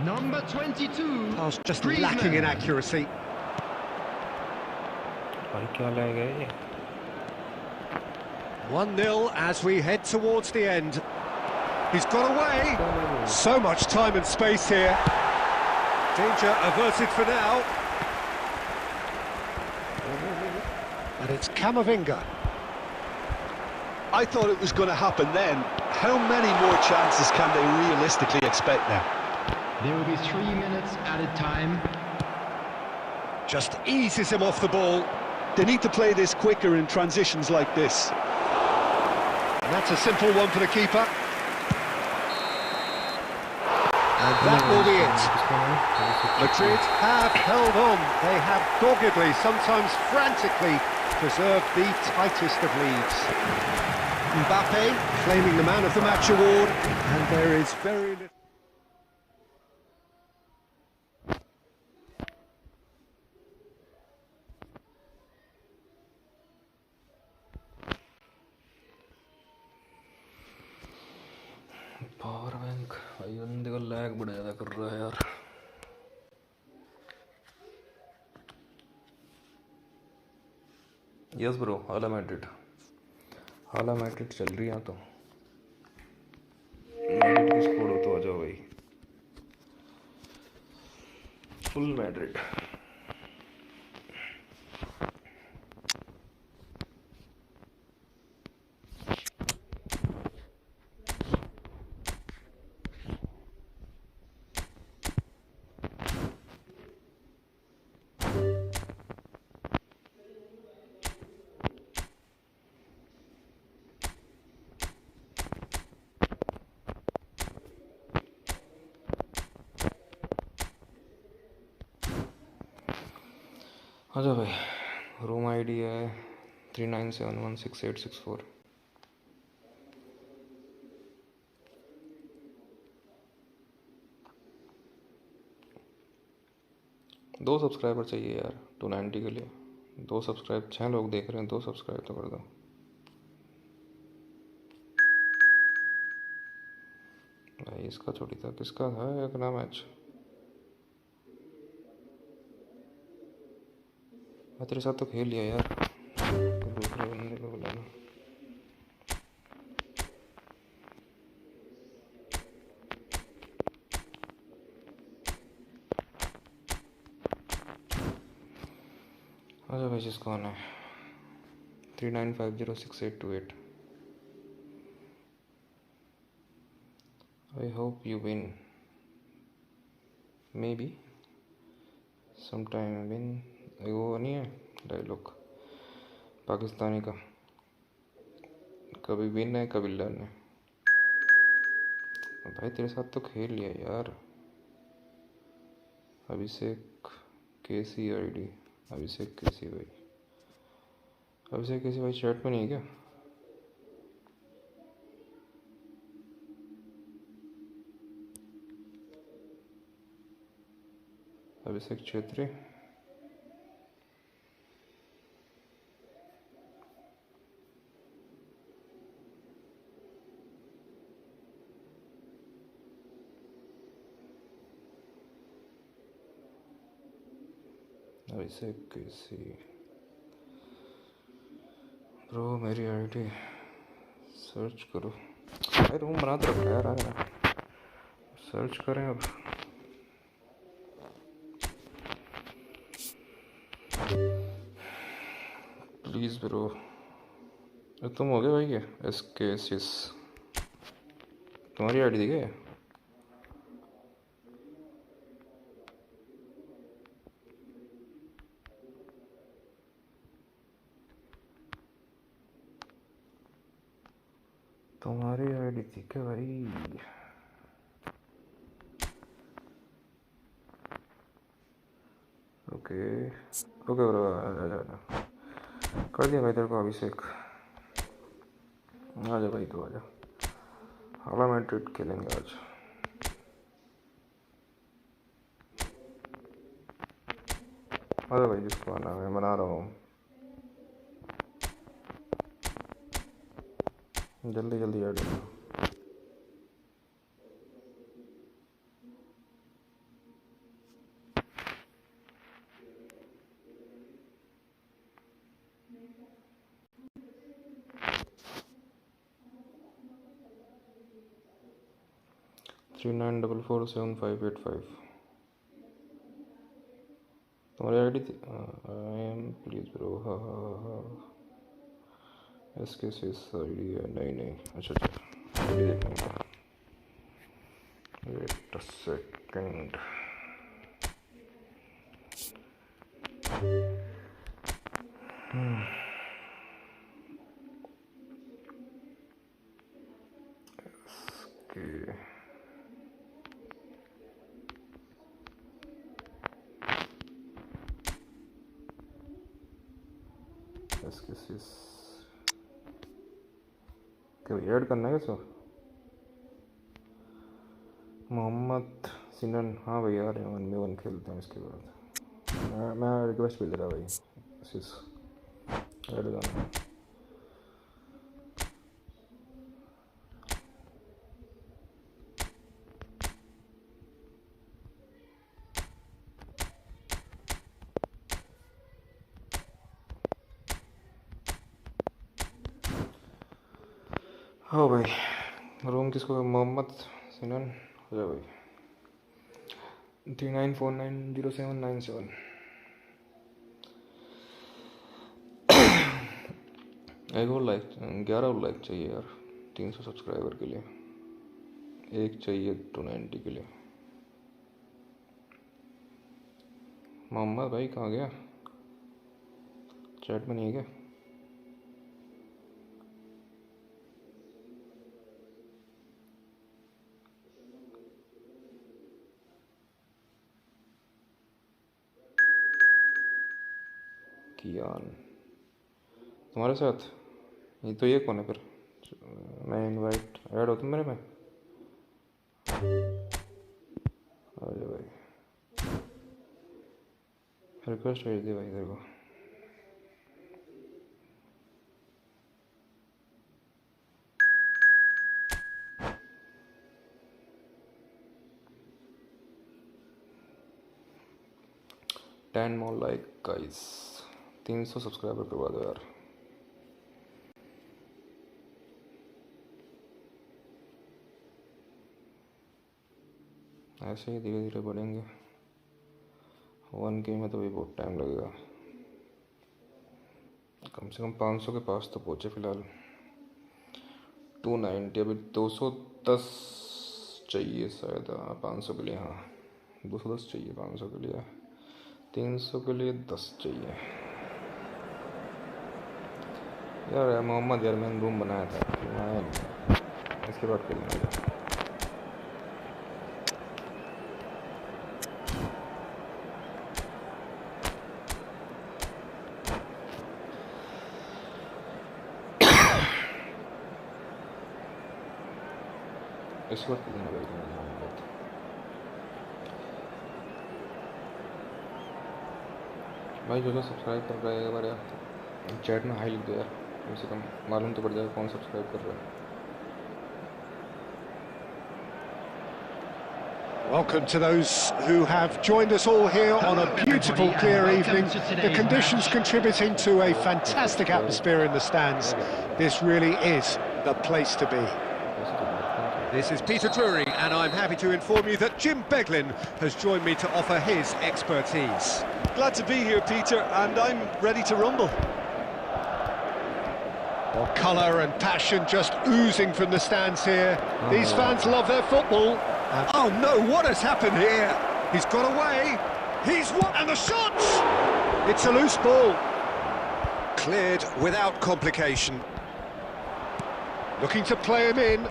number 22. Pass just lacking in accuracy. भाई क्या ले गए ये 1-0 as we head towards the end. He's got away. So much time and space here. Danger averted for now. And it's Camavinga. I thought it was going to happen then. How many more chances can they realistically expect now? There will be 3 minutes added time. Just eases him off the ball. They need to play this quicker in transitions like this. And that's a simple one for the keeper. And that will be it. Madrid have held on. They have doggedly, sometimes frantically, preserved the tightest of leads. Mbappe claiming the man of the match award, and there is very little... power bank भाई बंदे को lag बड़ा ज़्यादा कर रहा है यार yes bro हाला मैड्रिड चल रही है तो मैड्रिड की स्कोर हो तो आ जाओ भाई फुल मैड्रिड अच्छा भाई, रूम आईडी है 39711686 2 सब्सक्राइबर चाहिए यार 290 के लिए। 2 सब्सक्राइब, 6 लोग देख रहे हैं, 2 सब्सक्राइब तो कर दो। भाई इसका छोटी था, किसका था अगला मैच? मैं तेरे साथ तो खेल लिया यार, दूसरे बंदे को बुलाना। अच्छा भाई, जिसको आना है 39506828। I hope you win. Maybe sometime win। वो नहीं है डायलॉग पाकिस्तानी का, कभी विन है कभी लर्न है। भाई तेरे साथ तो खेल लिया यार। अभिषेक केसी आईडी, अभिषेक केसी भाई, अभिषेक केसी भाई चैट में नहीं है क्या? अभिषेक छेत्री, अभिषेक केसी ब्रो, मेरी आईडी सर्च करो। भाई रूम बना तो रखा है यार, आगे सर्च करें अब। प्लीज़ ब्रो, तुम हो गए भाई? ये एस के एस तुम्हारी आईडी दी गई? तुम्हारी आईडी थी क्या भाई? ओके ओके ब्रो, कर दिया भाई तेरे को अभिषेक। आजा भाई, तो आजा, हाला मैड्रिड खेलेंगे आज। आजा भाई, जिसको आना है, मैं बना रहा हूँ, जल्दी जल्दी ऐड हो। थ्री 39447585 तुम्हारी आईडी थी? आई एम प्लीज ब्रो, हाँ हाँ हाँ, एस के आईडी है? नहीं नहीं, अच्छा अच्छा, आईडी देखना, वेट अ सेकंड। ओके, क्या ऐड करना है क्या? मोहम्मद सिनन, हाँ भाई यार, 1v1 खेलते हैं इसके बाद। मैं रिक्वेस्ट भेज रहा भाई, ऐड करना। हाँ भाई, रूम किसको? मोहम्मद सिनन, हो जाए भाई। 39490797। एक और लाइक, 11 और लाइक चाहिए यार 300 सब्सक्राइबर के लिए। एक चाहिए 290 के लिए। मोहम्मद भाई कहाँ गया? चैट में नहीं है क्या? कियान तुम्हारे साथ ये तो ये कौन है फिर मैं इनवाइट ऐड हो तुम मेरे में अरे भाई रिक्वेस्ट भेज दी भाई तेरे को ten more like guys 300 subscriber करवा दो यार ऐसे ही धीरे धीरे बढ़ेंगे 1K में तो भी बहुत टाइम लगेगा कम से कम 500 के पास तो पहुँचे फिलहाल 290 अभी 210 चाहिए शायद 500 के लिए हाँ 210 चाहिए 500 के लिए 300 के लिए 10 चाहिए यार मोहम्मद यार मैंने रूम बनाया था इसके बाद खेलना इस वक्त भाई जो सब्सक्राइब कर रहा है एक बार यार चैट में हाई लिख दो यार कम से कम मालूम तो पड़ जाएगा कौन सब्सक्राइब कर रहा है Welcome to those who have joined us all here on a beautiful, clear evening. The conditions contributing to a fantastic atmosphere in the stands. This really is the place to be. This is Peter Drury, and I'm happy to inform you that Jim Beglin has joined me to offer his expertise. Glad to be here, Peter, and I'm ready to rumble. Well, colour and passion just oozing from the stands here. These fans love their football. Oh no, what has happened here? He's got away. And the shots! It's a loose ball. Cleared without complication. Looking to play him in.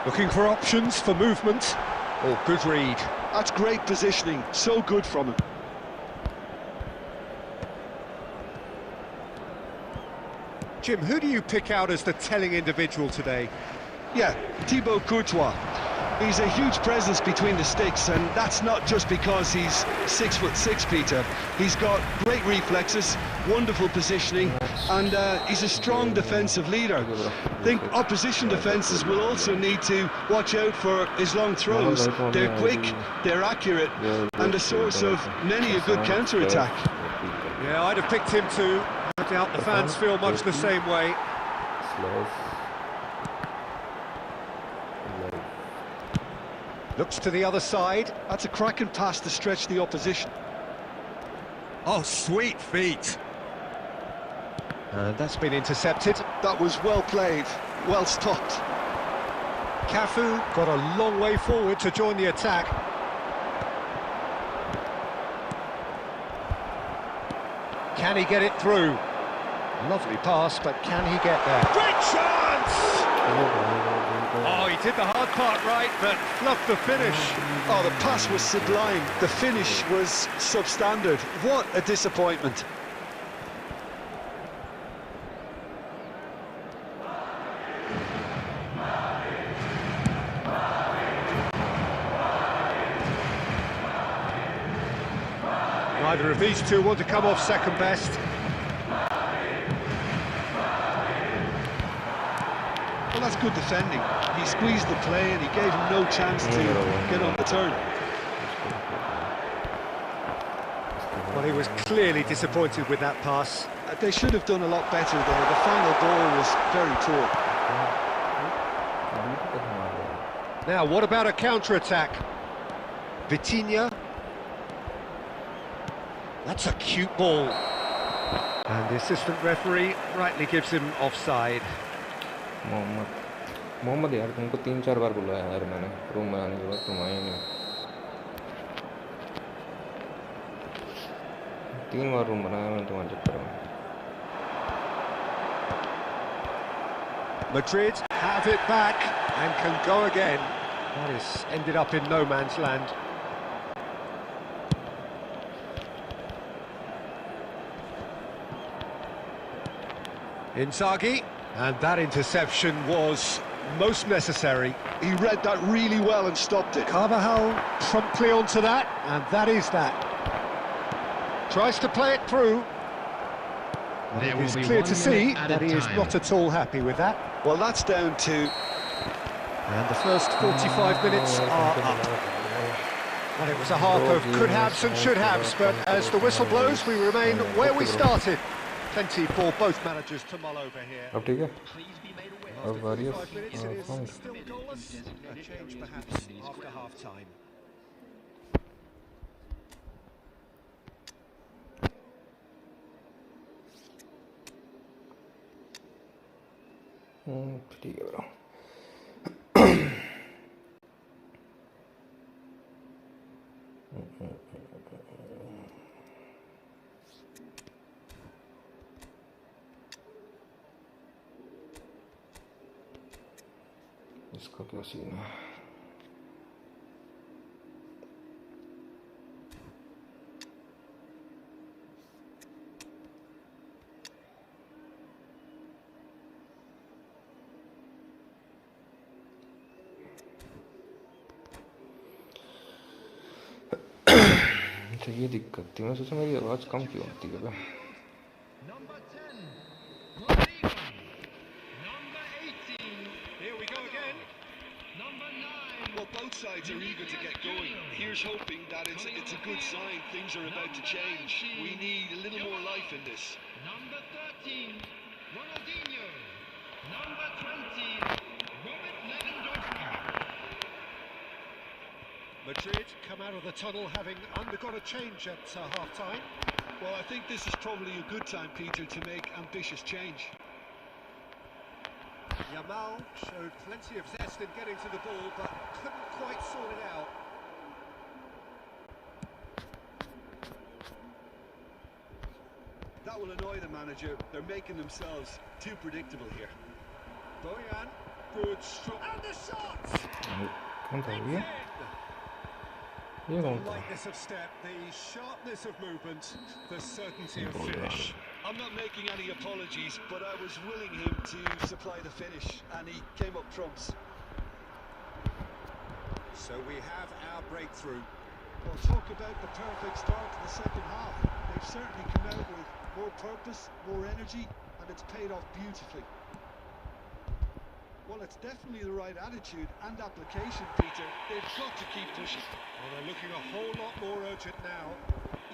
Looking for options for movement. Oh, good read. That's great positioning, so good from him. Jim, who do you pick out as the telling individual today? Yeah, Thibaut Courtois. He's a huge presence between the sticks, and that's not just because he's 6'6", Peter. He's got great reflexes, wonderful positioning, and he's a strong defensive leader. I think opposition defences will also need to watch out for his long throws. They're quick, they're accurate, and a source of many a good counter-attack. Yeah, I'd have picked him too. No doubt the fans feel much the same way. Looks to the other side. That's a cracking pass to stretch the opposition. Oh, sweet feet. And that's been intercepted. That was well played, well stopped. Cafu got a long way forward to join the attack. Can he get it through? Lovely pass, but can he get there? Great chance! Oh, he did the hard part right, but fluffed the finish. Oh, the pass was sublime. The finish was substandard. What a disappointment. Neither of these two want to come off second best. Well, that's good defending. He squeezed the play and he gave him no chance to get on the turn. Well, he was clearly disappointed with that pass. They should have done a lot better there. The final ball was very poor. Now, what about a counter-attack? Vitinha. That's a cute ball. And the assistant referee rightly gives him offside. Mohammad यार तुमको 3-4 बार बुलाया यार मैंने room में आने के बाद तुम आए नहीं 3 बार रूम बनाया मैंने तुम्हारे चक्कर में Madrid have it back and can go again. That has ended up in no man's land. Inzaghi, and that interception was most necessary. He read that really well and stopped it. Carvajal promptly onto that, and that is that. Tries to play it through. There It will is be clear 1 to minute see added that he is time. not at all happy with that. Well, that's down to... And the first 45 minutes are up. Well, it was a half of could-haves and should-haves, but as the whistle blows, we remain where we started. Plenty for both managers to mull over here. अब ठीक है अब After warriors 45 minutes, it is point still goalless. A change perhaps after half-time. ठीक है bro इसका क्या scene है अच्छा ये दिक्कत थी मैं सोचा मेरी आवाज़ कम क्यों आती है बे Number 10, Rodrigo. Number 18, Here we go again. number 9. Well, both sides are eager to get going. Here's hoping that it's a good sign. Things are about to change. We need a little more life in this. Number 13, Ronaldinho. Number 20, Robert Lewandowski. Madrid come out of the tunnel having undergone a change at half-time. Well, I think this is probably a good time, Peter, to make ambitious change. Yamal showed plenty of zest in getting to the ball, but couldn't quite sort it out. That will annoy the manager. They're making themselves too predictable here. Boyan, good strong, and the shot! कौन था ये The कौन था lightness of step, the sharpness of movement, the certainty of finish. I'm not making any apologies, but I was willing him to supply the finish, and he came up trumps. So we have our breakthrough. Well, talk about the perfect start to the second half. They've certainly come out with more purpose, more energy, and it's paid off beautifully. Well, it's definitely the right attitude and application, Peter. They've got to keep pushing. Well, they're looking a whole lot more urgent now.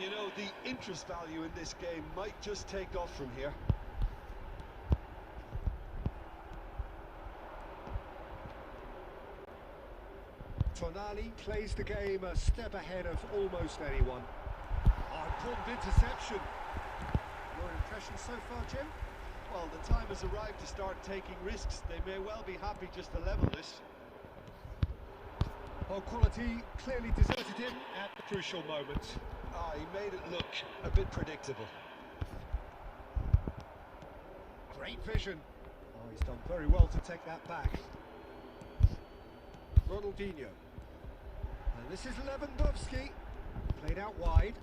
You know, the interest value in this game might just take off from here. Tonali plays the game a step ahead of almost anyone. Oh, important interception. Your impression so far, Jim? Well, the time has arrived to start taking risks. They may well be happy just to level this. Well, quality clearly deserted him at the crucial moment. Ah, he made it look a bit predictable. Great vision. Oh, he's done very well to take that back. Ronaldinho. And this is Lewandowski. Played out wide.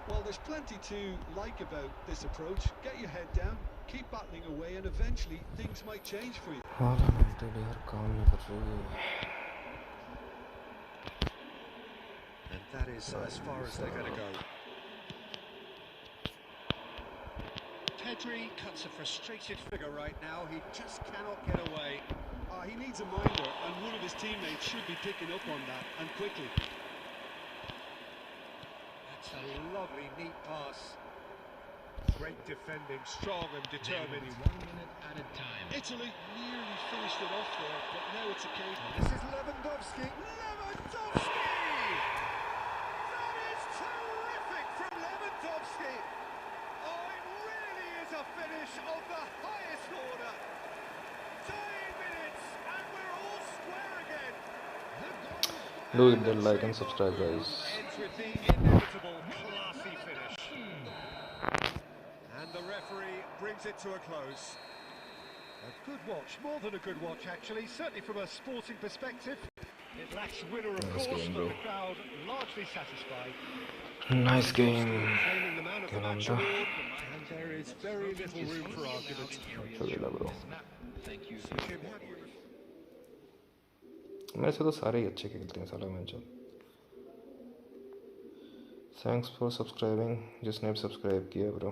Well, there's plenty to like about this approach. Get your head down, keep battling away, and eventually things might change for you. And that is as far as they're going to go. Pedri cuts a frustrated figure right now. He just cannot get away. He needs a minder, and one of his teammates should be picking up on that, and quickly. That's a lovely, neat pass. Great defending, strong and determined. 1 minute added time. Italy nearly finished it off there, but now it's a case. This is Lewandowski. Lewandowski! That is terrific from Lewandowski! Oh, it really is a finish of the highest order. 9 minutes, and we're all square again. Do hit the like and subscribe, guys. Ends with the inevitable classy finish. And the referee brings it to a close. A good watch, more than a good watch actually, certainly from a sporting perspective. It lacks winner of Nice course, game, but bro. the crowd largely satisfied. Nice game क्या नाम था And there is very little room for argument. चलेगा bro So, Jim, how do you... मेरे से तो सारे ही अच्छे खेलते हैं साला मैच। थैंक्स फॉर सब्सक्राइबिंग जिसने भी सब्सक्राइब किया ब्रो।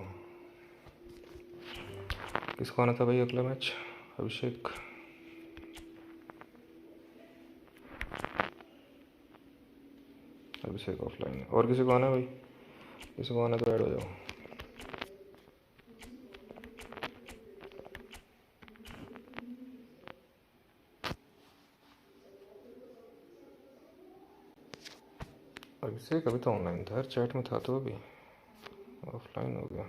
किसको आना था भाई अगला मैच? अभिषेक। अभिषेक ऑफलाइन है। और किसी को आना है भाई? किसी को आना तो ऐड हो जाओ। अभिषेक अभी तो ऑनलाइन था यार, चैट में था तो अभी ऑफलाइन हो गया।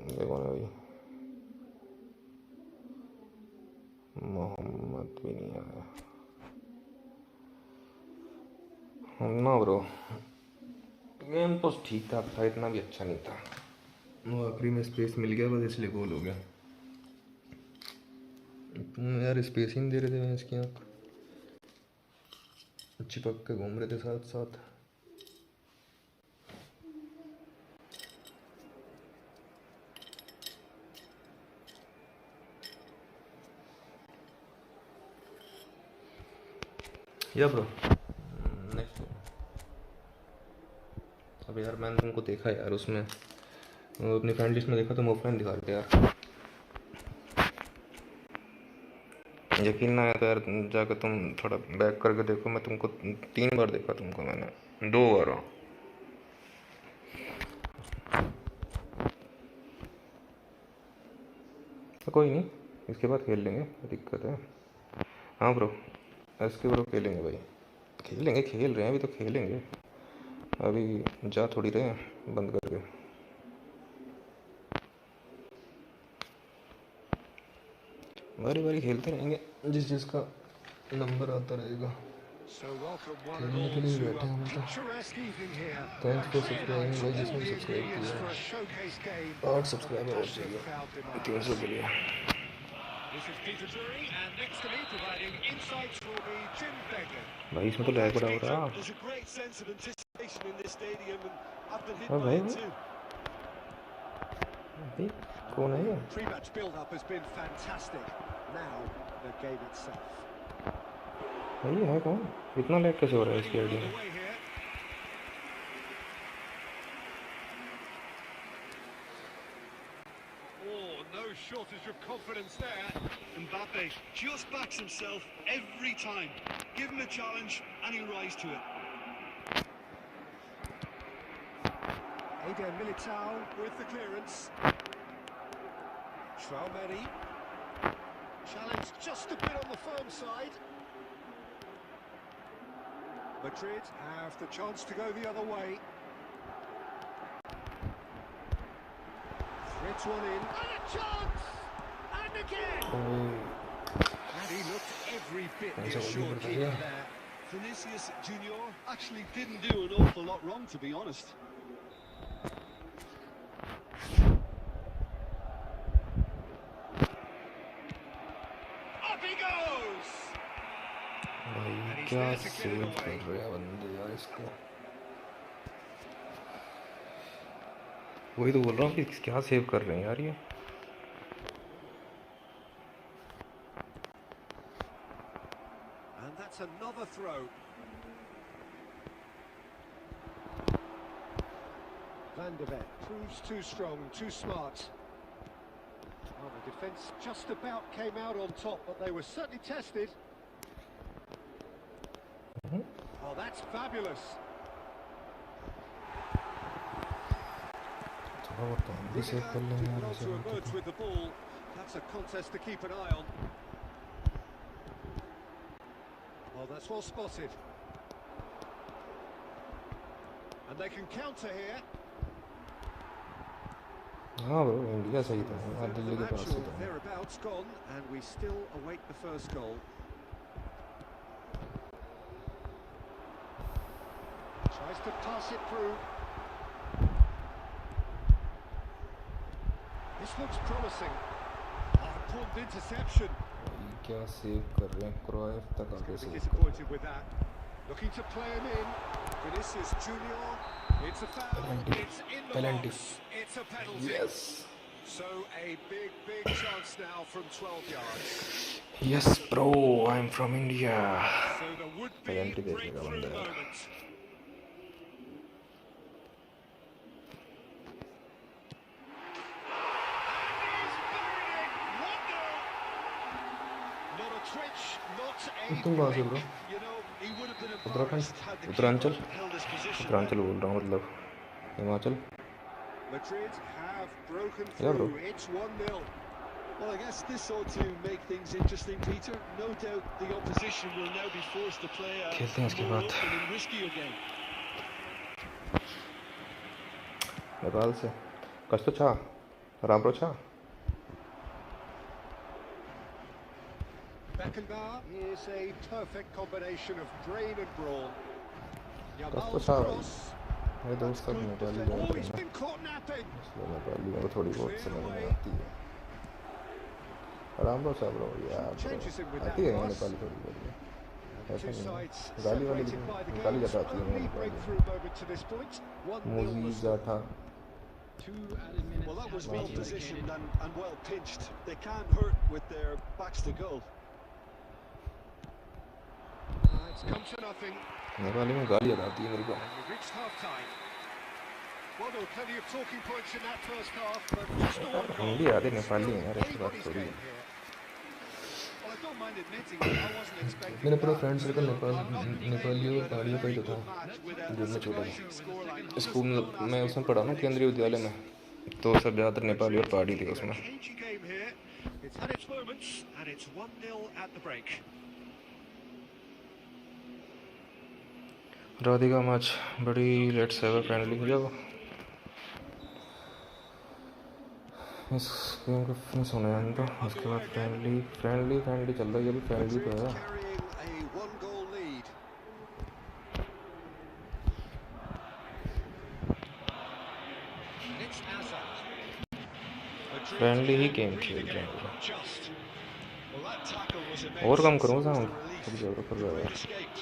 देखो ना भाई, मोहम्मद भी नहीं आया ना ब्रो। गेम तो ठीक ठाक था, इतना भी अच्छा नहीं था। वो आखिरी में स्पेस मिल गया बस, इसलिए गोल हो गया। तुम यार स्पेस ही नहीं दे रहे थे, मैं इसकी आँख चिपक के घूम रहे थे साथ साथ। या ब्रो नेक्स्ट। अब यार मैंने तुमको देखा यार उसमें, अपनी फ्रेंड लिस्ट में देखा, तुम ऑफलाइन दिखा रहे यार। यकीन ना आया तो यार जाकर तुम थोड़ा बैक करके देखो। मैं तुमको 3 बार देखा, तुमको मैंने 2 बार। तो कोई नहीं, इसके बाद खेल लेंगे, दिक्कत है। हाँ ब्रो, इसके ब्रो खेलेंगे भाई, खेलेंगे, खेल रहे हैं अभी तो खेलेंगे। अभी जा थोड़ी रहे हैं बंद करके। बारी बारी खेलते रहेंगे, जिस जिसका नंबर आता रहेगा। खेलने के लिए बैठे हम तो। थैंक्स फॉर सब्सक्राइबिंग भाई, जिसने सब्सक्राइब किया। 8 सब्सक्राइबर और चाहिए 300 के लिए। भाई इसमें तो लैग बड़ा हो रहा। हाँ भाई भाई कौन है ये? Pre-match build-up has been fantastic. Now the game itself. भाई है कौन? इतना लैग कैसे हो रहा है इसकी आईडी में? Oh, no shortage of confidence there. Mbappe just backs himself every time. Give him a challenge and he'll rise to it. Eder Militao with the clearance. Traoré. Challenge just a bit on the firm side. Madrid have the chance to go the other way. Threads one in. And a chance! And again! And he looked every bit the assured keeper there. Vinicius Junior actually didn't do an awful lot wrong, to be honest. क्या save कर रहे हैं बंदे यार इसको। वही तो बोल रहा हूँ कि क्या सेव कर रहे हैं यार ये। And that's another throw. Van de Beek proves too strong, too smart. Well, the defence just about came out on top, but they were certainly tested. Oh, that's fabulous. To emerge with the ball. That's a contest to keep an eye on. Oh, that's well spotted. And they can counter here. हाँ bro, India सही था, दिल्ली के पास ही था। Thereabouts gone, and we still await the first goal. Tries to pass it through. This looks promising. Important interception. क्या save कर रहे हैं क्रोएफ तक आगे Be से disappointed with that. Looking to play him in. Vinicius Junior. It's a foul. It's in the box. It's a penalty. Yes. So a big chance now from 12 yards. Yes bro, I'm from India. So there would be Penalty देखेगा breakthrough बंदा यार. moment. तुम कहाँ से bro? Uttarakhand, Uttaranchal बोल रहा हूँ मतलब Himachal. Yeah, bro. Well, I guess this ought to make things interesting, Peter. No doubt the opposition will now be forced to play a more open and riskier game. Nepal से कस्तो छ? राम्रो छ? Beckenbauer is a perfect combination of brain and brawn. कस्तो छ? मेरे दोस्त सब नेपाली Oh, जानते he's हैं been caught napping. इसलिए नेपाली मेरे को थोड़ी बहुत समझ में आती है. राम्रो छ ब्रो यार आती है नेपाली थोड़ी बहुत. ऐसा नहीं है. गाली वाली गाली ज़्यादा आती है नेपाली. मूवी ज़्यादा. Well, that was well positioned and well pinched. They can't hurt with their backs to goal. It's come to nothing. Nepali में गाली ज़्यादा आती है मेरे को. And we've reached half time. Well, there were plenty of talking points in that first half, but just the one goal. Hindi आते नेपाली हैं यार ऐसी बात थोड़ी है. Well, I don't mind admitting that I wasn't expecting मेरा पूरा that. फ्रेंड सर्कल नेपाली और पहाड़ियों का ही तो था जो मैं छोटा था. स्कूल में उसमें पढ़ा ना केंद्रीय विद्यालय में तो सब ज़्यादातर नेपाली और पहाड़ी थे उसमें. Cagey game here. It's had its moments, and it's 1-0 at the break. Radhika match बड़ी लेट से फ्रेंडली जब इस गेम को फिनिश होने जाने तो उसके बाद फ्रेंडली चल रहा है. ये भी फ्रेंडली तो है. Carrying a one-goal lead. It's Hazard. Friendly he game खेल रहे हैं पूरा. Just. Well, that tackle was immense. और कम करूँ साउंड Relief. कभी ज़रूरत कर रहा है. It escaped.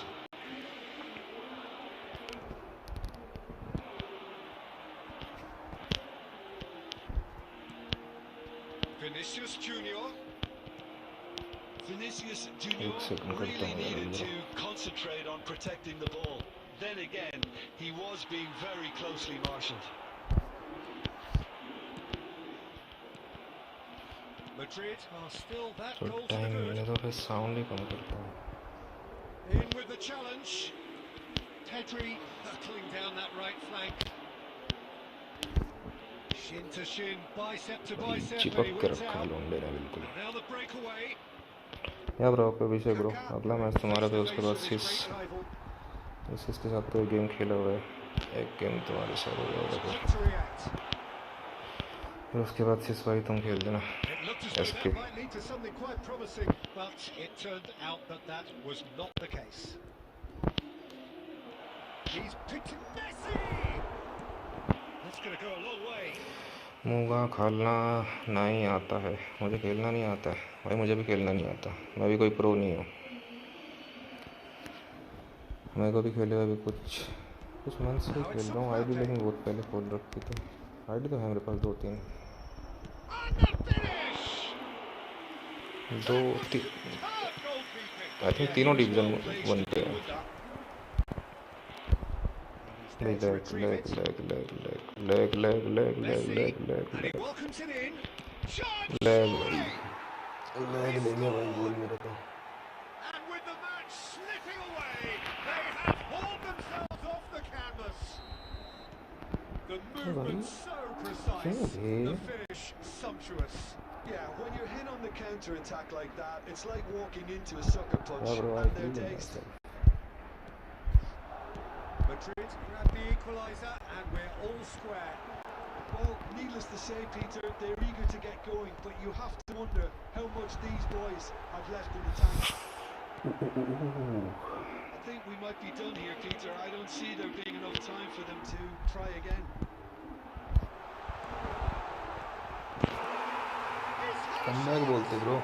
Vinicius Junior. Vinicius Junior एक सेकंड करता really हूँ needed यार. to concentrate on protecting the ball. Then again, he was being very closely marshalled. Madrid are still that तो goal to the time good. मैंने तो फिर sound ही कम करता हूँ. In with the challenge. Pedri hurtling down that right flank. Shin to shin, bicep to bicep. चिपक He के wins रखा है out. लोंडे ने बिल्कुल. Now the breakaway. या ब्रो आपका विषय ब्रो अगला मैच तुम्हारा था उसके बाद सिस के साथ तो गेम खेला हुआ है. एक गेम तुम्हारे साथ हो गया था To react. फिर उसके बाद सिस भाई तुम खेल देना. It looked as though Escape. that might lead to something quite promising, but it turned out that that was not the case. He's picked it. Messi! That's going to go a long way. मूंगा खालना नहीं आता है. मुझे खेलना नहीं आता है भाई. मुझे भी खेलना नहीं आता. मैं भी कोई प्रो नहीं हूँ. मैं को भी खेले अभी कुछ मंथ से खेल रहा हूँ. आईडी लेकिन बहुत पहले खोल रखी थी. आईडी तो है मेरे पास 2-3. आई थिंक तीनों डिवीजन 1 पे है. Leg And he welcomes it in. Shot! लेने भाई बोल मेरे को. And with the match slipping away, they have hauled themselves off the canvas. The movement so precise, the finish sumptuous. Yeah, when you're hit on the counter-attack like that, it's like walking into a sucker punch, Yeah, bro, I and they're feel dazed. myself. Madrid grab the equaliser, and we're all square. Well, needless to say, Peter, they're eager to get going, but you have to wonder how much these boys have left in the tank. I think we might be done here, Peter. I don't see there being enough time for them to try again. Comeback बोलते bro,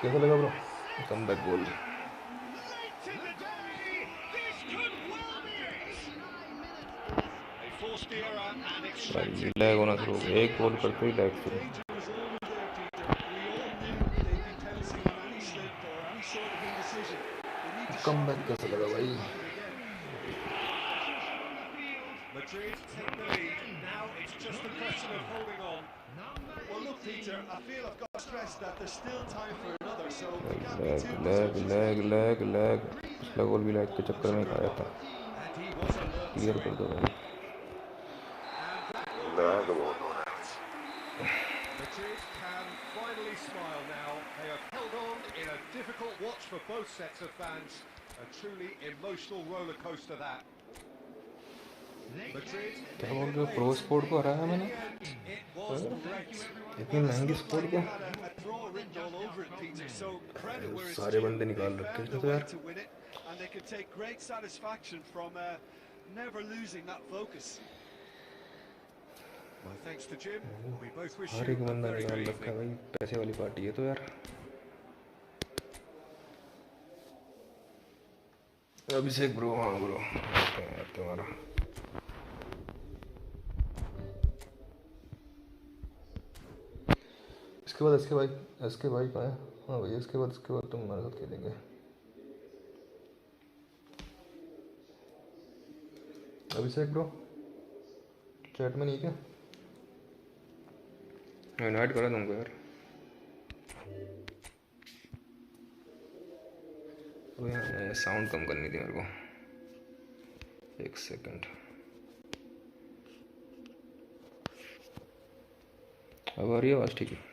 कैसा लगा bro? Comeback गोल भाई, lag होना शुरू हो गया, एक गोल करते ही लैग शुरू। कमबैक कैसा लगा भाई? Madrid take the lead. Now it's just a question of holding on. Well, look, Peter, I feel I've got to stress that there's still time for another, so we can't be too lag पिछला गोल भी lag के चक्कर में खाया था। And he was alert. Clear कर दो भाई। Madrid can finally smile now. They have held on in a difficult watch for both sets of fans. A truly emotional roller coaster that. Madrid. क्या बोल रहे हो? प्रो स्पोर्ट को हराया मैंने? इतनी महंगी स्पोर्ट को? सारे बंदे निकाल रखे हैं तो यार। And they can take great satisfaction from never losing that focus. My thanks to Jim. We both wish her you एक a बंदा very निकाल good रखा है evening. भाई, पैसे वाली पार्टी है तो यार। अभिषेक ब्रो, हाँ ब्रो, तुम्हारा इसके बाद इसके भाई कहाँ है? हाँ भाई, इसके बाद तुम हमारे साथ खेलेंगे। अभिषेक ब्रो चैट में नहीं क्या? इनवाइट करा तुमको यार। तो यहाँ साउंड कम करनी थी मेरे को, एक सेकंड। अब आ रही है आवाज़? ठीक है।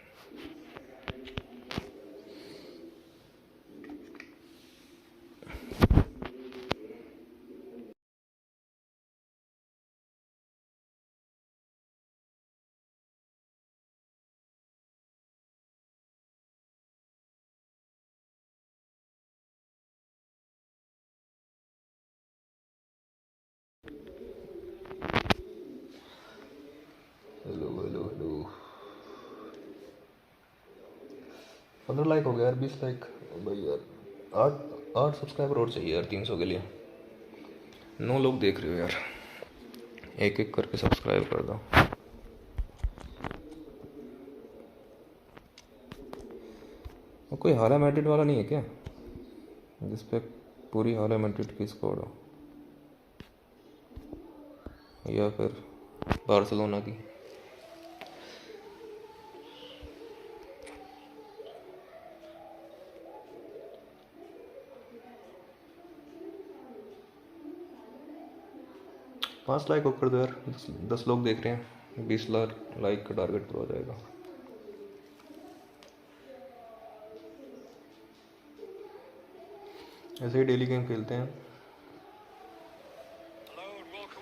हेलो 15 लाइक हो गया यार, 20 लाइक भाई यार। 8 सब्सक्राइबर और चाहिए यार 300 के लिए। 9 लोग देख रहे हो यार, एक एक करके सब्सक्राइब कर दो। और कोई हाला मैड्रिड वाला नहीं है क्या जिस पे पूरी हाला मैड्रिड की स्क्वाड हो, या फिर बार्सिलोना की? पाँच लाइक कर दो यार, 10 लोग देख रहे हैं, 20 लाइक का टारगेट पूरा हो जाएगा। ऐसे ही डेली गेम खेलते हैं,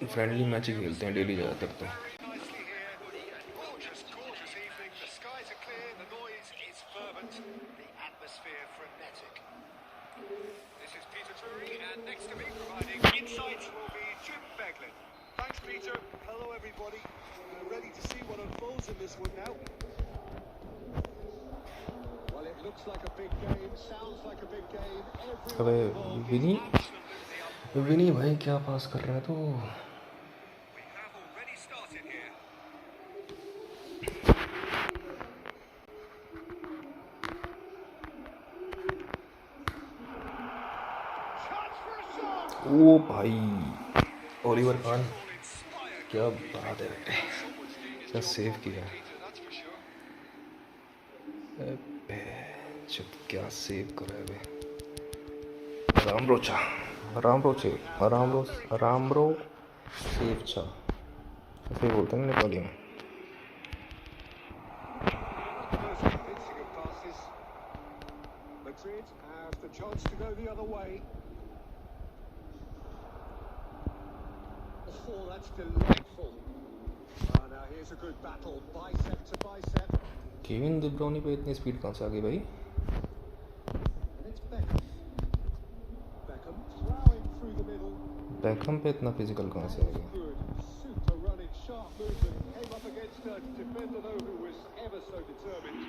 फ्रेंडली मैच ही खेलते हैं डेली ज़्यादातर तो। Thanks, Peter. Hello, everybody. We're ready to see what unfolds in this one now. Well, it looks like a big game, sounds like a big game. अबे विनी भाई क्या पास कर रहा है तो? We have already started here. ओ भाई Oliver Khan, क्या बात है, क्या सेव किया, चुप, क्या सेव करा है बे। रामरो सेव चा, ऐसे बोलते हैं नेपाली में। Madrid have the chance to go the other way. Oh, that's delightful. Now here's a good battle, bicep to bicep. Kevin De ब्रुयने पे इतनी स्पीड कहाँ से आ गई भाई? And it's Beckham. Beckham plowing through the middle. Beckham पे इतना physical कहाँ से आ गया? Good, super running, sharp movement. Came up against a defender though who was ever so determined.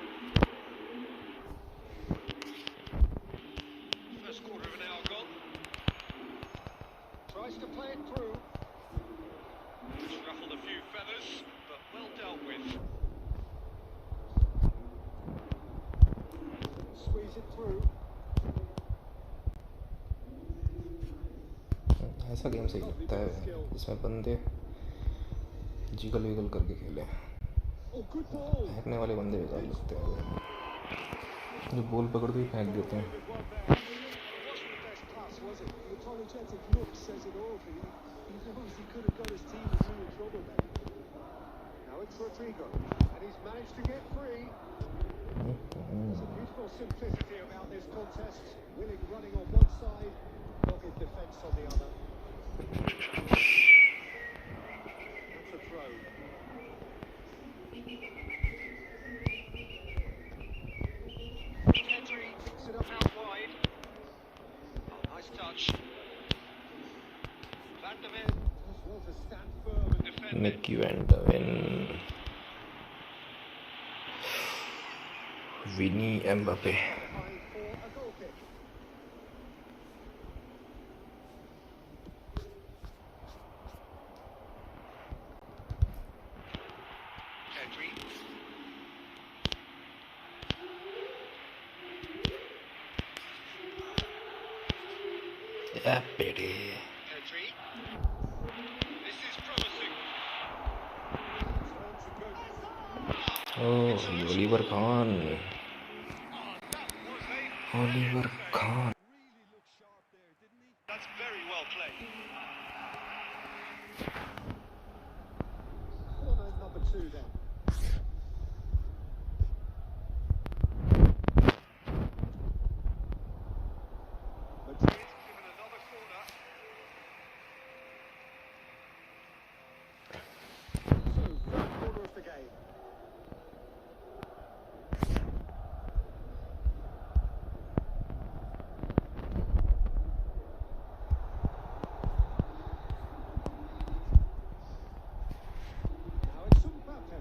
ऐसा गेम सही लगता है जिसमें बंदे जिगल विगल करके खेले। फेंकने वाले बंदे बेकार लगते हैं जो बॉल पकड़ के फेंक देते हैं। Simplicity about this contest, willing running on one side, dogged defence on the other. That's a throw. Pedri picks it up out wide. Oh, nice touch. Van der Ven does well to stand firm and defend. Mickey Van der Ven, Vinny Mbappe. Yeah, baby. Pedri. This is promising. Oh, Oliver Kahn. Oliver Kahn. Really looked sharp there, didn't he? That's very well played. Corner number 2 then. Madrid given another corner. So, third corner of the game. Now it's Mbappe.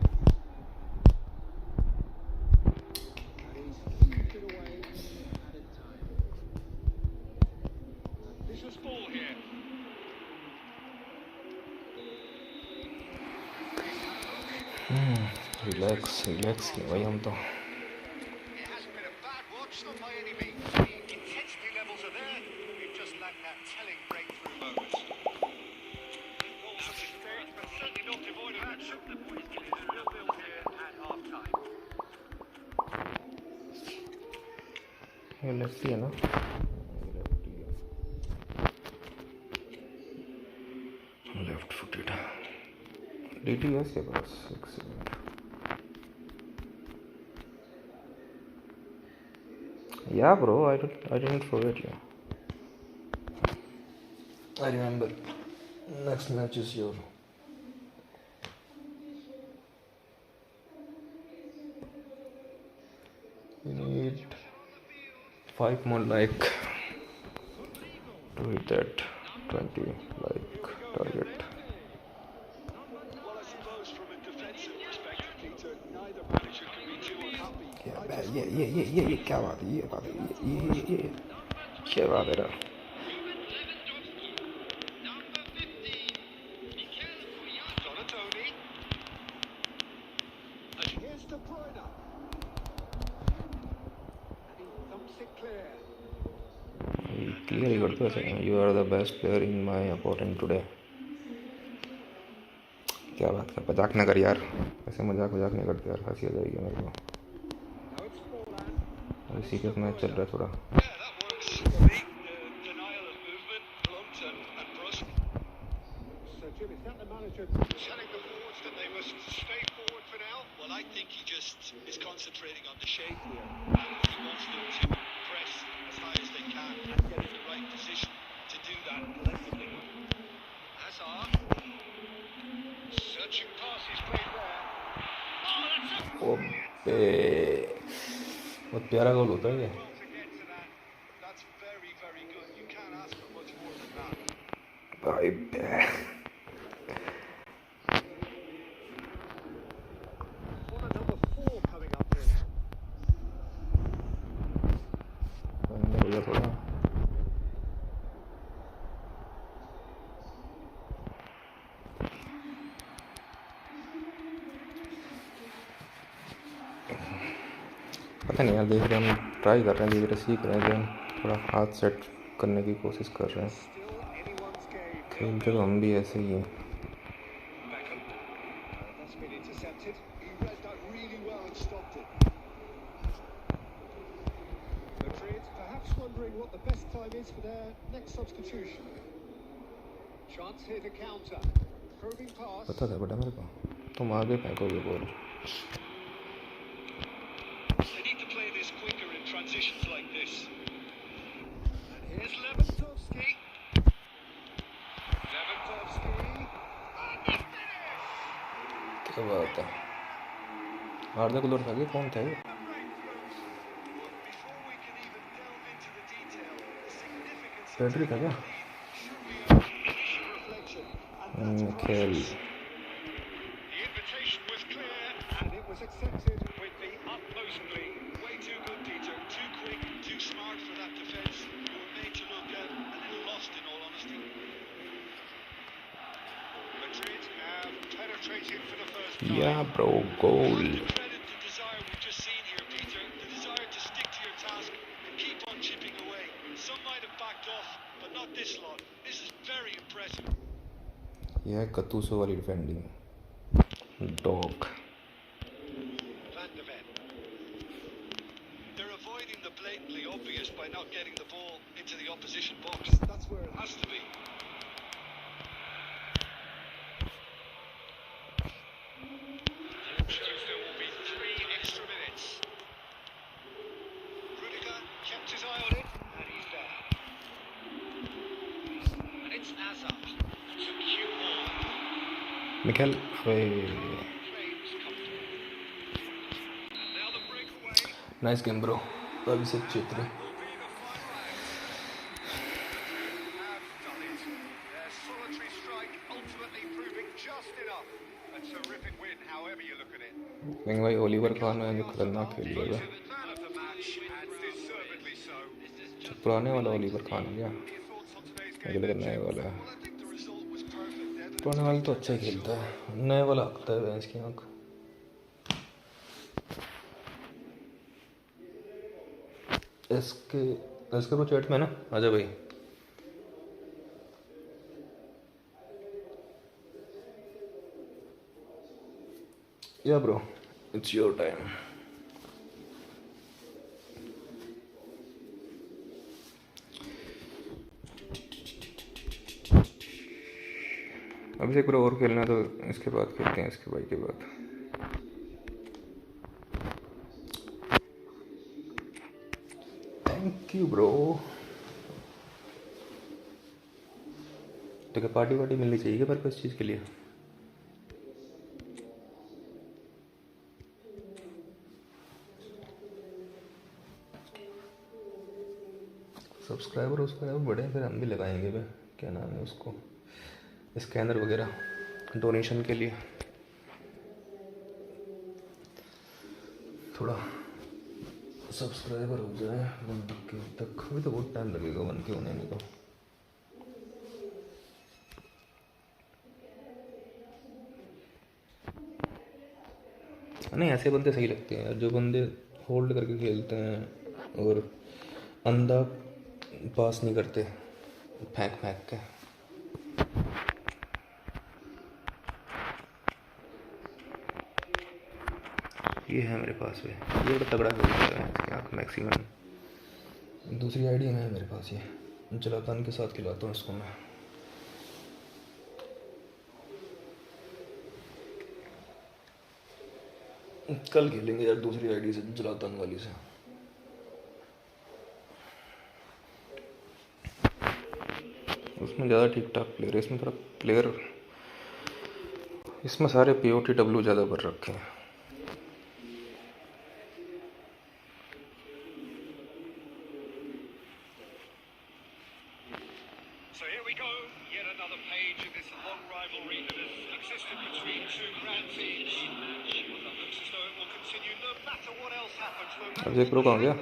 And he's heaved it away in added time. Vicious ball here. Relax किया भाई हम तो। It hasn't been a bad watch, not by any means. The intensity levels are there. We've just lacked that telling breakthrough moment. Goals at this stage, but certainly not devoid of action. The boys get into real build here at half-time. ये lefty है ना? Left footed DTS के पास। Excellent. Yeah, bro. I didn't forget you. I remember. Next match is your. You need 5 more like to hit that 20 like target. Well, I suppose from a defensive perspective, Peter, neither manager can be too unhappy. ये क्या बात है? ये बात है ये क्या बात है? Donatoni. Here's De Bruyne. And he thumps it clear. Clearly करते हैं। You are the best player in my opponent today. क्या बात कर? मजाक ना कर यार। ऐसे मजाक नहीं करते यार। हंसी आ जाएगी मेरे को। Now it's Forlan. अभी सीरियस मैच चल रहा है थोड़ा। Yeah, that works. Big denial of movement, blunt and brusque. So, Jim, is that the manager? Telling the forwards that they must stay forward for now. Well, I think he just is concentrating on the shape here. He wants them to press as high as they can and get in the right position to do that collectively. Hazard. Searching pass is played there. Oh, that's a ओबे बहुत प्यारा गोल होता है ये। well to get to that. That's very, very good. You can't ask for much more than that. भाई Corner number 4 coming up here. भैया थोड़ा पता पता नहीं यार, देख रहे हैं, हम ट्राई कर रहे हैं, धीरे धीरे सीख रहे हैं गेम, थोड़ा हाथ सेट करने की कोशिश कर रहे हैं। खेलते तो हम भी ऐसे ही हैं। पता था बेटा मेरे को, तुम आगे फेंकोगे बॉल। क्या बात है, आर्दा गुलर था, कौन था ये? पेड्री था क्या? खेल या ब्रो, गोल। यह कतूसो वाली defending, dog. Mikel, nice game bro, Abhishek Chhetri. भाई ओलिवर खान है जो खतरनाक खेल रहा है, पुराने वाला ओलिवर खान है क्या? अगले नए वाला है, पुराने वाला तो अच्छा ही खेलता है, नए वाला हकता है भैंस की आँख। इसके को चैट में ना, आजा भाई। या ब्रो, इट्स योर टाइम। अभी से एक बार और खेलना तो इसके बाद खेलते हैं, इसके भाई के बाद। Thank you bro. तो क्या पार्टी वार्टी मिलनी चाहिए पर इस चीज़ के लिए? सब्सक्राइबर बढ़े फिर हम भी लगाएंगे भाई, क्या नाम है उसको, स्कैनर वगैरह डोनेशन के लिए। थोड़ा सब्सक्राइबर हो जाए 1K तक, अभी तो बहुत टाइम लगेगा 1K होने में। तो नहीं, ऐसे बंदे सही लगते हैं जो बंदे होल्ड करके खेलते हैं और अंधा पास नहीं करते फेंक के। ये है मेरे पास में, ये बड़ा तगड़ा खेलता है इसकी आँख मैक्सिमम। दूसरी आईडी है मेरे पास, ये जलातन के साथ खिलाता हूँ इसको मैं। कल खेलेंगे यार दूसरी आईडी से, जलातन वाली से। उसमें ज़्यादा ठीक ठाक प्लेयर है, इसमें थोड़ा प्लेयर, इसमें सारे POTW ज़्यादा भर रखे हैं। अभिषेक प्रो कहाँ गया?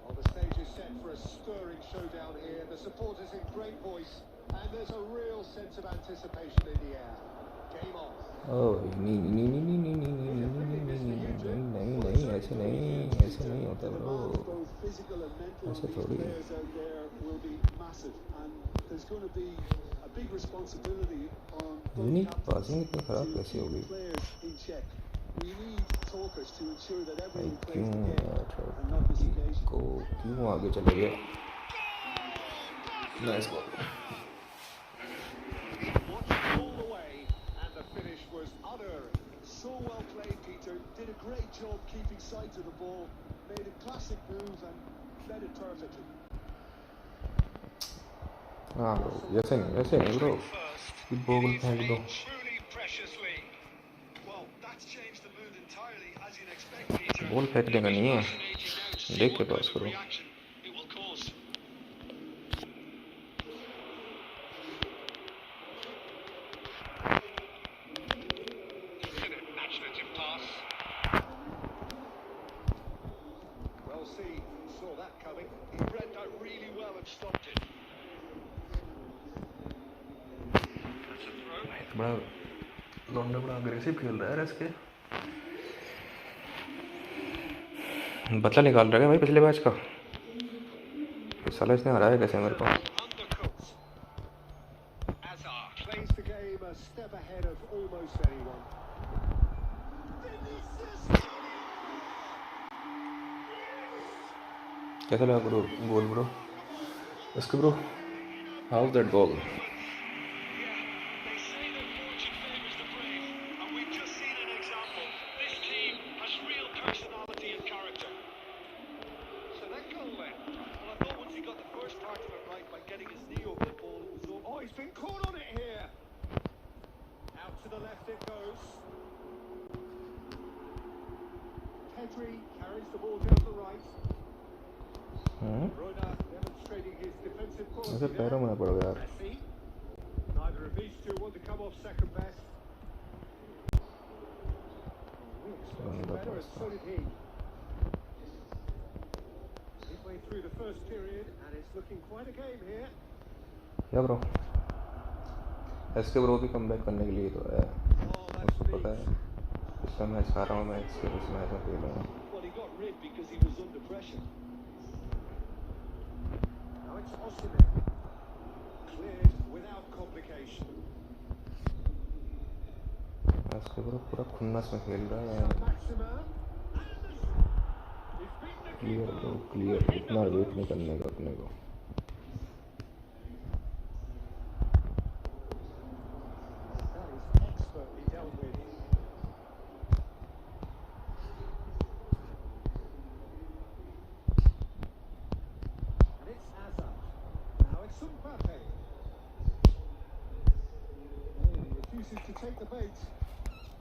The stage is set for a stirring showdown here. The supporters in great voice And there's a real sense of anticipation in the air. Game on. ओह नहीं नहीं नहीं नहीं नहीं नहीं नहीं नहीं नहीं नहीं नहीं ऐसे नहीं होता ब्रो, ऐसे थोड़ी। यूनिक पासिंग इतनी ख़राब कैसे हो गई भाई? क्यों यार को क्यों आगे चले गए? Nice ball. So well played, Peter. Did a great job keeping sight of the ball. Made a classic move and led it perfectly. हाँ ब्रो, ऐसे नहीं ब्रो, ये बॉल फेंक दो। बॉल फेंक देना नहीं है, देख के पास करो। बड़ा लौंडा बड़ा अग्रेसिव खेल रहा है यार, इसके बदला निकाल रहा है भाई पिछले मैच का। साला इसने हराया कैसे मेरे को? कैसा लगा ब्रो गोल ब्रो इसके ब्रो? How that goal? ऐसे पैरों में पड़ गया यार। Neither of these two want to come off second best. Better, and so did he. Midway through the first period, and it's looking quite a game here. क्या bro? इसके bro भी comeback करने के लिए तो है, उसको पता है इसका मैच हारा हूँ मैं, इसके इस मैच में खेल रहा हूँ। Well, he got rid because he was under pressure. Now it's Osimhen. Cleared without complication. इसके ब्रो पूरा खुन्नस में खेल रहा है। क्लियर ब्रो क्लियर, इतना वेट नहीं करने का अपने को। To take the bait.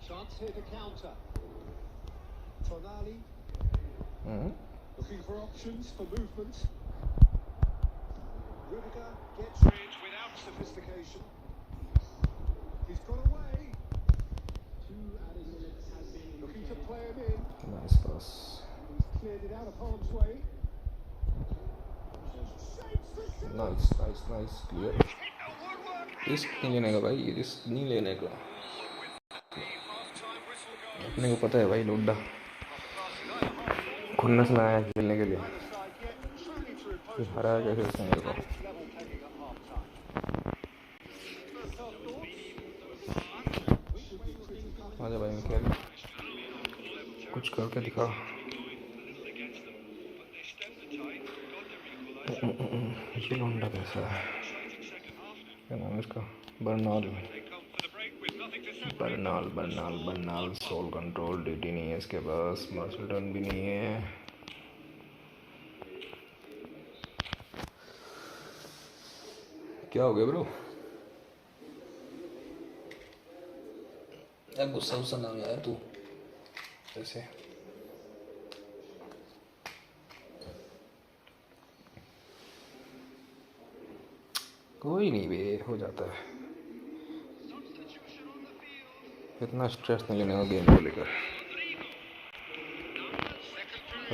Chance here to counter. Tonali. Looking for options for movement. Rudiger gets rid without sophistication. He's got away. 2 added minutes has been looking to play him in. Nice pass. He's cleared it out of harm's way. Nice clear. Risk नहीं लेने का भाई, risk नहीं लेने का। अपने को पता है भाई लोडा खुन्नस में आया खेलने के लिए, फिर हराया कैसे उसने मेरे को। आजा भाई मिकेल, कुछ करके दिखा। ये लोंडा कैसा है? क्या नाम है इसका? बर्नाल सोल कंट्रोल डीटी नहीं है इसके पास, मसल टर्न भी नहीं है। क्या हो गया ब्रो? यार गुस्सा ना आया तू ऐसे। कोई नहीं बे, हो जाता है। इतना स्ट्रेस नहीं लेने का गेम को लेकर।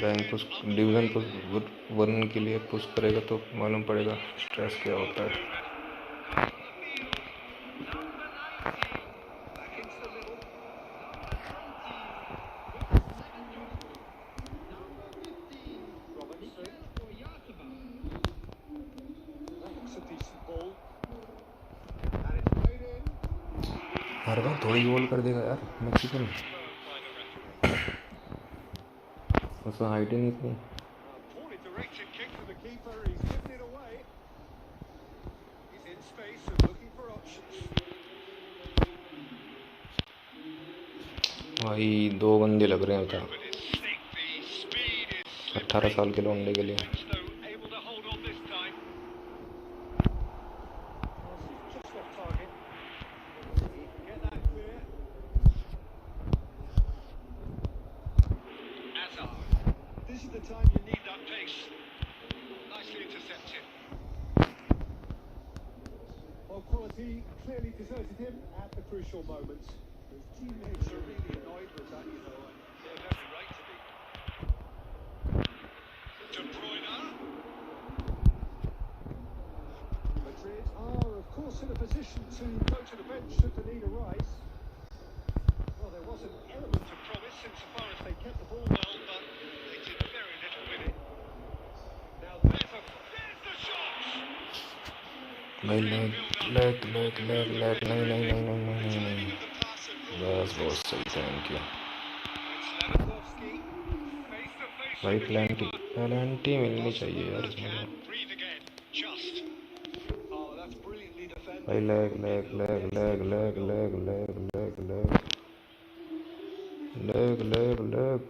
रैंक पुश डिवीज़न पुश 1 के लिए पुश करेगा तो मालूम पड़ेगा स्ट्रेस क्या होता है। हर बार थोड़ी गोल कर देगा यार मैक्सिकन, उसमें हाइट ही नहीं इतनी। Poorly directed kick from the keeper. He's given it away. He's in space and looking for options. भाई 2 बंदे लग रहे हैं था 18 साल के लौंडे के लिए। Just off target. He can get that clear. This is the time you need that pace. Nicely intercepted. Well, quality clearly deserted him at the crucial moments. His teammates are really annoyed with that, you know, and they have every right to be. De Bruyne. Madrid are, of course, in a position to go to the bench should the need arise. Well, there was an element of promise insofar as they kept the ball well, but They did very little with it. now there's the shot! भाई lag lag lag lag lag नहीं नहीं नहीं नहीं नहीं नहीं नहीं The pass and बस बहुत सही, thank you Lewandowski, face to face भाई। with the plenty keeper. Plenty मिलनी चाहिए यार इसमें तो। breathe again. Just. Oh, that's brilliantly defended. भाई lag lag lag lag lag lag lag lag lag lag lag lag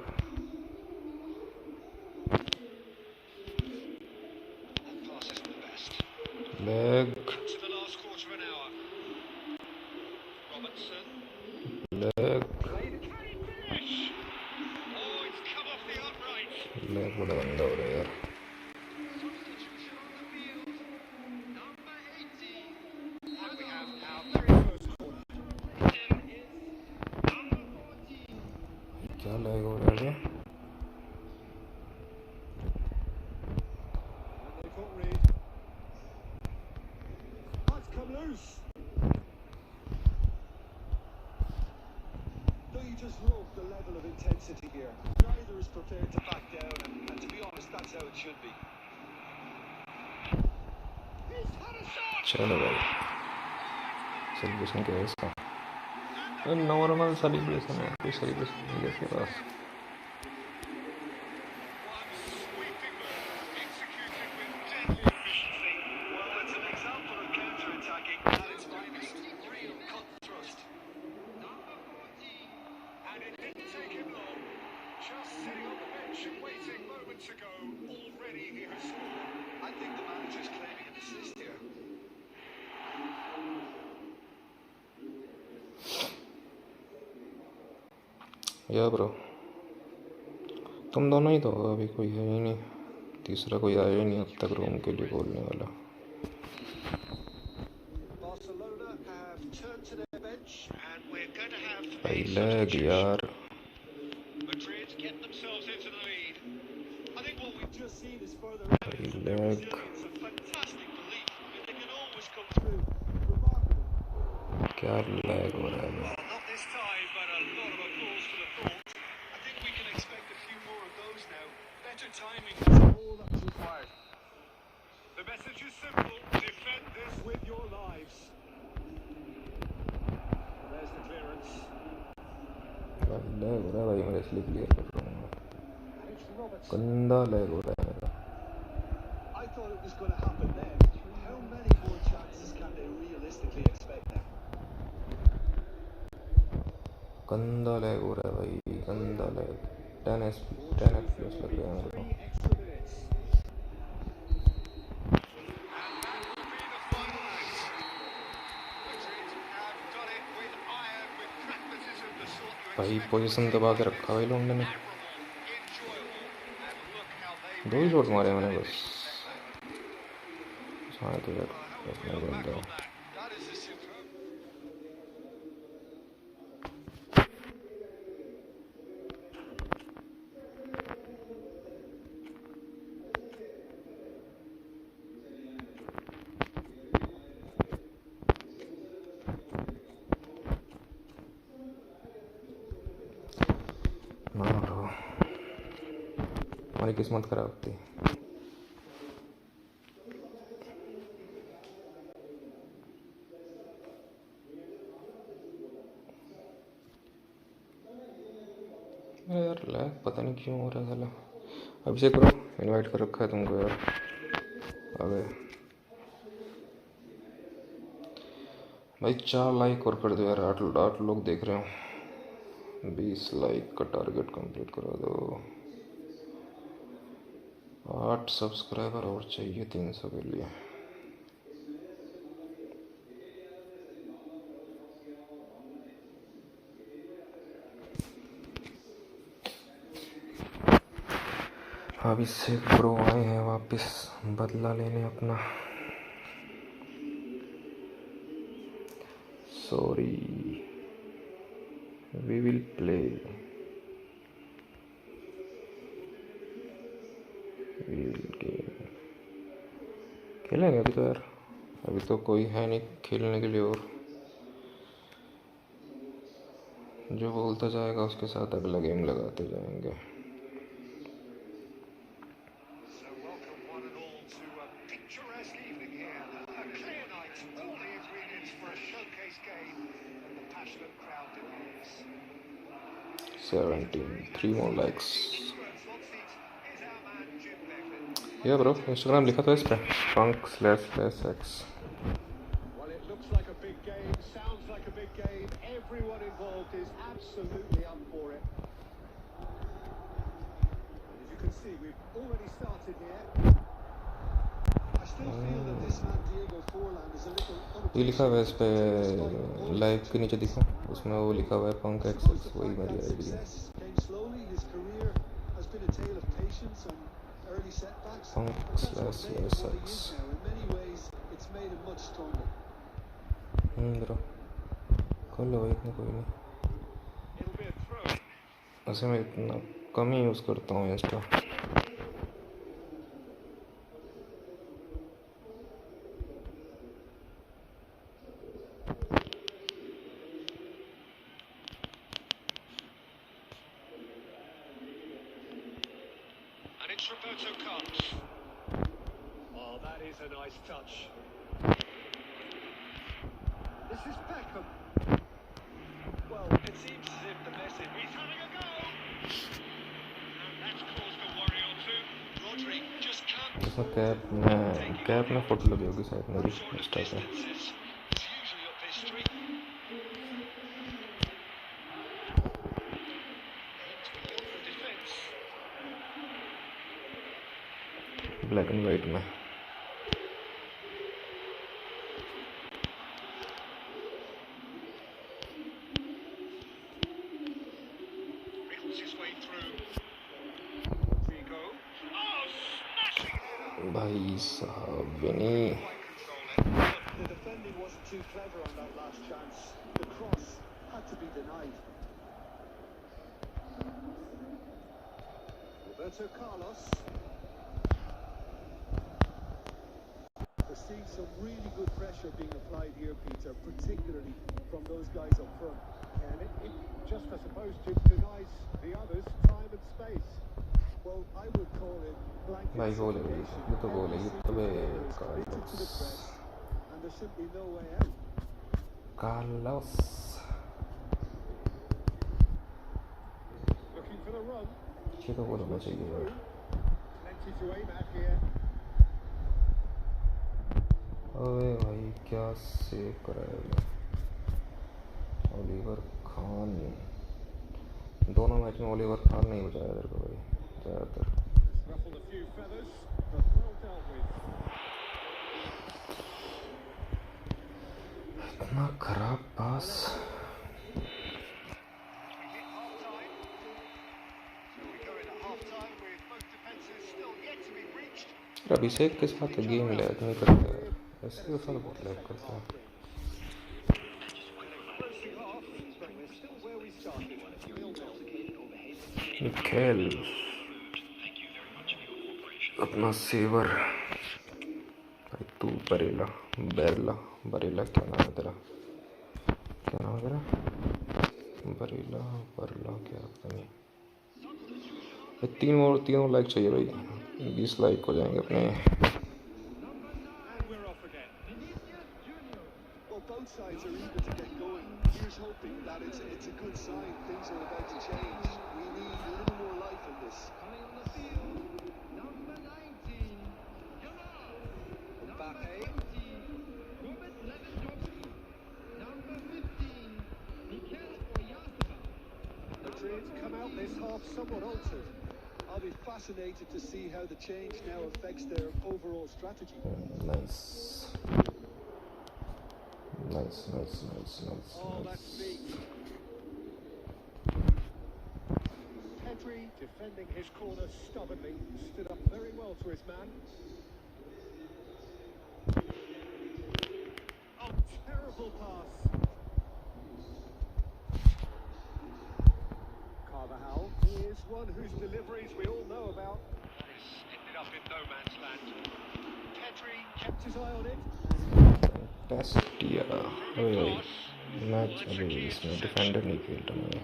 That pass isn't the best. Lag To the last quarter of an hour. Robertson. Lag Finish. Oh, it's come off the upright. Lag बड़ा गंदा हो रहा है यार। Substitution on the field. Number 80. And we have our very first corner. Him is number 14. क्या lag हो रहा है? And they've got rid. Let's come loose. Don't you just love the level of intensity here? Neither is prepared to back down, and to be honest, that's how it should be. He's had a shot! चलो भाई celebration क्या है इसका? Normal celebration है, कोई celebration नहीं है इसके पास। Sweeping move, executed with deadly efficiency. Well, it's an example of counter-attacking at its finest. Real cut thrust. Number 14. And it didn't take him long. Just sitting on the bench and waiting moments ago. Already he has scored. I think the manager's claiming an assist here. या bro तुम दोनों ही तो हो, अभी कोई है ही नहीं, तीसरा कोई आया ही नहीं अब तक रूम के लिए बोलने वाला। Barcelona have turned to their bench, and we're going to have भाई लैग यार। Madrid get themselves into the lead. I think what we've just seen is further भाई evidence of lag It's a fantastic belief. I mean, they can always come through. remarkable. क्या lag हो रहा है? Well, not this time, but a lot of applause for the thought. I think we can expect a few more of those now. Better timing is all that's required. The message is simple: defend this with your lives. There's the clearance. भाई lag हो रहा है भाई, मैं इसलिए clear कर रहा हूँ। It's Robertson. गंदा लैग हो रहा है मेरा। I thought it was going to happen then. How many more chances can they realistically expect now? गंदा लैग हो रहा है भाई, गंदा लैग। 10 FPS लग रहा है मेरे को। 3 extra minutes. And that will be the final act. Madrid have done it with iron, with pragmatism, the sort you भाई expect. पोजीशन दबा के रखा भाई लोगों ने। Admirable, enjoyable, and look how they 2 he shot मारे मैंने बस। expect हाँ तो यार that. बस How मैं we look बोल back रहा on हूँ। that, that is a superb. ना ब्रो, हमारी किस्मत खराब थी। यार लैग पता नहीं क्यों हो रहा है साला। अब से करो, इनवाइट कर रखा है तुमको यार। आ गए भाई, 4 लाइक और कर दो यार। 8 लोग देख रहे हो। 20 लाइक का टारगेट कंप्लीट करा दो। 8 सब्सक्राइबर और चाहिए 300 के लिए। अभिषेक ब्रो आए हैं वापस बदला लेने अपना। सॉरी, वी विल प्ले, खेलेंगे अभी तो यार। अभी तो कोई है नहीं खेलने के लिए, और जो बोलता जाएगा उसके साथ अगला गेम लगाते जाएंगे। Picturesque evening here, a clear night, all the ingredients for a showcase game that the passionate crowd demands. 17, 3 more likes. Is our man Jim Beglin. या ब्रो, इंस्टाग्राम लिखा था इस पे //x। Well, it looks like a big game, sounds like a big game. Everyone involved is absolutely up for it. And as you can see, we've already started here. I still feel that this man Diego Forlan is a little ये लिखा हुआ है इस पे, live के नीचे दिखा, उसमें वो लिखा हुआ है पंक एक्सेस, वही मेरी आईडी है। //x। ब्रो कर लो भाई, इतना कोई नहीं। वैसे मैं इतना कम ही यूज़ करता हूँ Insta. Roberto Carlos. Oh, that is a nice touch. This is Beckham. Well, it seems as if the message... He's having a go! And that's caused a worry or two. Rodri just can't... इसमें cap में photo लगी होगी शायद मेरी Insta पे। It's usually up his street. Black and white में। भाई साहब विनी, The defending wasn't too clever on that last chance. The cross had to be denied. Roberto Carlos. We're seeing some really good pressure being applied here, Peter, particularly from those guys up front. And it just, I suppose, denies the others time and space. Well, I would call it blanket भाई बोले segregation. ये तो बोलेगी तबे Into the press, and there's simply no way out. Carlos Looking for the run. ये तो बोलना चाहिए यार। Plenty to aim at here. अबे भाई क्या सेव कराया ओलिवर खान। दोनों मैच में ओलिवर खान नहीं बचाया इधर को भाई ज़्यादातर। Ruffled a few feathers, but well dealt with. इतना खराब पास। अभिषेक के साथ गेम लैग नहीं करता है, ऐसे के साथ बहुत लैग करता है। मिखेल अपना सेवर भाई, तू बरेला बरेला क्या नाम है तेरा, क्या नाम है तेरा? बरेला क्या पता नहीं। तीन और लाइक चाहिए भाई, 20 लाइक हो जाएंगे अपने। Both sides are eager to get going. Here's hoping that it's a good sign. Things are about to change. We need Madrid come out this half somewhat altered. I'll be fascinated to see how the change now affects their overall strategy. Nice. Oh, that's neat. Pedri, defending his corner stubbornly, stood up very well to his man. Oh, terrible pass. Carvajal, he is one whose deliveries we all know about. This ended up in no man's land. Pedri kept his eye on it. Test किया अरे भाई match अभी इसमें defender नहीं खेल रहा मैं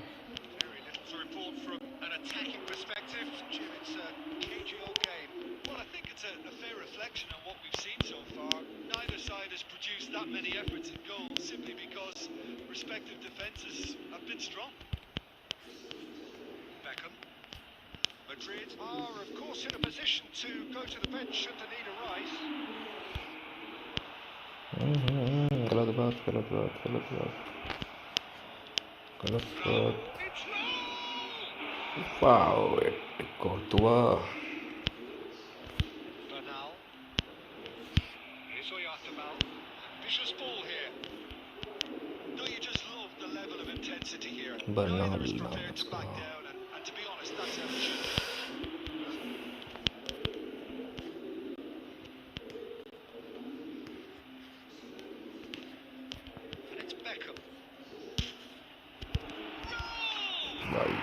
Very little to report from an attacking perspective. Jim, it's a cagey old game. Well, I think it's a fair reflection on what we've seen so far. Neither side has produced that many efforts in goal simply because respective defences have been strong. Beckham. Madrid are, of course, in a position to go to the bench should the need arise. गलत बात wow Courtois Bernal. Here's Oyarzabal. Ambitious ball here. No, you just love the level of intensity here. Bernal Neither is prepared to back down, and to be honest, that's how it should be. And it's Beckham. भाई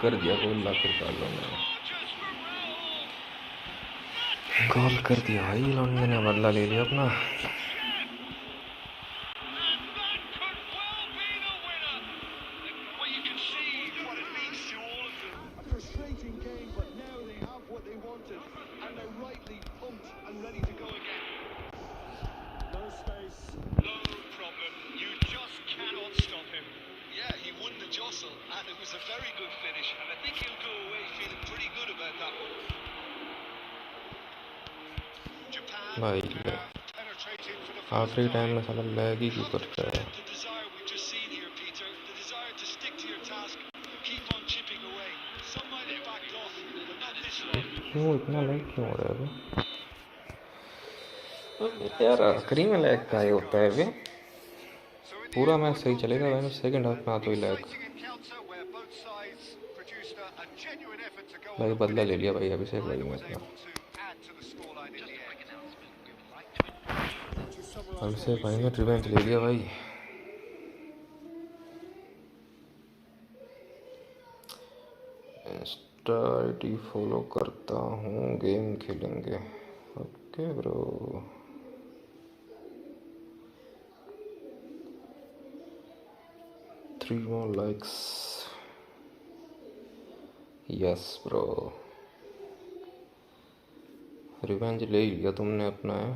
कर दिया गोल आखिर Carlo ने गोल कर दिया भाई London ने बदला ले लिया अपना Frustrating game, but now they have what they wanted, and they're rightly pumped and ready to go again. No space. No problem. You just cannot stop him. Yeah, he won the jostle, and it was a very good finish, and I think he'll go away feeling pretty good about that one. Japan भाई penetrating for the first आखिरी time time. में साला lag ही क्यों करता है The desire we've just seen here, Peter, the desire to stick to your task, keep on chipping away. Some might have backed off, but not this long. क्यों इतना lag क्यों हो रहा है अबे यार आखिरी में लैग का ही होता है अभी पूरा मैच सही चलेगा मैंने सेकंड हाफ में आता ही लैग भाई बदला ले लिया भाई अभिषेक भाई ने अपना अभिषेक भाई ने रिवेंज ले लिया भाई इंस्टा आईडी फॉलो करता हूँ गेम खेलेंगे okay bro 3 more likes yes bro revenge ले लिया तुमने अपना है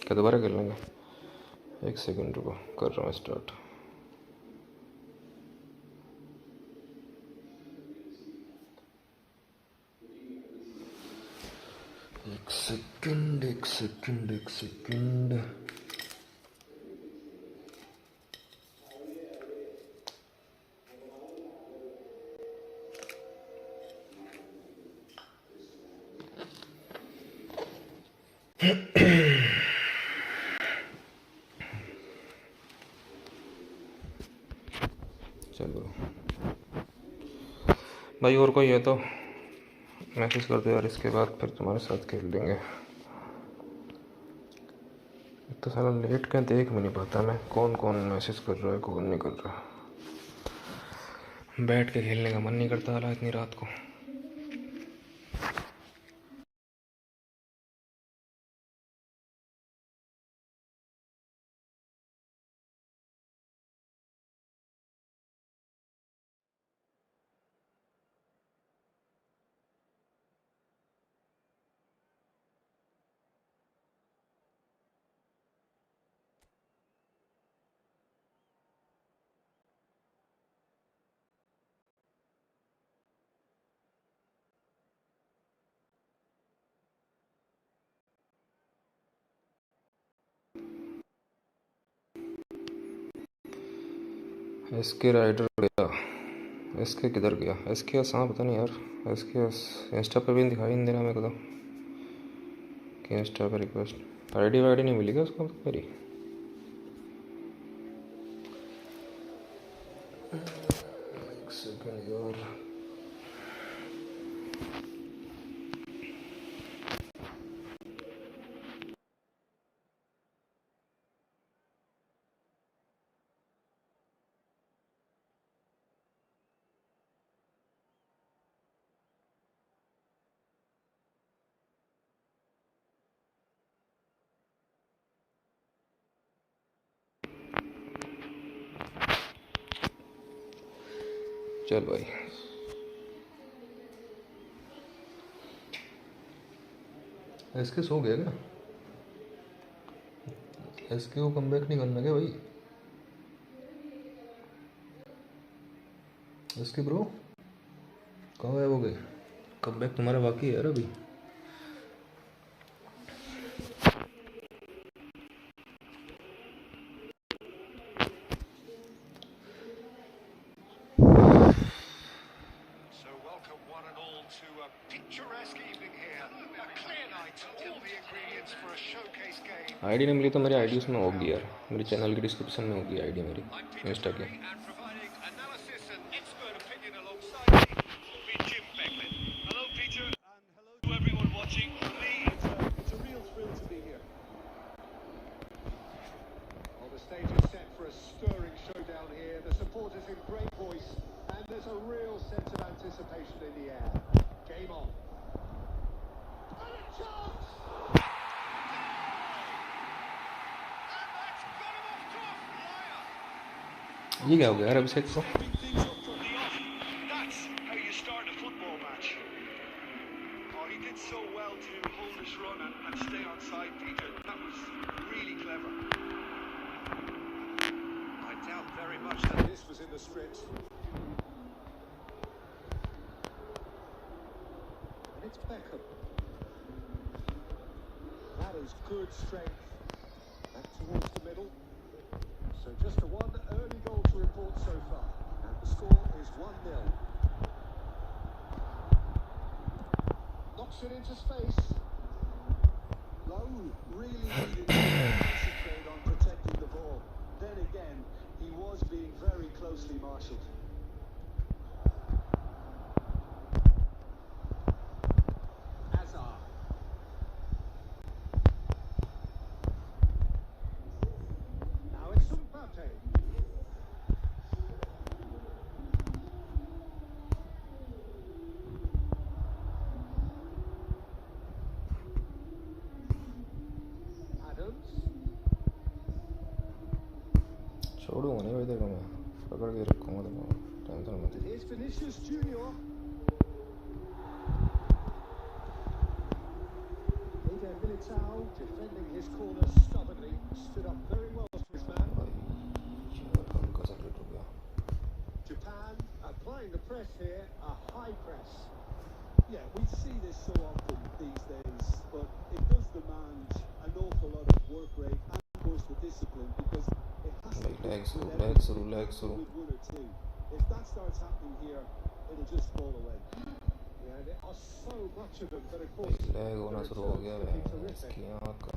क्या दोबारा खेल लेंगे 1 सेकंड रुको कर रहा हूँ स्टार्ट एक सेकंड चलो भाई और कोई है तो मैसेज कर दो यार इसके बाद फिर तुम्हारे साथ खेल लेंगे तो साला लेट के देख भी नहीं पाता मैं कौन कौन मैसेज कर रहा है कौन नहीं कर रहा बैठ के खेलने का मन नहीं करता साला इतनी रात को इसके राइडर गया, इसके किधर गया? इसके सांप पता नहीं यार, इसके इंस्टा पे भी दिखाई नहीं दे रहा मेरे को तो कि इंस्टा पे रिक्वेस्ट आईडी वाईडी नहीं मिली क्या उसको मेरी? एक सेकंड यार, चल भाई। इसके सो गया क्या? इसके वो कम बैक नहीं करना क्या भाई? इसके ब्रो कहाँ गए? हो गए कम बैक तुम्हारा बाकी है यार अभी। आईडी नहीं मिली तो मेरी आईडी उसमें होगी यार, मेरी चैनल की डिस्क्रिप्शन में होगी आईडी मेरी इंस्टा की। ये क्या हो गया यार अभिषेक को? That is good strength. Back towards the middle. So just a one early goal to report so far. And the score is 1-0. Knocks it into space. Low really needed to concentrate on protecting the ball. Then again, he was being very closely marshalled. छोड़ूंगा नहीं भाई, देखो मैं पकड़ के रखूंगा, देखो tension मत लो। Here's Vinicius Junior. Militao defending his corner stubbornly, stood up very well for his man. Japan applying the press here, a high press. Yeah, we see this so often these days, but it does demand an awful lot of work rate and of course the discipline, because it has to be with one or two. If that starts happening here, it'll just fall away. Yeah, there are so much of them, but of course lag होना शुरू हो गया है इसकी आँख का।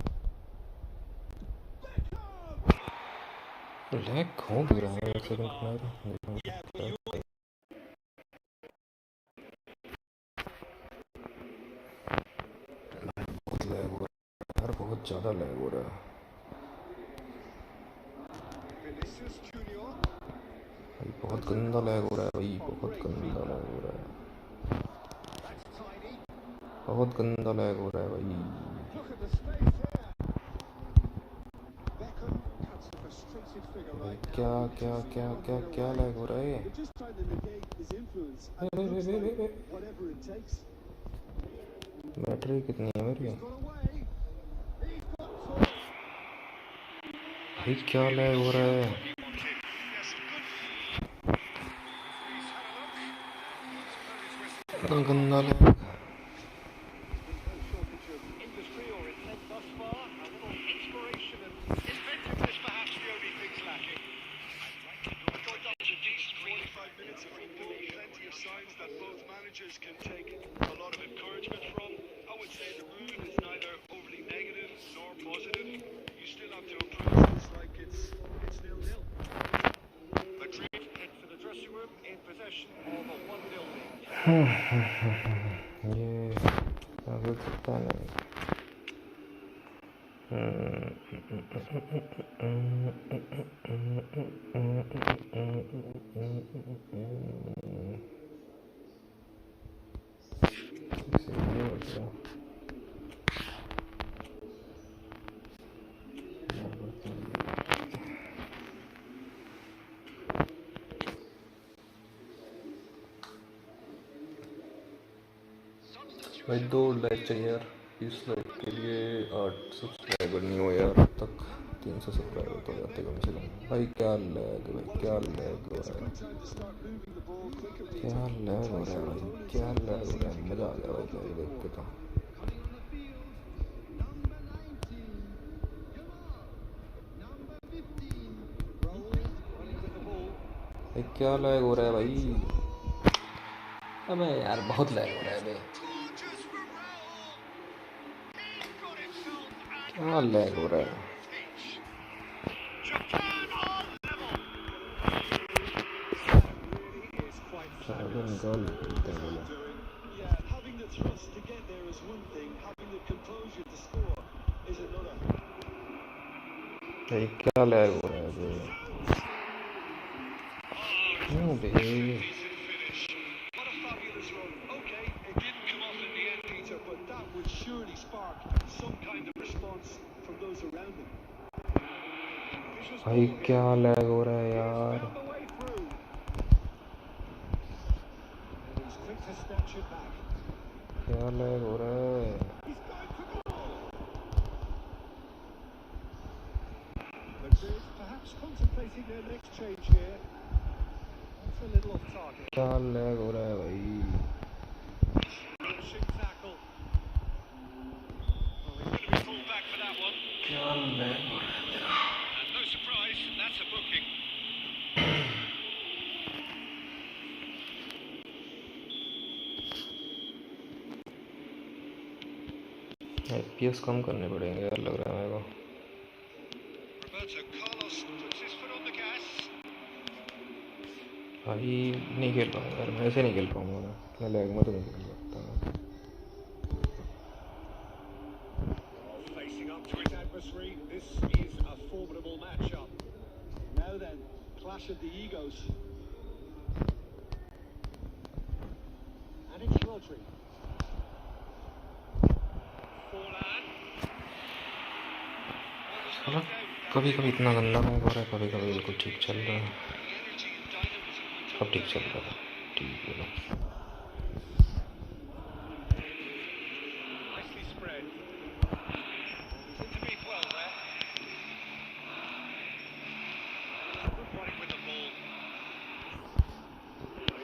Lag हो भी रहा है, एक सेकंड बहुत लैग हो रहा है यार, बहुत ज़्यादा लैग हो रहा है भाई, बहुत गंदा लैग हो रहा है भाई, बहुत गंदा लैग हो रहा है, बहुत गंदा लैग हो रहा है भाई। क्या क्या क्या क्या क्या लैग हो रहा है? बैटरी कितनी है मेरी भाई? क्या लैग हो रहा है? गंदा लैग। ये आगे सकता नहीं। भाई 2 लाइक चाहिए यार, 20 लाइक के लिए 8 सब्सक्राइबर नहीं हो यार, अब तक 300 सब्सक्राइबर तो जाते कम से कम। भाई क्या लैग, भाई क्या लैग हो रहा है, क्या लैग हो रहा है भाई, क्या लैग हो रहा है। मज़ा आ गया भाई लैग देख के तो। भाई क्या लैग हो रहा है भाई, अबे यार बहुत लैग हो रहा है भाई, क्या लैग हो रहा है। Having the thrust to get there is one thing, having the composure to score is another. भाई क्या लैग हो रहा है भाई, क्यों भाई। What a fabulous run. Okay, it didn't come off in the end, Peter, but that would surely spark some kind of response from those around him. भाई क्या लैग हो रहा है यार, Found the way through. And he's quick to snatch it back. क्या lag हो रहा है। He's going for goal. Madrid perhaps contemplating their next change here. That's a little off target. क्या लैग हो रहा है भाई, Pushing tackle. Oh, he's going to be pulled back for that one. क्या लैग हो रहा है मेरा। And no surprise, that's a booking. FPS कम करने पड़ेंगे यार, लग रहा है मेरे को। Roberto Carlos puts his foot on the gas. भाई नहीं खेल पाऊंगा यार, मैं ऐसे नहीं खेल पाऊंगा, मैं लैग में तो नहीं खेल सकता। Facing up to his adversary, this is a formidable matchup. Now then, clash of the egos. And it's Rodri. मतलब कभी कभी इतना गंदा लैग हो रहा है, कभी कभी बिल्कुल ठीक चल रहा है। अब ठीक चल रहा है, ठीक है। Nicely spread. Interbeat well there. Good running with the ball.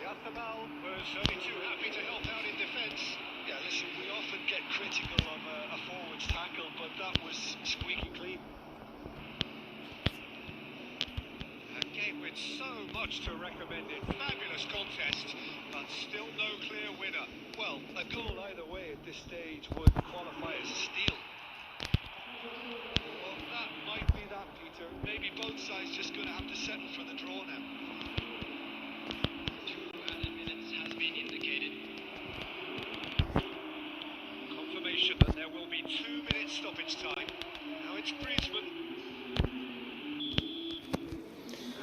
Yasamal was only too happy to help out in defence. Yeah, listen, we often get critical of a forward's tackle, but that was squeaky clean. A game with so much to recommend it. Fabulous contest, but still no clear winner. Well, a goal either way at this stage would qualify as a steal. Well, that might be that, Peter. Maybe both sides just going to have to settle for the draw now. 2 added minutes has been indicated. Confirmation that there will be 2 minutes stoppage time. Now it's Griezmann.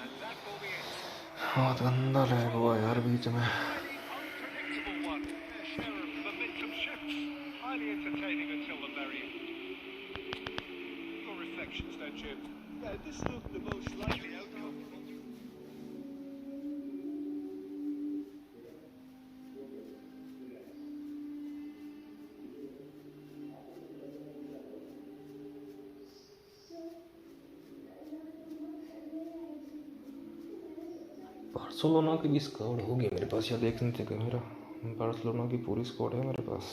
And that will be it. बहुत गंदा lag हुआ यार बीच में। Unpredictable one. Their share of momentum shifts. Highly entertaining until the very end. Your reflections then, Jim? Yeah, this looked the most likely outcome. Barcelona की भी squad होगी मेरे पास, या देखने थे मेरा बार्सिलोना की पूरी स्क्वाड है मेरे पास।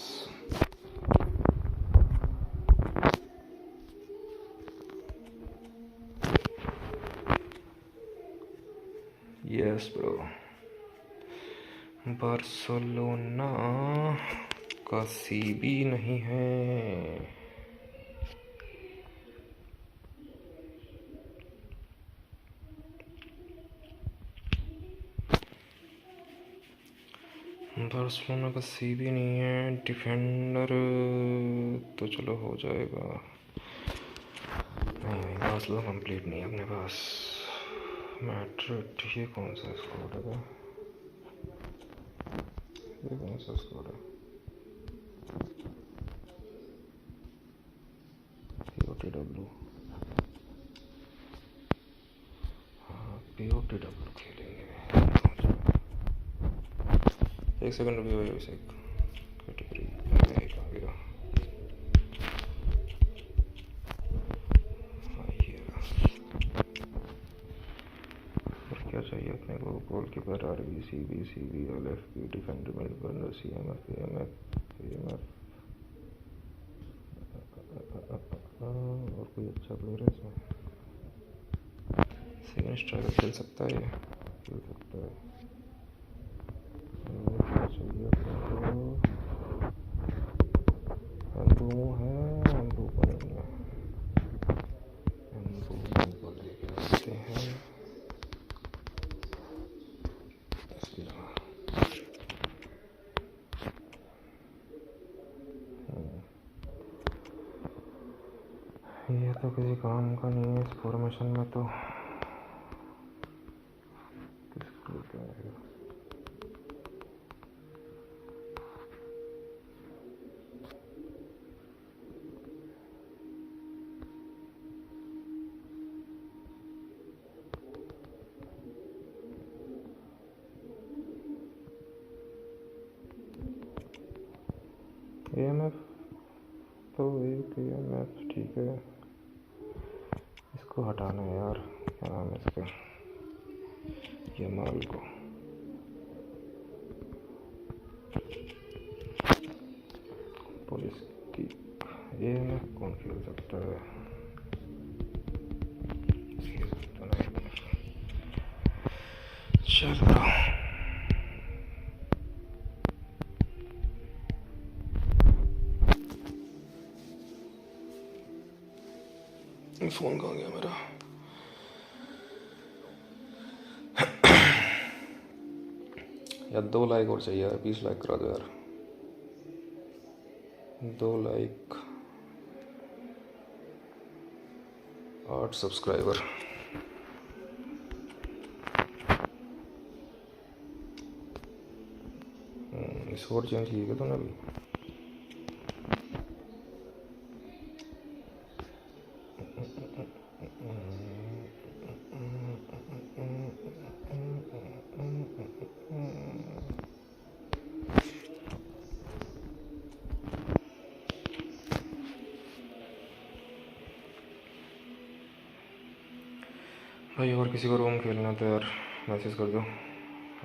यस ब्रो, बार्सिलोना का सीबी नहीं है। बार्सिलोना का सी भी नहीं है, डिफेंडर तो चलो हो जाएगा। नहीं बार्सिलोना कंप्लीट नहीं है अपने पास। मैड्रिड, ये कौन सा स्क्वाड है? ये कौन सा स्क्वाड है? POTW, हाँ POTW खेलेंगे। एक सेकंड रुकिए भाई, उसे कैटेगरी गिरा। और क्या चाहिए अपने को? Goalkeeper, RBCB, LFP, defender, midfielder, CMF, AMF, और कोई अच्छा प्लेयर है इसमें? सेकंड स्ट्राइकर खेल सकता है, ये खेल सकता है। क्या चाहिए अपने को? एम्बूमो है, एम्बूमो नहीं है, एम्बूमो को लेके आते हैं। ये तो किसी काम का नहीं है इस फॉर्मेशन में तो। किसको क्या है? AMF तो एक AMF ठीक है, इसको हटाना है यार। क्या नाम है इसका? यमाल को। पुलिस की AMF कौन खेल सकता है? चलो फोन कहाँ गया मेरा? यार 2 लाइक और चाहिए यार, 20 लाइक करा दो यार। 2 लाइक, 8 सब्सक्राइबर। स्कोर चेंज किया तो ना अभी? भाई और किसी को रूम खेलना तो यार मैसेज कर दो,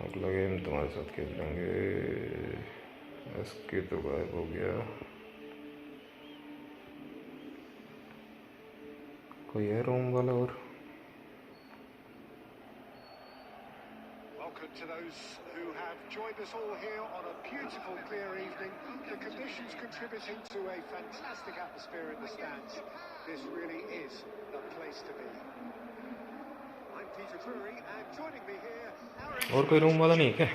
अगला गेम तुम्हारे साथ खेल लेंगे। SK तो गायब हो गया। कोई है रूम वाला? और Welcome to those who have joined us all here on a beautiful, clear evening. The conditions contributing to a fantastic atmosphere in the stands. This really is the place to be. I'm Peter Drury, and joining me here, और कोई room वाला नहीं है क्या?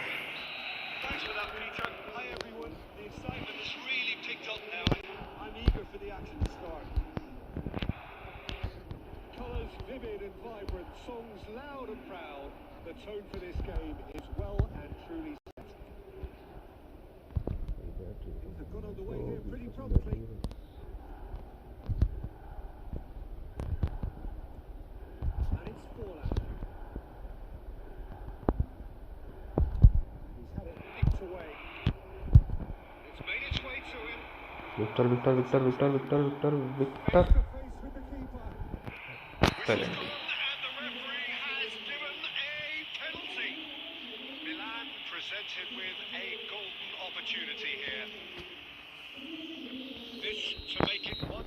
Thanks for that, Peter. Hi everyone. The excitement has really picked up now. I'm eager for the action to start. Colours vivid and vibrant, songs loud and proud. The tone for this game is well and truly set. Things have got underway here pretty promptly. And it's Forlan. He's had it nicked away. It's made its way to him. Victor Victor Victor Victor Victor Victor Victor Face to face with the keeper. Penalty. And the referee has given a penalty. Milan presented with a golden opportunity here. This to make it 1-0.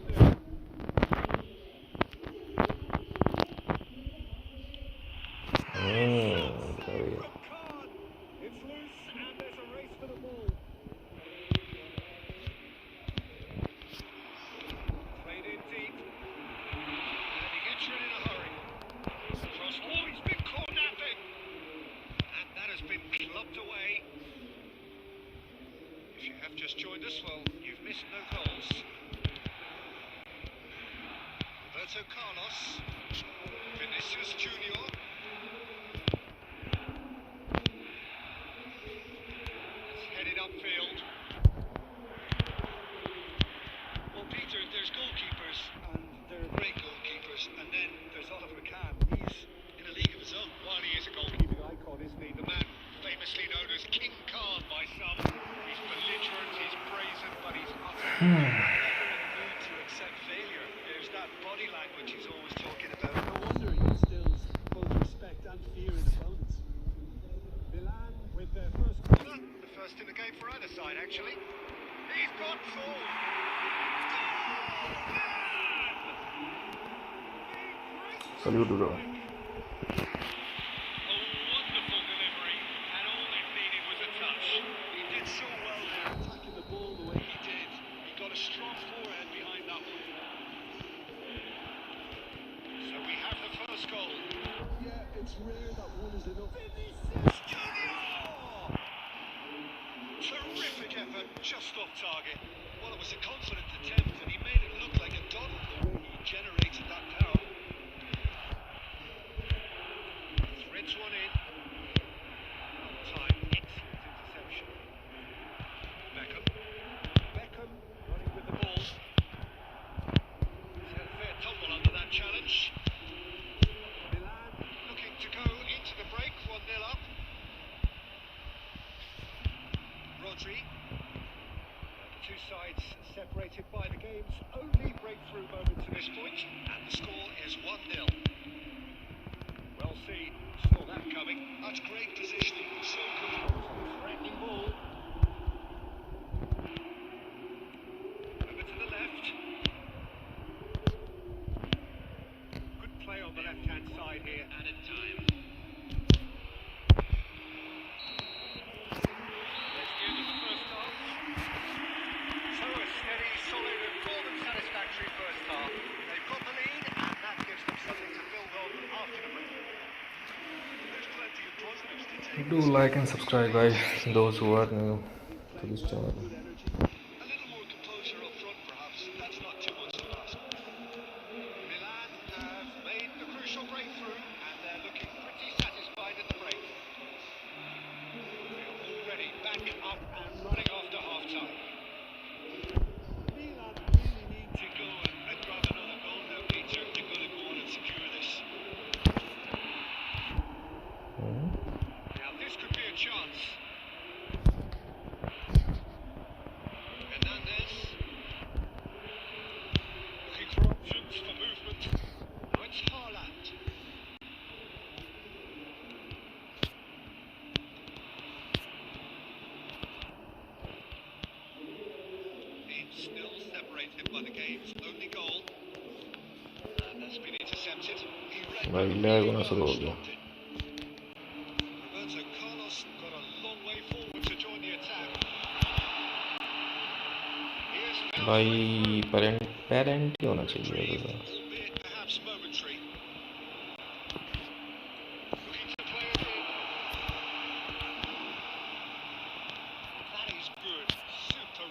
It's loose and there's a race for the ball. Played in deep. And he gets rid in a hurry. Cross. Oh, he's been caught napping. And that has been clubbed away. just joined us, well, you've missed no goals. Roberto Carlos, Vinicius Junior. It's headed upfield. Well, Peter, there's goalkeepers, and they're great goalkeepers, and then there's Oliver Kahn. He's in a league of his own. While he is a goalkeeping icon, isn't he? The man famously known as King Khan by some. He's belligerent, he's brazen, but he's utterly never in the mood to accept failure. There's that body language he's always talking about. No wonder he instills both respect and fear in opponents. Milan with their first corner, the first in the game for either side, actually. He's got full. Salute bro. A wonderful delivery, and all it needed was a touch. He did so well there, attacking the ball the way he did. He got a strong forehand behind that one. So we have the first goal. Yeah, it's rare that one is enough. Vinicius Junior! Terrific effort, just off target. Well, it was a confident attempt, and he made it look like a doddle the way he generated that power. Threads one in. Time, excellent interception. Beckham running with the ball. He's had a fair tumble under that challenge. Milan looking to go into the break, 1-0 up. Rodri. The two sides separated by the game's only breakthrough moment to this point, and the score is 1-0. Well seen, saw that coming. That's great positioning, so good. Threatening ball. Over to the left. Good play on the left-hand side here. Added time. Let's do the first half. So a steady, solid and more than satisfactory first half. They've got the lead, and that gives them something to build on after the break. There's plenty of positives to take. Do like and subscribe guys, those who are new to this channel. Good energy. A little more composure up front, perhaps. That's not too much to ask. Milan have made the crucial breakthrough, and they're looking pretty satisfied at the break. They're already back up and running after half-time. Milan really need to go and grab another goal now, Peter. They've got to go on and secure this. Now this could be a chance. Hernandez looking for options for movement. Now it's Haaland. It's still separated by the game's only goal. And that's been intercepted. He read भाई lag होना शुरू हो गया Roberto Carlos got a long way forward to join the attack. Here's भाई parent ही होना चाहिए अगर albeit perhaps momentary. Looking to play it in. That is good.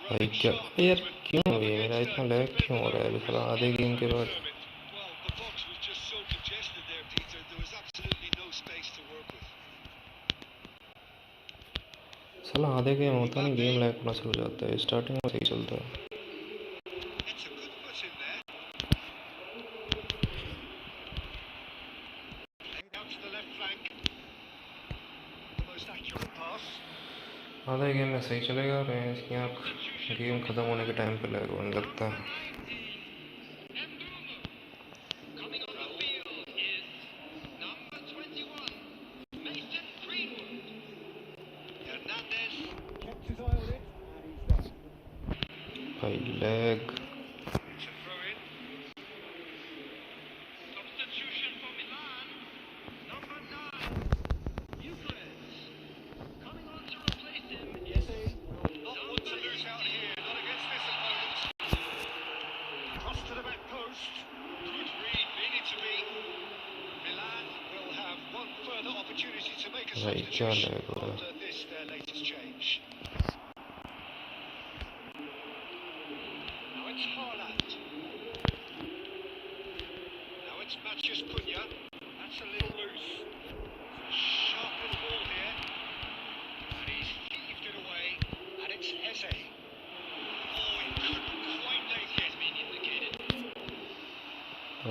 भाई Super क्या sharp यार movement. क्यों हो गया मेरा इतना लैग क्यों हो रहा है अभी साला आधे गेम के बाद Well, the box was just so congested there, Peter. There was absolutely no space to work with. साला आधे गेम होता नहीं गेम लैग होना शुरू हो जाता है स्टार्टिंग में सही चलता है It's a good push in there. Played out to the left flank. The most accurate pass. आधे गेम में सही चलेगा और यहाँ गेम खत्म होने के टाइम पे लैग होने लगता है Coming on the field is number 21, Mason Greenwood. Hernandez kept his eye on it, and he's there. भाई lag It's a throw in. Substitution for Milan, number 9, Eucharist. Coming on to replace him is Not one to lose out here, not against this opponent. Cross to the back post. Good read, needed to be. Milan will have one further opportunity to make a भाई क्या substitution lag हो रहा है after this, their latest change.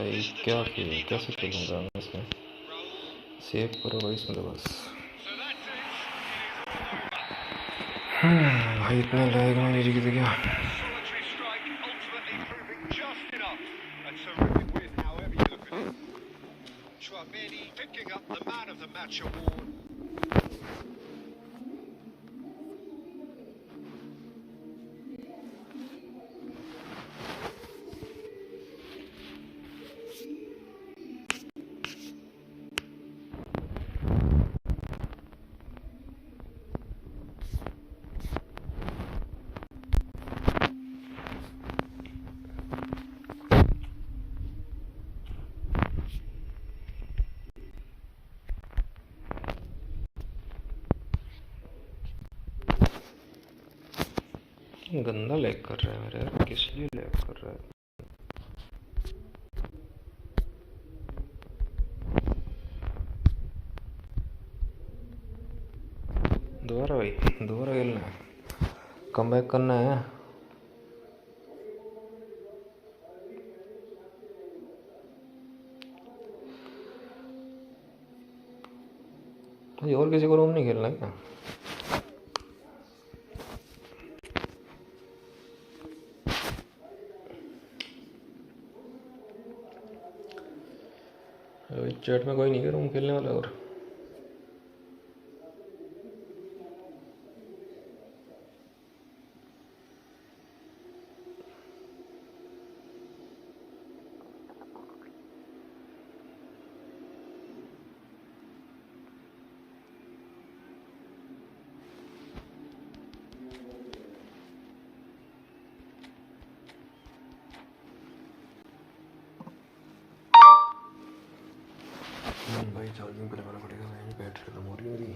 भाई क्या कैसे खेलूँगा मैं इसमें? सेव करो भाई इसमें तो बस। भाई इतने लैग में नहीं जीत गया। Picking up the man of the match award. गंदा लैग कर रहा है मेरे यार, किस लिए लैग कर रहा है? दोबारा भाई, दोबारा खेलना है, कमबैक करना है। भाई और किसी को रूम नहीं खेलना क्या? चैट में कोई नहीं है रूम खेलने वाला और भाई चार्जिंग पे लगाना पड़ेगा। मैं बैटरी कम हो रही मेरी।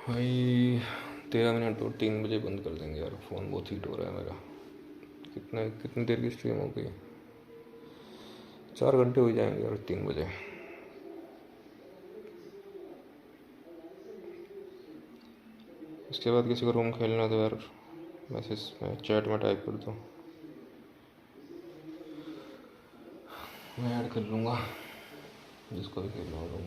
भाई 13 मिनट और 3 बजे बंद कर देंगे यार। फ़ोन बहुत हीट हो रहा है मेरा। कितनी देर की स्ट्रीम हो गई? 4 घंटे हो जाएंगे यार 3 बजे। इसके बाद किसी को रूम खेलना है तो यार मैसेज में चैट में टाइप कर दो, मैं ऐड कर लूँगा जिसको भी खेलना होगा।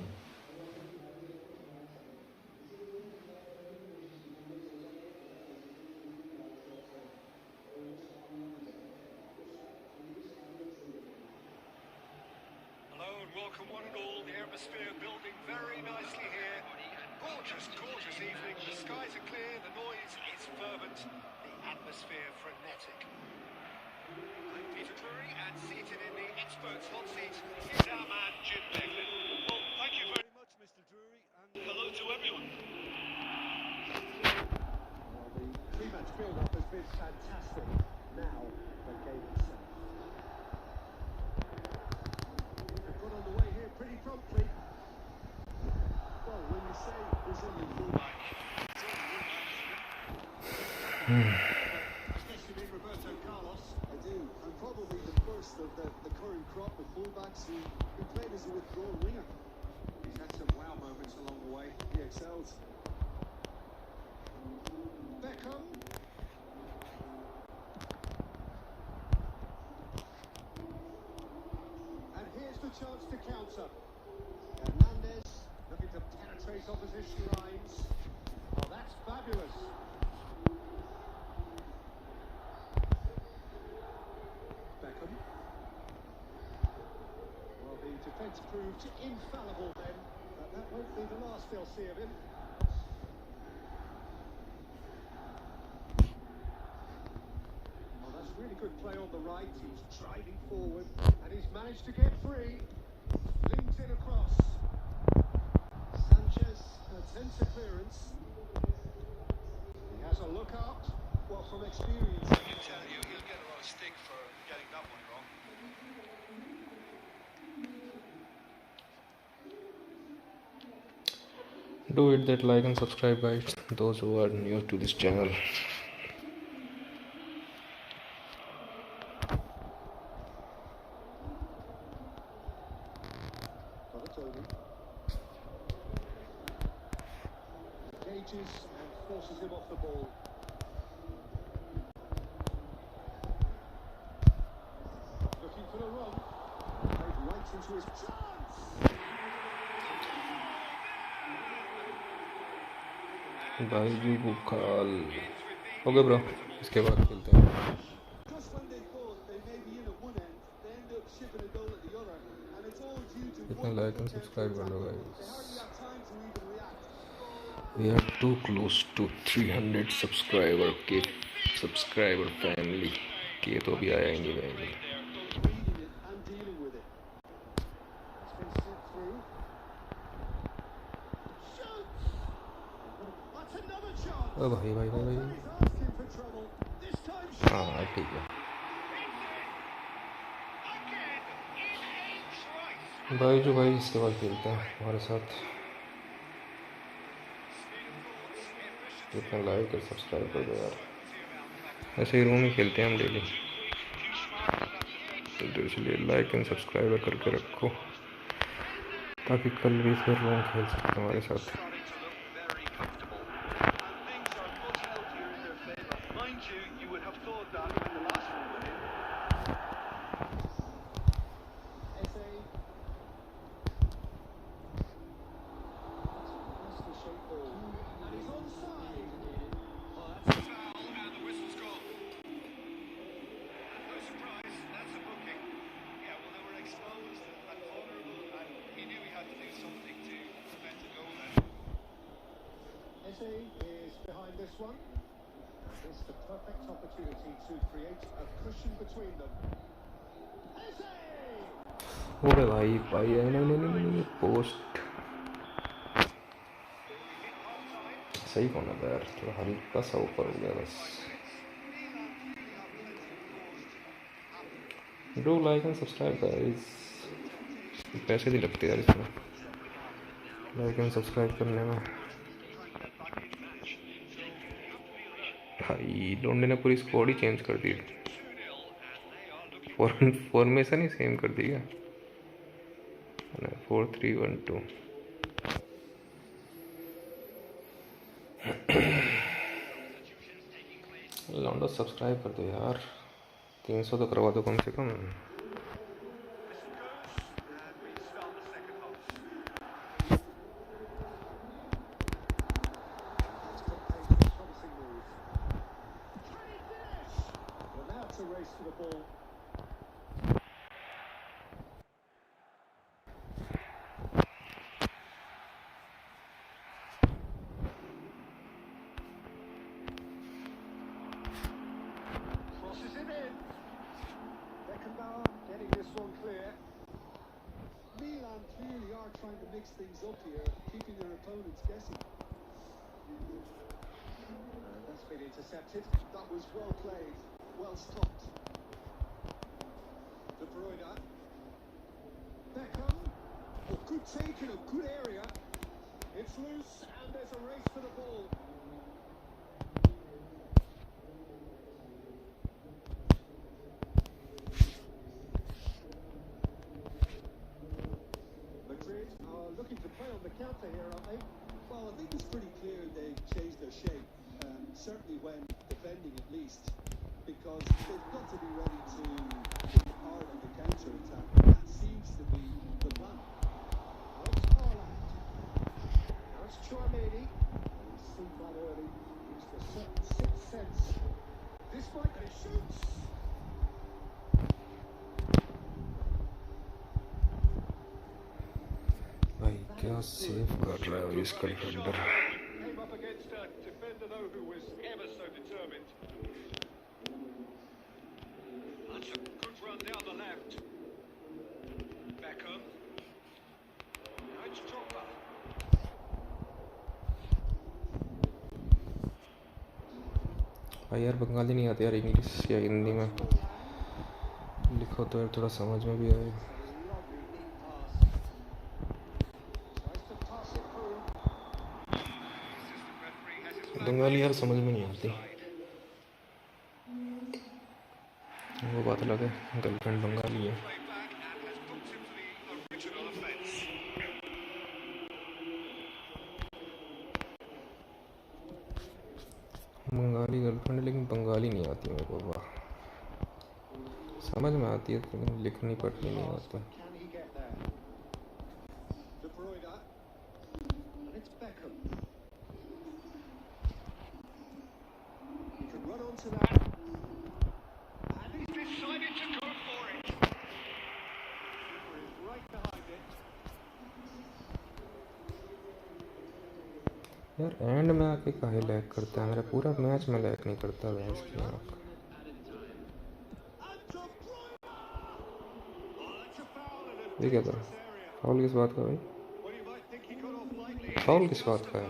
Hello and welcome one and all. The atmosphere building very nicely here. Gorgeous, gorgeous evening. The skies are clear, the noise is fervent, the atmosphere frenetic. I'm Peter Drury, and seated in the experts' hot seat is our man Jim Beglin. Well, thank you very much, Mr. Drury, and hello to everyone. Well, the pre-match build-up has been fantastic. Now, the game itself. They've got underway here pretty promptly. Well, when you say Brazilian fullback, especially Roberto Carlos, I do, and probably the first of the current crop of fullbacks who played as a withdrawn winger. He's had some wow moments along the way. He excels. Beckham. And here's the chance to counter. Hernandez looking to penetrate opposition lines. Oh, that's fabulous. Beckham. Well, the defence proved infallible then. That won't be the last they'll see of him. Well, that's really good play on the right. He's driving forward and he's managed to get free. Links in across. Sanchez attempts a clearance. He has a look out. Well, from experience, I can tell you he'll get a lot of stick for getting that one wrong. Do hit that like and subscribe guys, those who are new to this channel. Engages and forces him off the ball. onto his chance. भाई जी बुखाल okay bro, इसके बाद खेलते हैं। Just when they thought they may be in at one end, they end up shipping a goal at the other, and it's all due to कितना like and subscribe कर लो they guys. hardly have time to even react. We are too close to 300 subscriber family के तो भी आएंगे भाई। Reading it and dealing with it. It's been slipped through. Shoots! That's another chance. ओ भाई भाई भाई भाई He's asking for trouble. This time हाँ ठीक है भाई जो भाई, इसके बाद खेलते हैं हमारे साथ। जितना लाइक और सब्सक्राइब कर दो यार, ऐसे ही रूम में खेलते हैं हम डेली, तो इसलिए लाइक एंड सब्सक्राइब करके रखो ताकि कल भी फिर रूम खेल सकते हमारे साथ। is behind this one. It's the perfect opportunity to create a cushion between them. ओरे भाई भाई नहीं पोस्ट सही कौन है यार, थोड़ा हल्का सा ऊपर हो गया बस। Do like and subscribe guys, पैसे नहीं लगते यार इसमें लाइक एंड सब्सक्राइब करने में। भाई लोंडे ने पूरी स्क्वाड ही चेंज कर दी, फॉर्मेशन ही सेम कर दिया, 4-3-1-2। लौंडो सब्सक्राइब कर दो यार, 300 तो करवा दो कम से कम। Trying to mix things up here, keeping their opponents guessing. That's been intercepted. That was well played, well stopped. De Bruyne. Beckham. A good take in a good area. It's loose and there's a race for the ball. Looking to play on the counter here, aren't they? Well, I think it's pretty clear they've changed their shape, certainly when defending at least, because they've got to be ready to take part on the counter-attack. That seems to be the plan. Now it's Haaland. Now it's Chouameni. He's seen that early. It's the certain sixth sense. This might be shoots. भाई क्या save कर रहा है इसका defender. Came up against a defender though who was ever so determined. That's a good run down the left. Beckham. Now it's Drogba. भाई यार बंगाली नहीं आती यार, इंग्लिश या हिंदी में लिखो तो यार थोड़ा समझ में भी आए। बंगाली यार समझ में नहीं आती, वो बात अलग है, गर्लफ्रेंड बंगाली है। बंगाली गर्लफ्रेंड लेकिन बंगाली नहीं आती मेरे को, वाह। समझ में आती है लेकिन लिखनी पढ़नी नहीं आती। Beckham. He can run onto that. And he's decided to go for it. Keeper is right behind it. यार एंड में आके काहे लैग करता है, मेरा पूरा मैच में लैग नहीं करता भैंस की आँख। ये क्या था? फाउल किस बात का भाई? फाउल किस बात का है?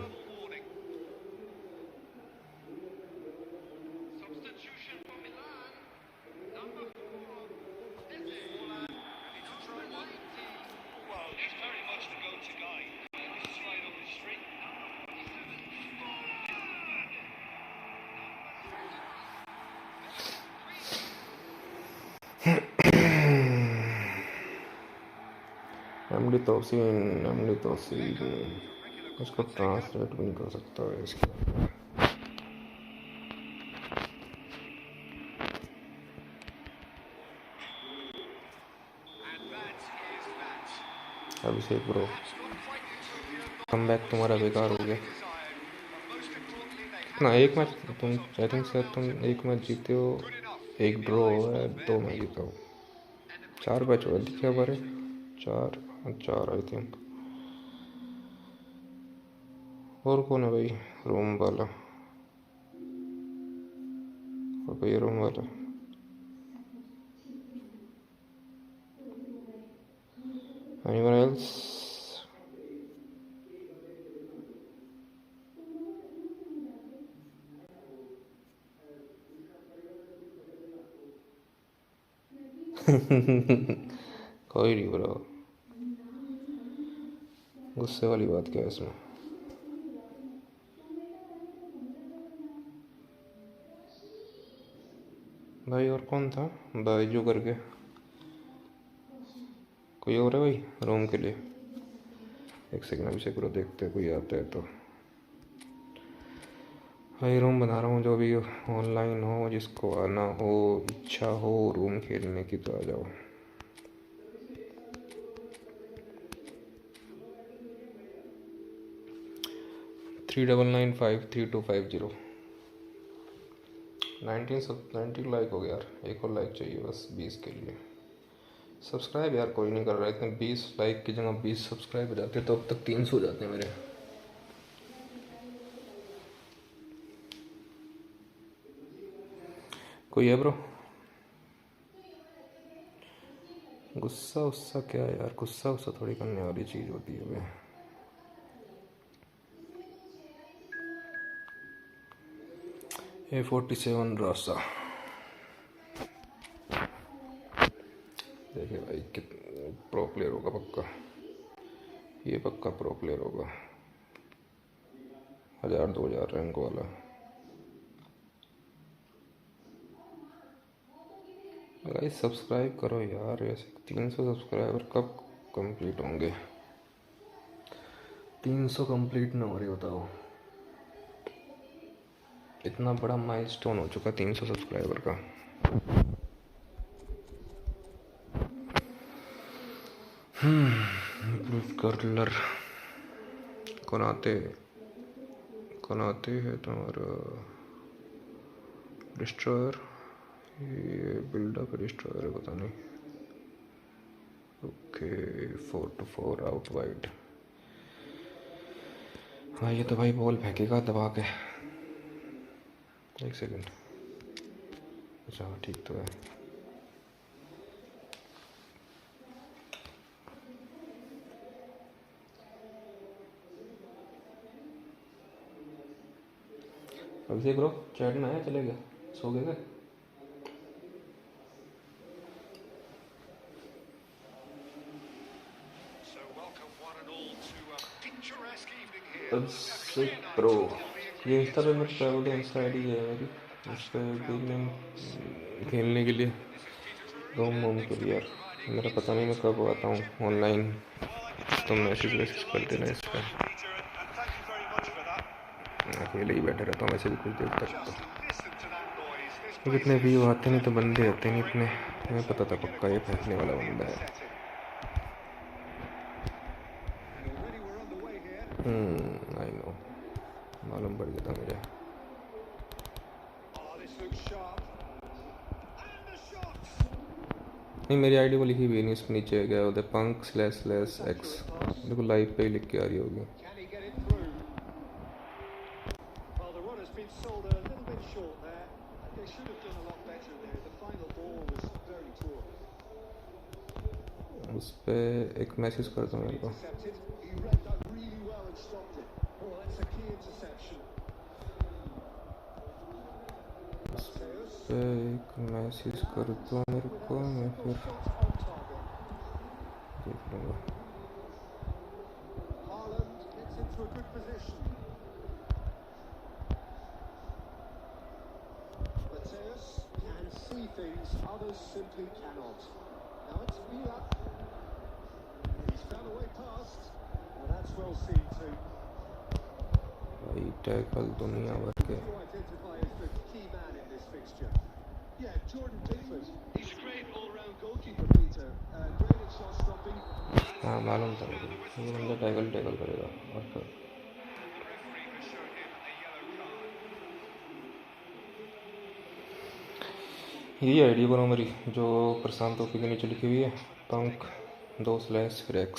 एमडी तोसीन उसको ट्रांसलेट भी नहीं कर सकता है इसके अंदर। अभिषेक ब्रो, कमबैक तुम्हारा बेकार हो गया ना। एक मैच तुम आई थिंक सर तुम एक मैच जीते हो, एक ड्रॉ है, 2 मैच जीता हो। 4 मैच हुआ दिखे हमारे, 4 आई थिंक। और कौन है भाई? रोम वाला, और भाई रोम वाला anyone else? कोई नहीं ब्रो, गुस्से वाली बात क्या है इसमें? भाई और कौन था भाई जो करके? कोई और है भाई रोम के लिए? एक सेकंड अभी से पूरा देखते हैं कोई आता है तो। भाई रूम बना रहा हूँ, जो भी ऑनलाइन हो, जिसको आना हो, इच्छा हो रूम खेलने की तो आ जाओ। थ्री 995325 90 लाइक हो गया यार, एक और लाइक चाहिए बस 20 के लिए। सब्सक्राइब यार कोई नहीं कर रहा है, इतने 20 लाइक की जगह 20 सब्सक्राइब हो जाते तो अब तक 300 हो जाते हैं मेरे। कोई है ब्रो? गुस्सा उस्सा क्या है यार, गुस्सा उस्सा थोड़ी करने वाली चीज़ होती है भाई। A47 रास्ता देखिए भाई, कितना प्रो प्लेयर होगा पक्का, ये पक्का प्रो प्लेयर होगा, 1000-2000 रैंक वाला। गाइस सब्सक्राइब करो यार, ऐसे 300 सब्सक्राइबर कब कंप्लीट होंगे? 300 कंप्लीट ना हो रही, बताओ। इतना बड़ा माइलस्टोन हो चुका 300 सब्सक्राइबर का। कर्लर कौन आते हैं तुम्हारा? डिस्ट्रॉयर, ये बिल्डअप डिस्ट्रॉयर है, पता नहीं। Okay 4-4 out wide. हाँ ये तो भाई बॉल फेंकेगा दबा के। एक सेकंड, अच्छा ठीक तो है। अभिषेक ब्रो चैट में आया, चले गया, सो गए क्या? अभिषेक ब्रो ये इंस्टा पे मेरे ट्रैवल इंस्टा आई डी है मेरी, उस पर खेलने के लिए रोम के लिए यार। मेरा पता नहीं मैं कब आता हूँ ऑनलाइन, तो मैसेज कर देना इस पर। अकेले ही बैठे रहता हूँ वैसे भी कुछ देर तक, तो इतने व्यू आते नहीं तो बंदे आते नहीं इतने। हमें पता था पक्का ये फेंकने वाला बंदा है। आई नो, मालूम पड़ गया था मुझे। Oh, this looks sharp. And the shot! नहीं, मेरी आईडी को लिखी भी नहीं, इसके नीचे गया होता है punk//x, देखो लाइव पे ही लिख के आ रही होगी। Can he get it through? Well, the run has been sold a little bit short there. They should have done a lot better there. The final ball was very poor. उस पे एक message करता हूँ मेरे को। Intercepted. He read that really well and stopped it. Oh, that's a key interception. उस पे एक मैसेज करता हूँ मेरे को, मैं फिर देख लूँगा। Haaland gets into a good position. Mateus can see things others simply cannot. Now it's Mila. He's found a way past. Well, that's well seen too. भाई टैकल दुनिया भर के। You identify as the key man in this fixture. Yeah, Jordan Pickford. He's a great all-round goalkeeper, Peter. Great at shot stopping. हाँ मालूम था मुझे, ये बंदा टैकल करेगा। और फिर यही आईडी बनाओ मेरी, जो प्रशांत ओपी के नीचे लिखी हुई है, punk2/x।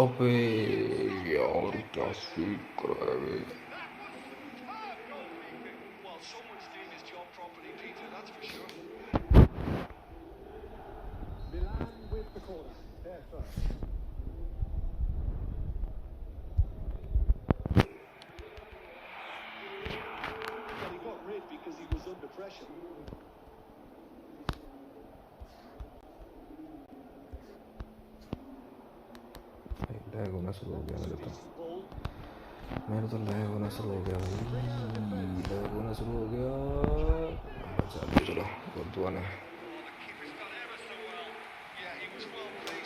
अबे यार क्या स्वीप करा है बे। Well, someone's doing his job properly, Peter, that's for sure. Milan with the corner. There first. Well, he got rid because he was under pressure. Lag होना शुरू हो गया Ball. मेरे तो लैग होना शुरू हो गया भाई, लैग होना शुरू हो गया। चलो दुआ ने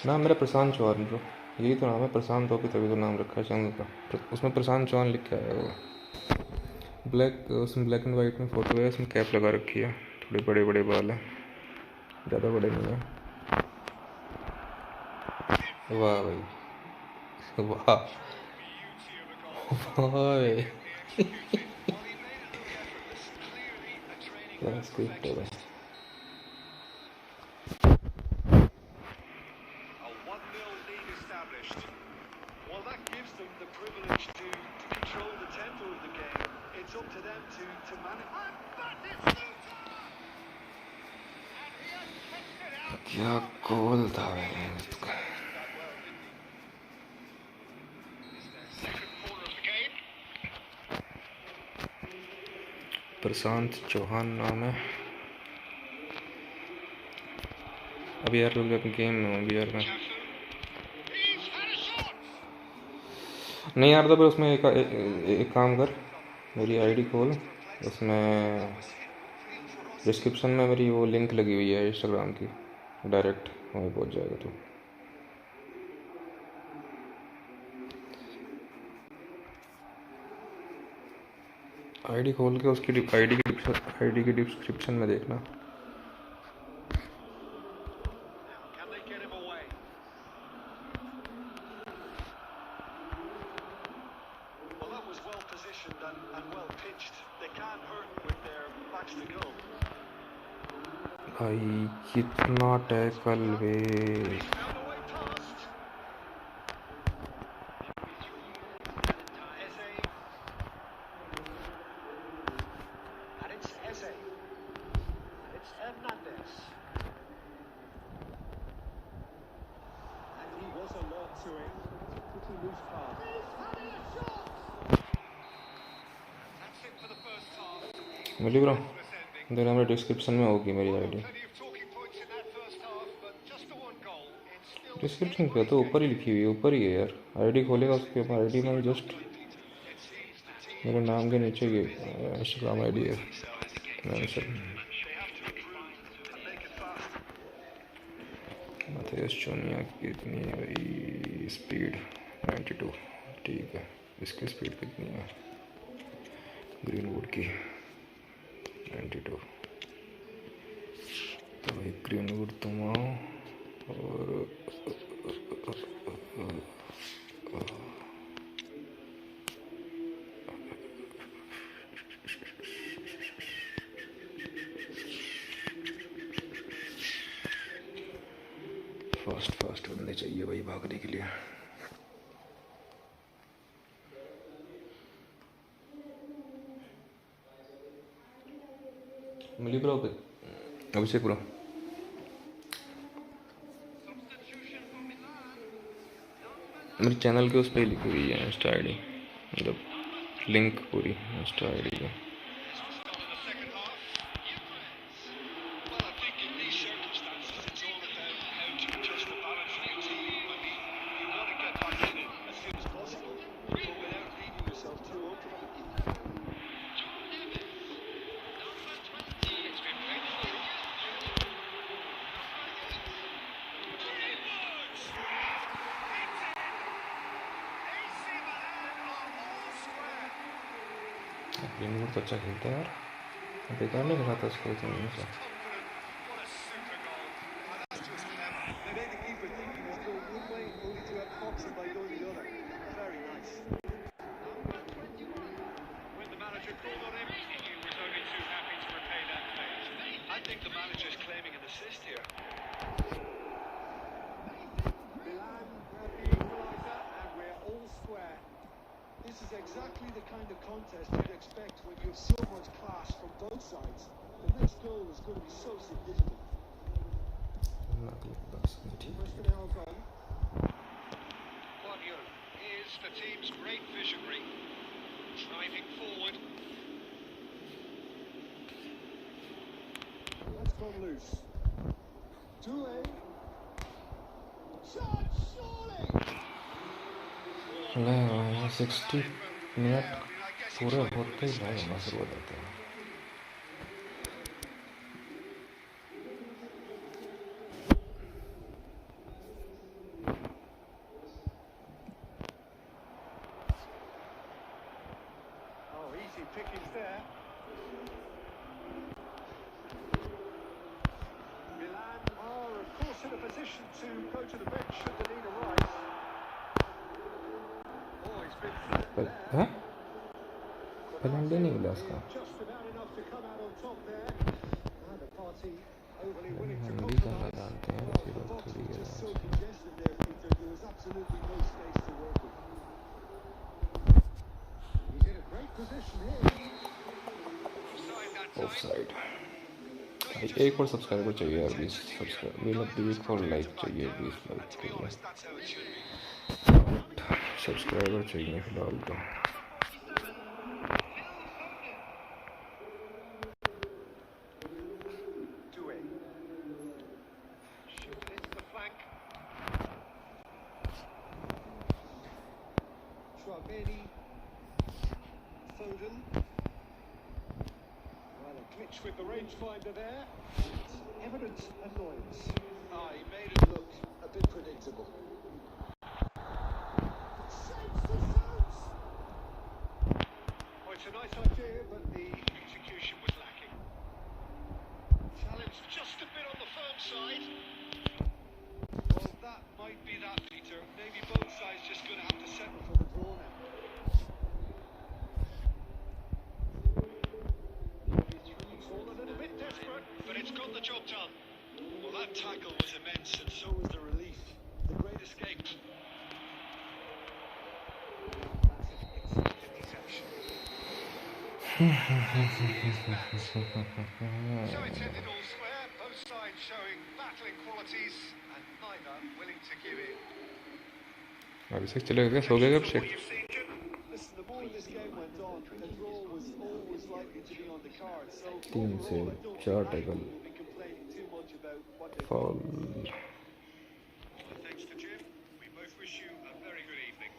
नाम मेरा प्रशांत चौहान ब्रो, यही तो नाम है, प्रशांत टॉपी, तभी तो नाम रखा है चैनल का। उसमें प्रशांत चौहान लिख के आया वो ब्लैक, उसमें ब्लैक एंड वाइट में फ़ोटो है, उसमें कैप लगा रखी है, थोड़े बड़े बड़े बाल हैं, ज़्यादा बड़े नहीं है। वाह भाई वाह भाई क्या स्क्रिप्ट है भाई। A 1-0 lead established. Well, that gives them the privilege to control the tempo of the game. It's up to them to manage. क्या गोल था भाई उसका। प्रशांत चौहान नाम है। अभी यार गेम में हूँ अभी यार मैं, नहीं यार तो फिर उसमें एक काम कर, मेरी आईडी खोल, उसमें डिस्क्रिप्शन में मेरी वो लिंक लगी हुई है इंस्टाग्राम की, डायरेक्ट वहीं पहुँच जाएगा तू। आईडी खोल के उसकी आईडी की डिस्क्रिप्शन में देखना। Can they get him away? Well, that was well positioned and well pitched. They can't hurt with their backs to goal. भाई कितना tackle way, Found a way past. Eze. And it's Eze. And it's Hernandez. And he was alert to it. It's a pretty loose pass. That's it for the first half. मिली bro, देखना मेरे description में होगी मेरी ID. Plenty of talking points in that first half, but just the one goal. It's still description पे तो ऊपर ही लिखी हुई है, ऊपर ही है यार। आईडी खोलेगा उसके ऊपर, आईडी में जस्ट मेरे नाम के नीचे की इंस्टाग्राम आईडी है। मतेश चोनिया की कितनी है भाई स्पीड? 92, ठीक है। इसकी स्पीड कितनी है ग्रीनवुड की? 92। तो भाई ग्रीनवुड तुम आओ और फास्ट बंदे चाहिए भाई भागने के लिए। मिली ब्रो अभिषेक ब्रो मेरे चैनल के उस पर लिखी हुई है इंस्टा आईडी, मतलब लिंक पूरी इंस्टा आईडी का। ग्रीनवुड तो अच्छा खेलता है यार, बेकार नहीं खेला था उसको इतने दिनों से। This is exactly the kind of contest you'd expect when you have so much class from both sides. The next goal is going to be so significant. Claudio is the team's great visionary, driving forward. That's gone loose. Due. Shot, surely! 60 minute पूरे होते ही भाई होना शुरू हो जाते हैं। Oh, easy pickings there. Milan are, of course, in a position to go to the bench should the need arise. Oh, he's been flat there. Penalty नहीं मिला उसका। Just about enough to come out on top there. And the party overly willing to हम भी करना compromise. जानते हैं Well, इसी the बात box थोड़ी was है। just so congested there, Peter. There was absolutely no space to work with. He's in a great position here. Offside. भाई एक और सब्सक्राइबर चाहिए यार, 20 सब्सक्राइबर, मतलब 20 और लाइक चाहिए, 20 लाइक चाहिए, सब्सक्राइबर चाहिए फिलहाल तो। Foden. Well, a glitch with the rangefinder there. Evident annoyance. Ah, he made it look a bit predictable. Shapes the shoots! Oh, it's a nice idea, but the execution was lacking. Challenge just a bit on the firm side. Well, that might be that, Peter. Maybe both sides just going to have to settle for the draw now. All a little bit desperate. But it's got the job done. Well, that tackle was immense, and so was the relief. The great escape. That's an excellent interception. So it's ended all square, both sides showing battling qualities, and neither willing to give in. अभिषेक चलेगा क्या, सो गया क्या अभिषेक? Listen, the more this game went on, a draw was always likely to be on the card. So 3 से 4 tackle, we'll be complaining too much about what they've foul. Thanks to Jim. We both wish you a very good evening.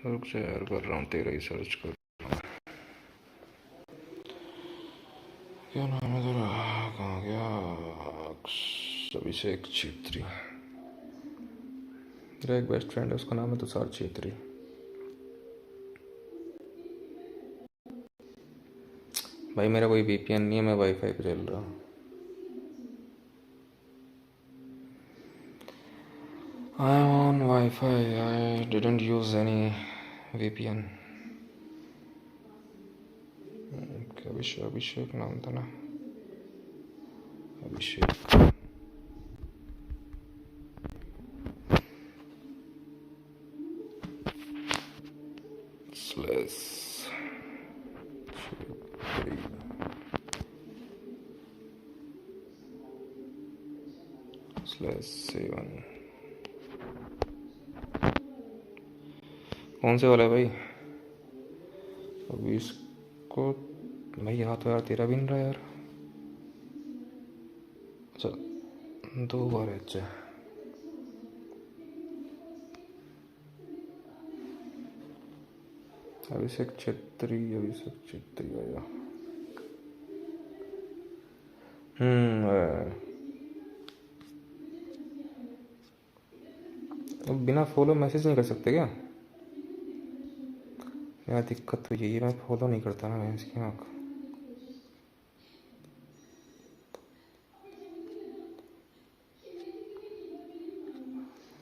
रुक जा यार, कर रहा हूँ, तेरा ही search कर। क्या नाम है तेरा, कहाँ गया? अभिषेक छेत्री। मेरा एक बेस्ट फ्रेंड है, उसका नाम है तुषार छेत्री। भाई मेरा कोई VPN नहीं है, मैं वाईफाई पे चल रहा हूँ। I am on wifi, I didn't use any VPN। अभिषेक नाम था ना, अभिषेक। स्लैश 7। कौन से वाला है भाई? अभी इसको भाई यहाँ तो यार तेरा भी नहीं रहा यार। अच्छा 2 बार है। अच्छा अभिषेक छेत्री आया। अब बिना फॉलो मैसेज नहीं कर सकते क्या यार? दिक्कत तो यही है, मैं फॉलो नहीं करता ना, मैं इसकी आँख।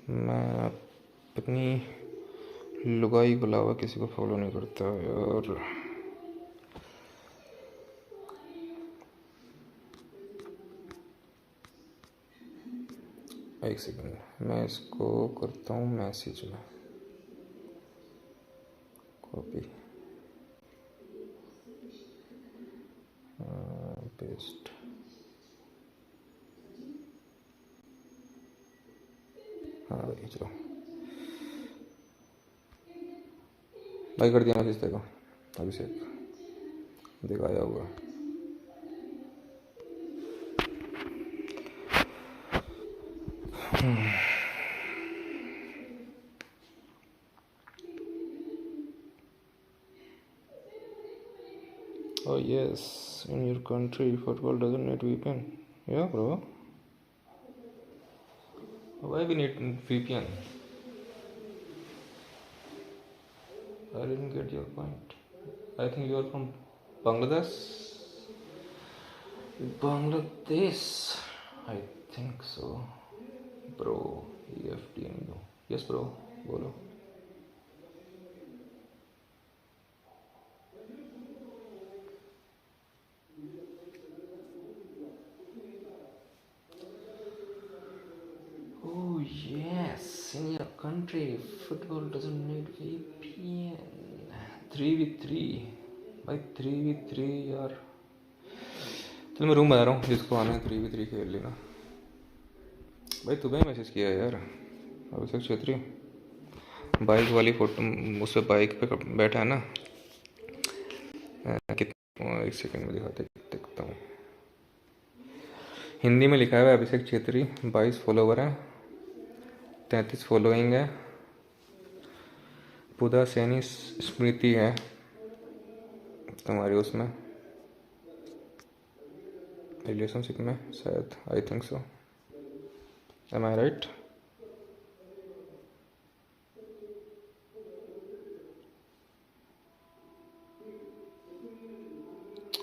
मैं अपनी लुगाई के अलावा किसी को फॉलो नहीं करता यार। एक सेकंड, मैं इसको करता हूँ मैसेज में कॉपी पेस्ट। हाँ भाई चलो भाई, कर दिया मैसेज देखो। अभिषेक दिखाया हुआ। Oh yes, in your country football doesn't need VPN. Yeah bro, why we need VPN? I didn't get your point. I think you are from Bangladesh. I think so bro. EFTN. Yes bro, बोलो। Oh yes, in your country football doesn't need VPN. 3v3 भाई, 3v3 यार। चल मैं room बना रहा हूँ, जिसको आना है 3v3 खेल लेना। भाई तुम्हें मैसेज किया है यार, अभिषेक छेत्री। बाइक वाली फोटो, उस पर बाइक पे बैठा है ना। एक सेकंड में दिखता हूँ। हिंदी में लिखा है अभिषेक छेत्री, 22 फॉलोवर है, 33 फॉलोइंग है। पुदा सैनी स्मृति है तुम्हारी उसमें रिलेशनशिप में शायद, I think so. Am I right?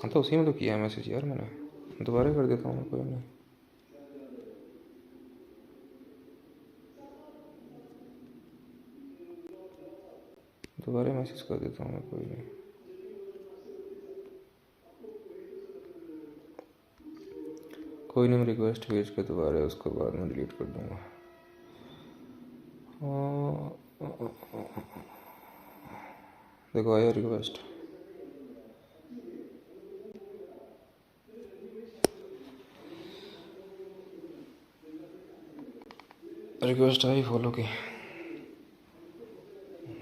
हाँ तो उसी में तो किया है मैसेज यार मैंने। दोबारा कर देता हूँ, कोई नहीं। दोबारा मैसेज कर देता हूँ मैं, कोई नहीं। कोई नहीं, मैं रिक्वेस्ट भेज के दोबारा उसको बाद में डिलीट कर दूँगा। देखो आया रिक्वेस्ट। आई फॉलो की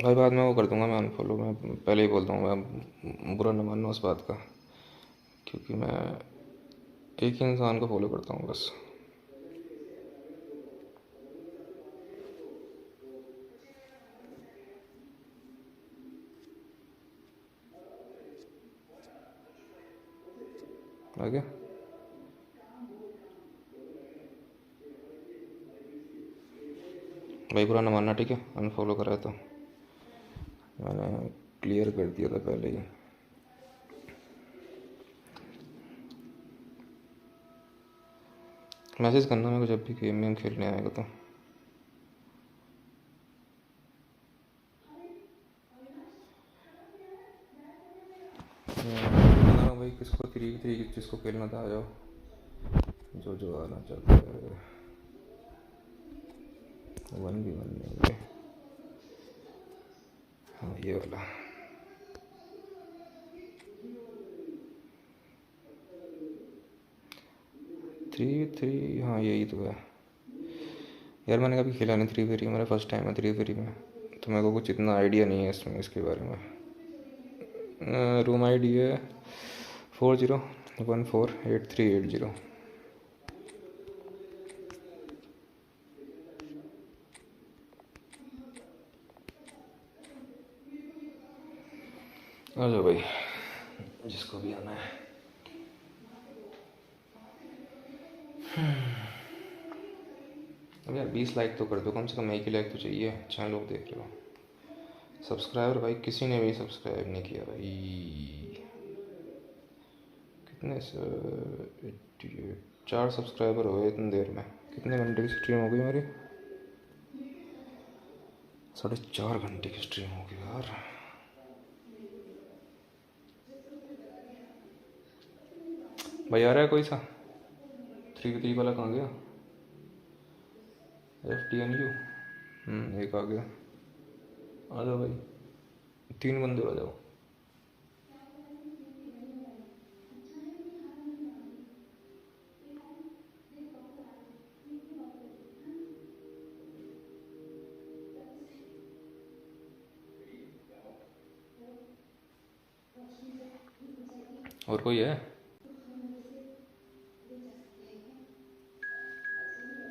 भाई, बाद में वो कर दूंगा मैं अनफॉलो। मैं पहले ही बोलता हूँ, मैं बुरा न मानना उस बात का, क्योंकि मैं एक ही इंसान को फॉलो करता हूँ बस। आगे भाई बुरा ना मानना, ठीक है? अनफॉलो करा है तो मैंने क्लियर कर दिया था पहले ही। मैसेज करना मेरे को जब भी गेम खेलने आएगा तो। भाई किसको 3v3 जिसको खेलना था आ जाओ, जो आना चाहता है। 1v1 नहीं, हाँ ये वाला। थ्री, हाँ यही तो है यार। मैंने कभी खेला नहीं 3v3, मेरा फर्स्ट टाइम है 3v3 में, तो मेरे को कुछ इतना आइडिया नहीं है इसके बारे में। रूम आईडी है 40148380। आ जाओ भाई जिसको भी आना है। अब यार 20 लाइक तो कर दो, कम से कम एक ही लाइक तो चाहिए। 6 लोग देख रहे हो। सब्सक्राइबर भाई किसी ने भी सब्सक्राइब नहीं किया भाई। कितने 4 सब्सक्राइबर हो गए इतनी देर में। कितने घंटे की स्ट्रीम हो गई मेरी? 4.5 घंटे की स्ट्रीम हो गई यार। भाई आ रहा है कोई सा 3v3 वाला? कहाँ गया? FTNU एक आ गया। आ जाओ भाई, 3 बंदे आ जाओ। और कोई है?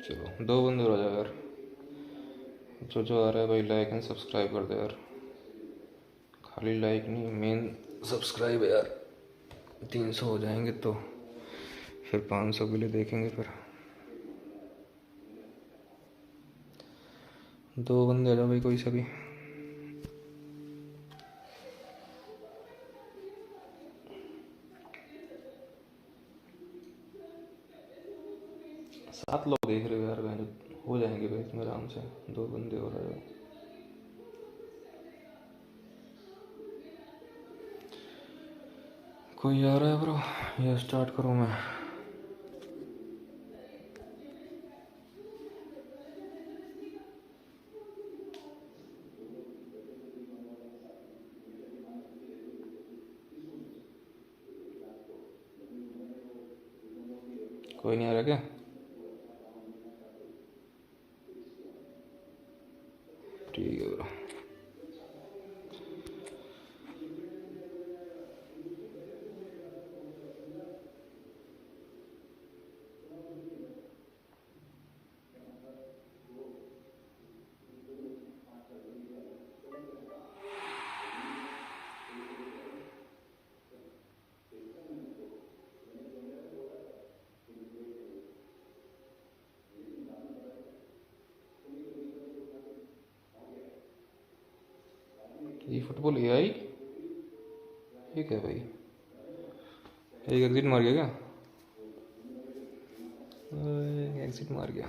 चलो 2 बंदे हो जाओ यार। जो आ रहा है भाई लाइक एंड सब्सक्राइब कर दो यार। खाली लाइक नहीं, मेन सब्सक्राइब है यार। 300 हो जाएंगे तो फिर 500 के लिए देखेंगे। फिर 2 बंदे आ जाओ भाई, कोई सा भी। सात लोग देख रहे हो यार, मैं हो जाएंगे भाई इसमें आराम से। 2 बंदे हो रहे हो। कोई आ रहा है ब्रो या स्टार्ट करूँ मैं? कोई नहीं आ रहा क्या? ठीक है ब्रो। ये फुटबॉल AI ये क्या भाई? एक एग्जिट मार गया क्या? एग्जिट मार गया।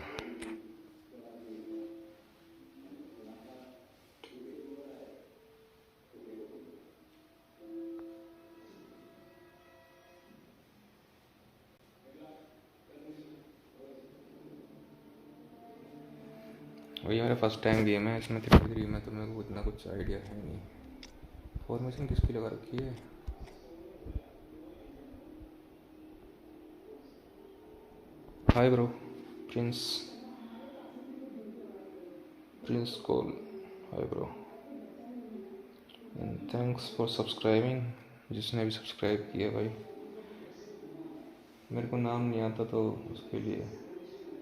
वही मेरा फर्स्ट टाइम गेम है इसमें 3v3 में, तो मेरे को इतना कुछ आइडिया है नहीं। फॉर्मेशन किसकी लगा रखी है? Hi bro, Prince call. Hi bro and thanks for subscribing. जिसने भी सब्सक्राइब किया भाई, मेरे को नाम नहीं आता तो उसके लिए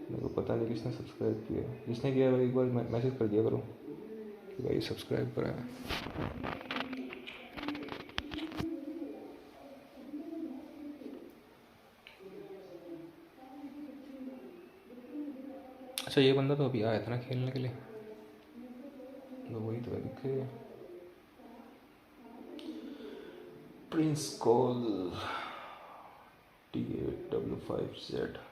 मेरे को पता नहीं किसने सब्सक्राइब किया। जिसने किया भाई एक बार मैसेज कर दिया करो कि भाई सब्सक्राइब करा है। अच्छा ये बंदा तो अभी आया था ना खेलने के लिए, तो वही तो है प्रिंस कॉल T8W5Z।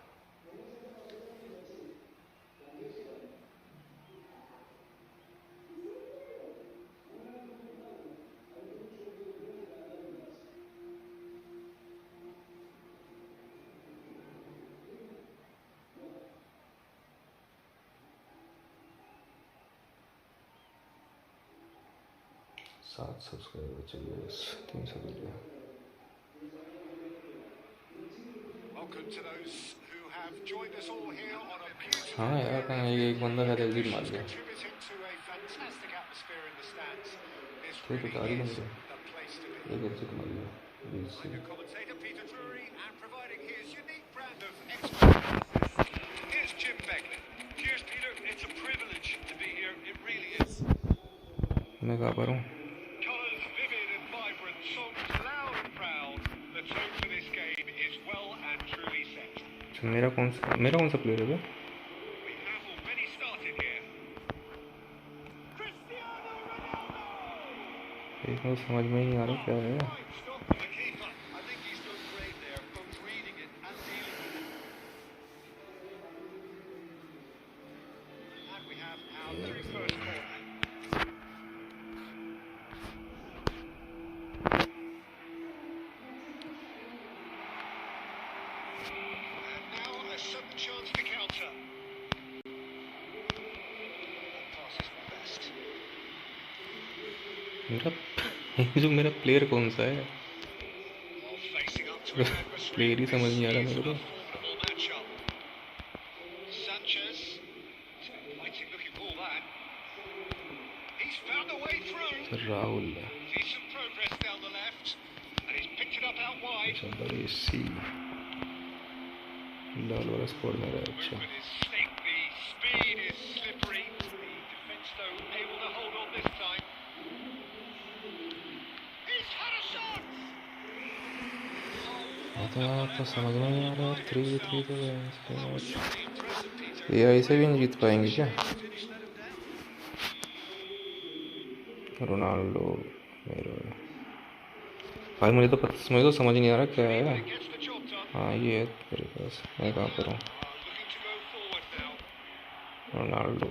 सात सब्सक्राइबर चाहिए बस, 300 मिल गया। हाँ यार कहाँ ये एक बंदा शायद एग्जिट मार गया, तो गाड़ी बन गया, एक एग्जिट मार गया बीच से। मैं कहाँ पर हूँ? मेरा कौन सा प्लेयर है? इसमें समझ में ही नहीं आ रहा क्या है। मेरा प्लेयर कौन सा है? प्लेयर ही समझ नहीं आ रहा मेरे को। राहुल सी लाल वाला स्क्वाड में रहा। अच्छा तो समझ में नहीं आ रहा। 3-3 तो AI से भी नहीं जीत पाएंगे क्या? रोनाल्डो मेरे भाई, मुझे तो समझ नहीं आ रहा क्या है। हाँ ये है तेरे पास, मैं कहाँ पर हूँ? रोनाल्डो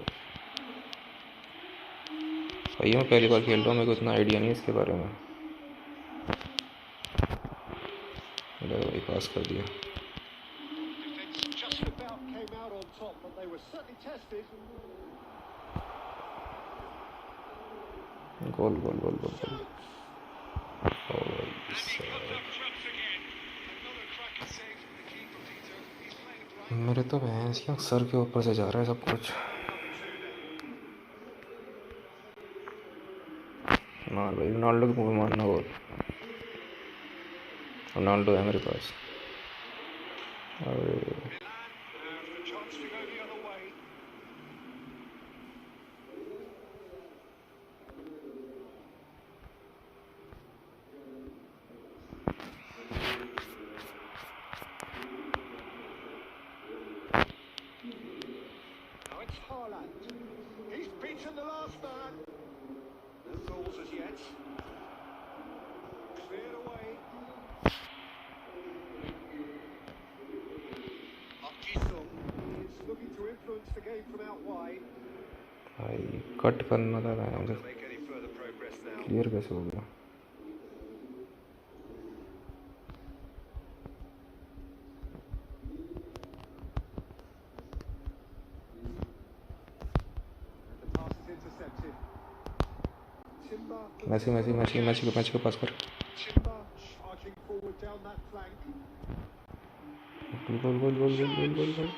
भाई मैं पहली बार खेल रहा हूँ, मेरे को इतना आइडिया नहीं है इसके बारे में। भाई पास कर दिया। गोल गोल गोल गोल गोल। मेरे तो भैंस के सर के ऊपर से जा रहा है सब कुछ। मार भाई, रोनाल्डो के मुंह में मारना गोल। रोनाल्डो है मेरे पास। अरे भाई कट करना था, क्लियर कैसे हो गया? मैसी को पास कर। गोल गोल गोल गोल गोल गोल गोल।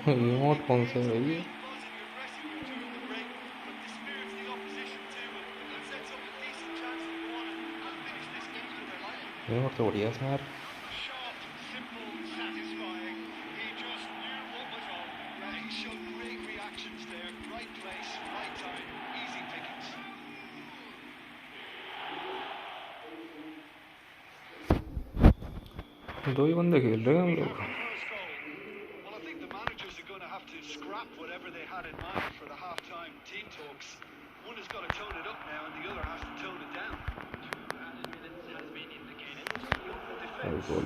रिमोट कौन सा है ये? रिमोट तो बढ़िया है यार। दो ही बंदे खेल रहे हैं हम लोग. Well, I think the managers are going to have to scrap whatever they had in mind for the half-time team talks. One has got to tone it up now, and the other has to tone it down. 2 added minutes has been indicated. Goal.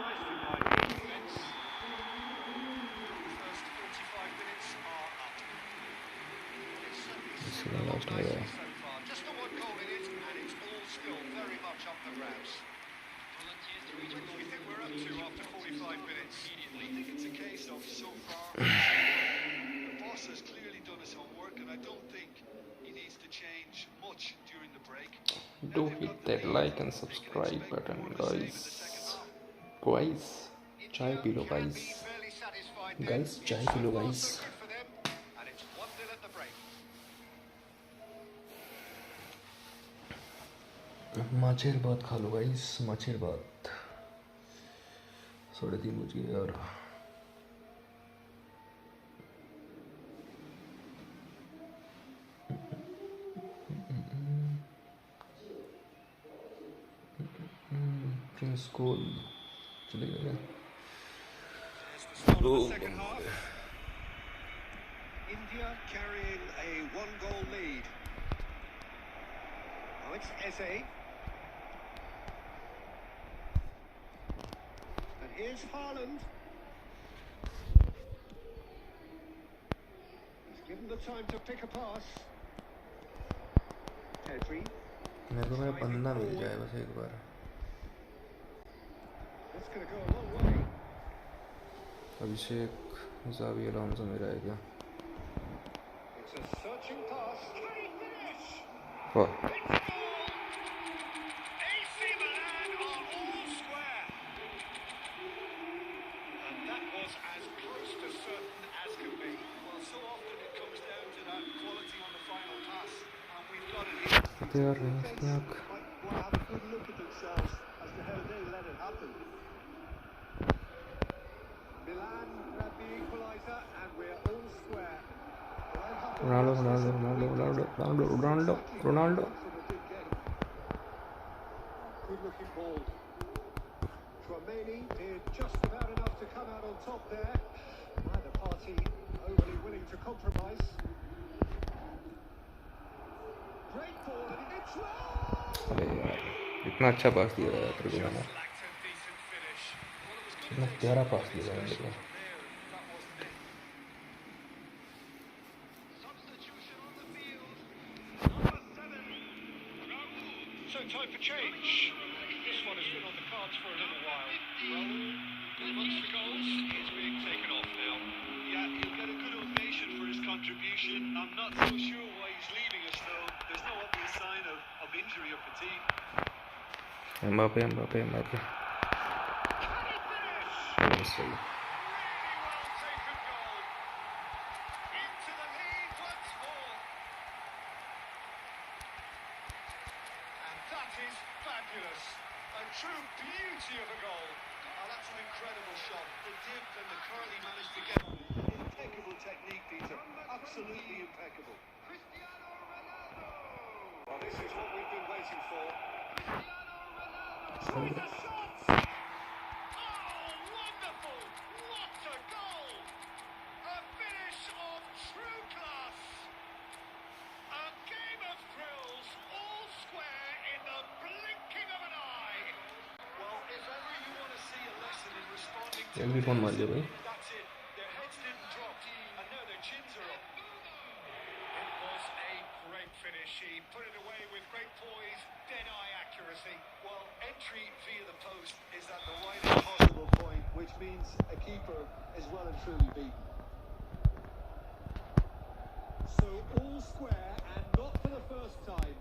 Nicely by the defence. The first 45 minutes are up. It's certainly last nicely minute. so far. Just the one goal in it, and it's all still very much up for grabs. When do we think we're up to after 45 minutes? I think it's a case of so far. The boss has clearly done his homework, and I don't think he needs to change much during the break. Do hit that like and subscribe button, guys. Chai pee lo, guys. Chai pee lo, guys. And it's 1-0 at the break. माछेर भात खा लो guys. माछेर भात 3:30 बज गए यार. Prince गोल चले गए. India carrying a 1-goal lead. Now it's Eze. And here's Haaland. He's given the time to pick a pass. Pedri. मेरे को मेरा बंदा मिल जाए बस एक बार. That's going to go a long way. Abhishek Xavi Alonso मेरा है क्या? It's a searching pass. वाह. AC Milan are all square. And that was as close to certain as can be. Well, so often it comes down to that quality on the final pass, and we've got it here. They are running Might want to have a good look at themselves as to how they let it happen. Milan grab the equaliser and we're all square. Ronaldo. Good looking ball. Tchouaméni did just about enough to come out on top there. Neither party overly willing to compromise. Great ball and it's अरे यार इतना अच्छा पास दिया यार तेरे को मैंने. इतना प्यारा पास दिया मेरे को. So time for change. This one has been on the cards for a little while. Raul, amongst the goals, he's being taken off now. Yeah, he'll get a good ovation for his contribution. I'm not so sure why he's leaving us though. There's no obvious sign of injury or fatigue. Mbappe. Can he finish? Yes, sir. Really well taken goal. Into the lead once more. And that is fabulous. A true beauty of a goal. Oh, that's an incredible shot. The dip and the curl he managed to get on it. Impeccable technique, Peter. Absolutely impeccable. Well, this is what we've been waiting for. Tries a shot! Oh, wonderful! What a goal! A finish of true class! A game of thrills, all square in the blinking of an eye! Well, if ever you want to see a lesson in responding to जल्दी phone मार दिया भाई. that's it. Their heads didn't drop, and now their chins are up. It was a great finish. He put it away with great poise, dead-eye accuracy. Well, entry via the post is at the widest possible point, Which means a keeper is well and truly beaten. So all square and not for the first time.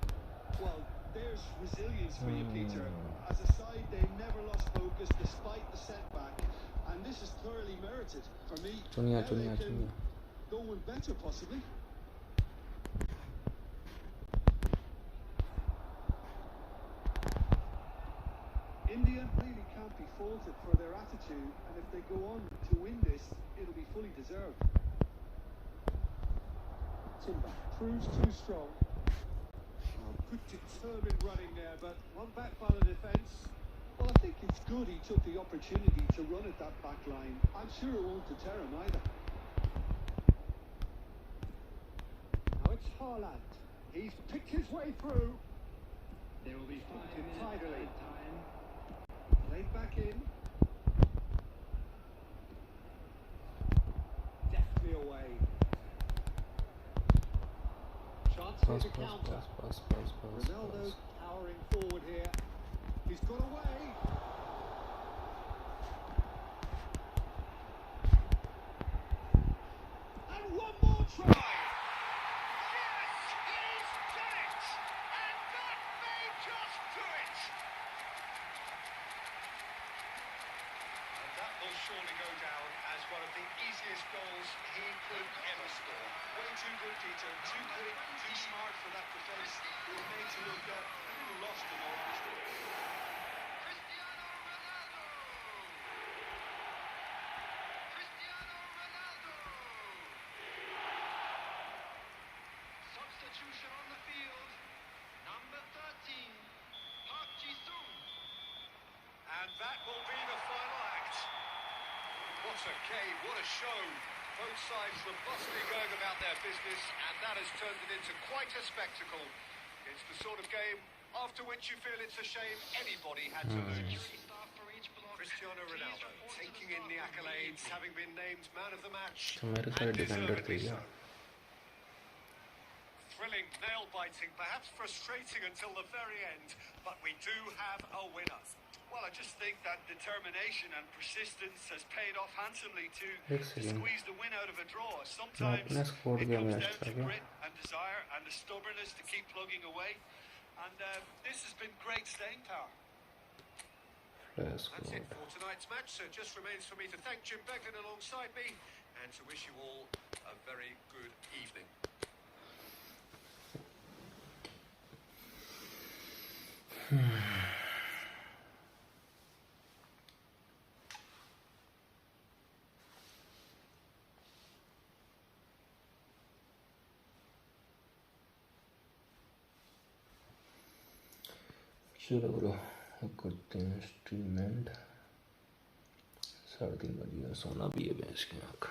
Well, there's resilience for you, Peter. As a side, they never lost focus despite the setback, and this is clearly merited. For me, Chunia. go one better, possibly. India really can't be faulted for their attitude, and if they go on to win this, it'll be fully deserved. Timber proves too strong. Good determined running there, but one back by the defence. Well, I think it's good he took the opportunity to run at that back line. I'm sure it won't deter him either. Now it's Haaland. He's picked his way through. There will be 5 minutes tidily. added time. Played back in. Deftly away. Chance here to counter. Ronaldo powering forward here. He's got away. And one more try. Yes, he's done it. And that may just do it. And that will surely go down as one of the easiest goals he could ever score. Way too good, Peter. Too quick, too smart for that defence. He was made to look a little lost in all honesty. Substitution on the field. Number 13, Park Ji-sung. And that will be the final act. What a game, what a show. Both sides robustly going about their business, and that has turned it into quite a spectacle. It's the sort of game after which you feel it's a shame anybody had to lose. Cristiano Ronaldo taking in the accolades, having been named man of the match, and deservedly so. Thrilling, nail-biting, perhaps frustrating until the very end, but we do have a winner. Well, I just think that determination and persistence has paid off handsomely to squeeze the win out of a draw. Sometimes it comes down to grit and desire and the stubbornness to keep plugging away. And this has been great staying power. That's it for tonight's match. So it just remains for me to thank Jim Beglin alongside me and to wish you all a very good evening. चलो bro करते हैं stream and 3:30 बजे सोना भी है भैंस की आँख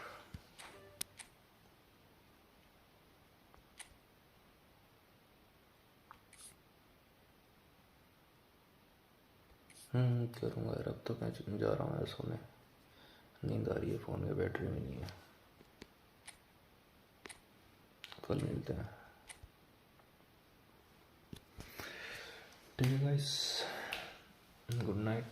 करूँगा यार अब तो मैं जा रहा हूँ यार सोने नींद आ रही है फ़ोन में बैटरी में नहीं है कल मिलते हैं ठीक है गाइस गुड नाइट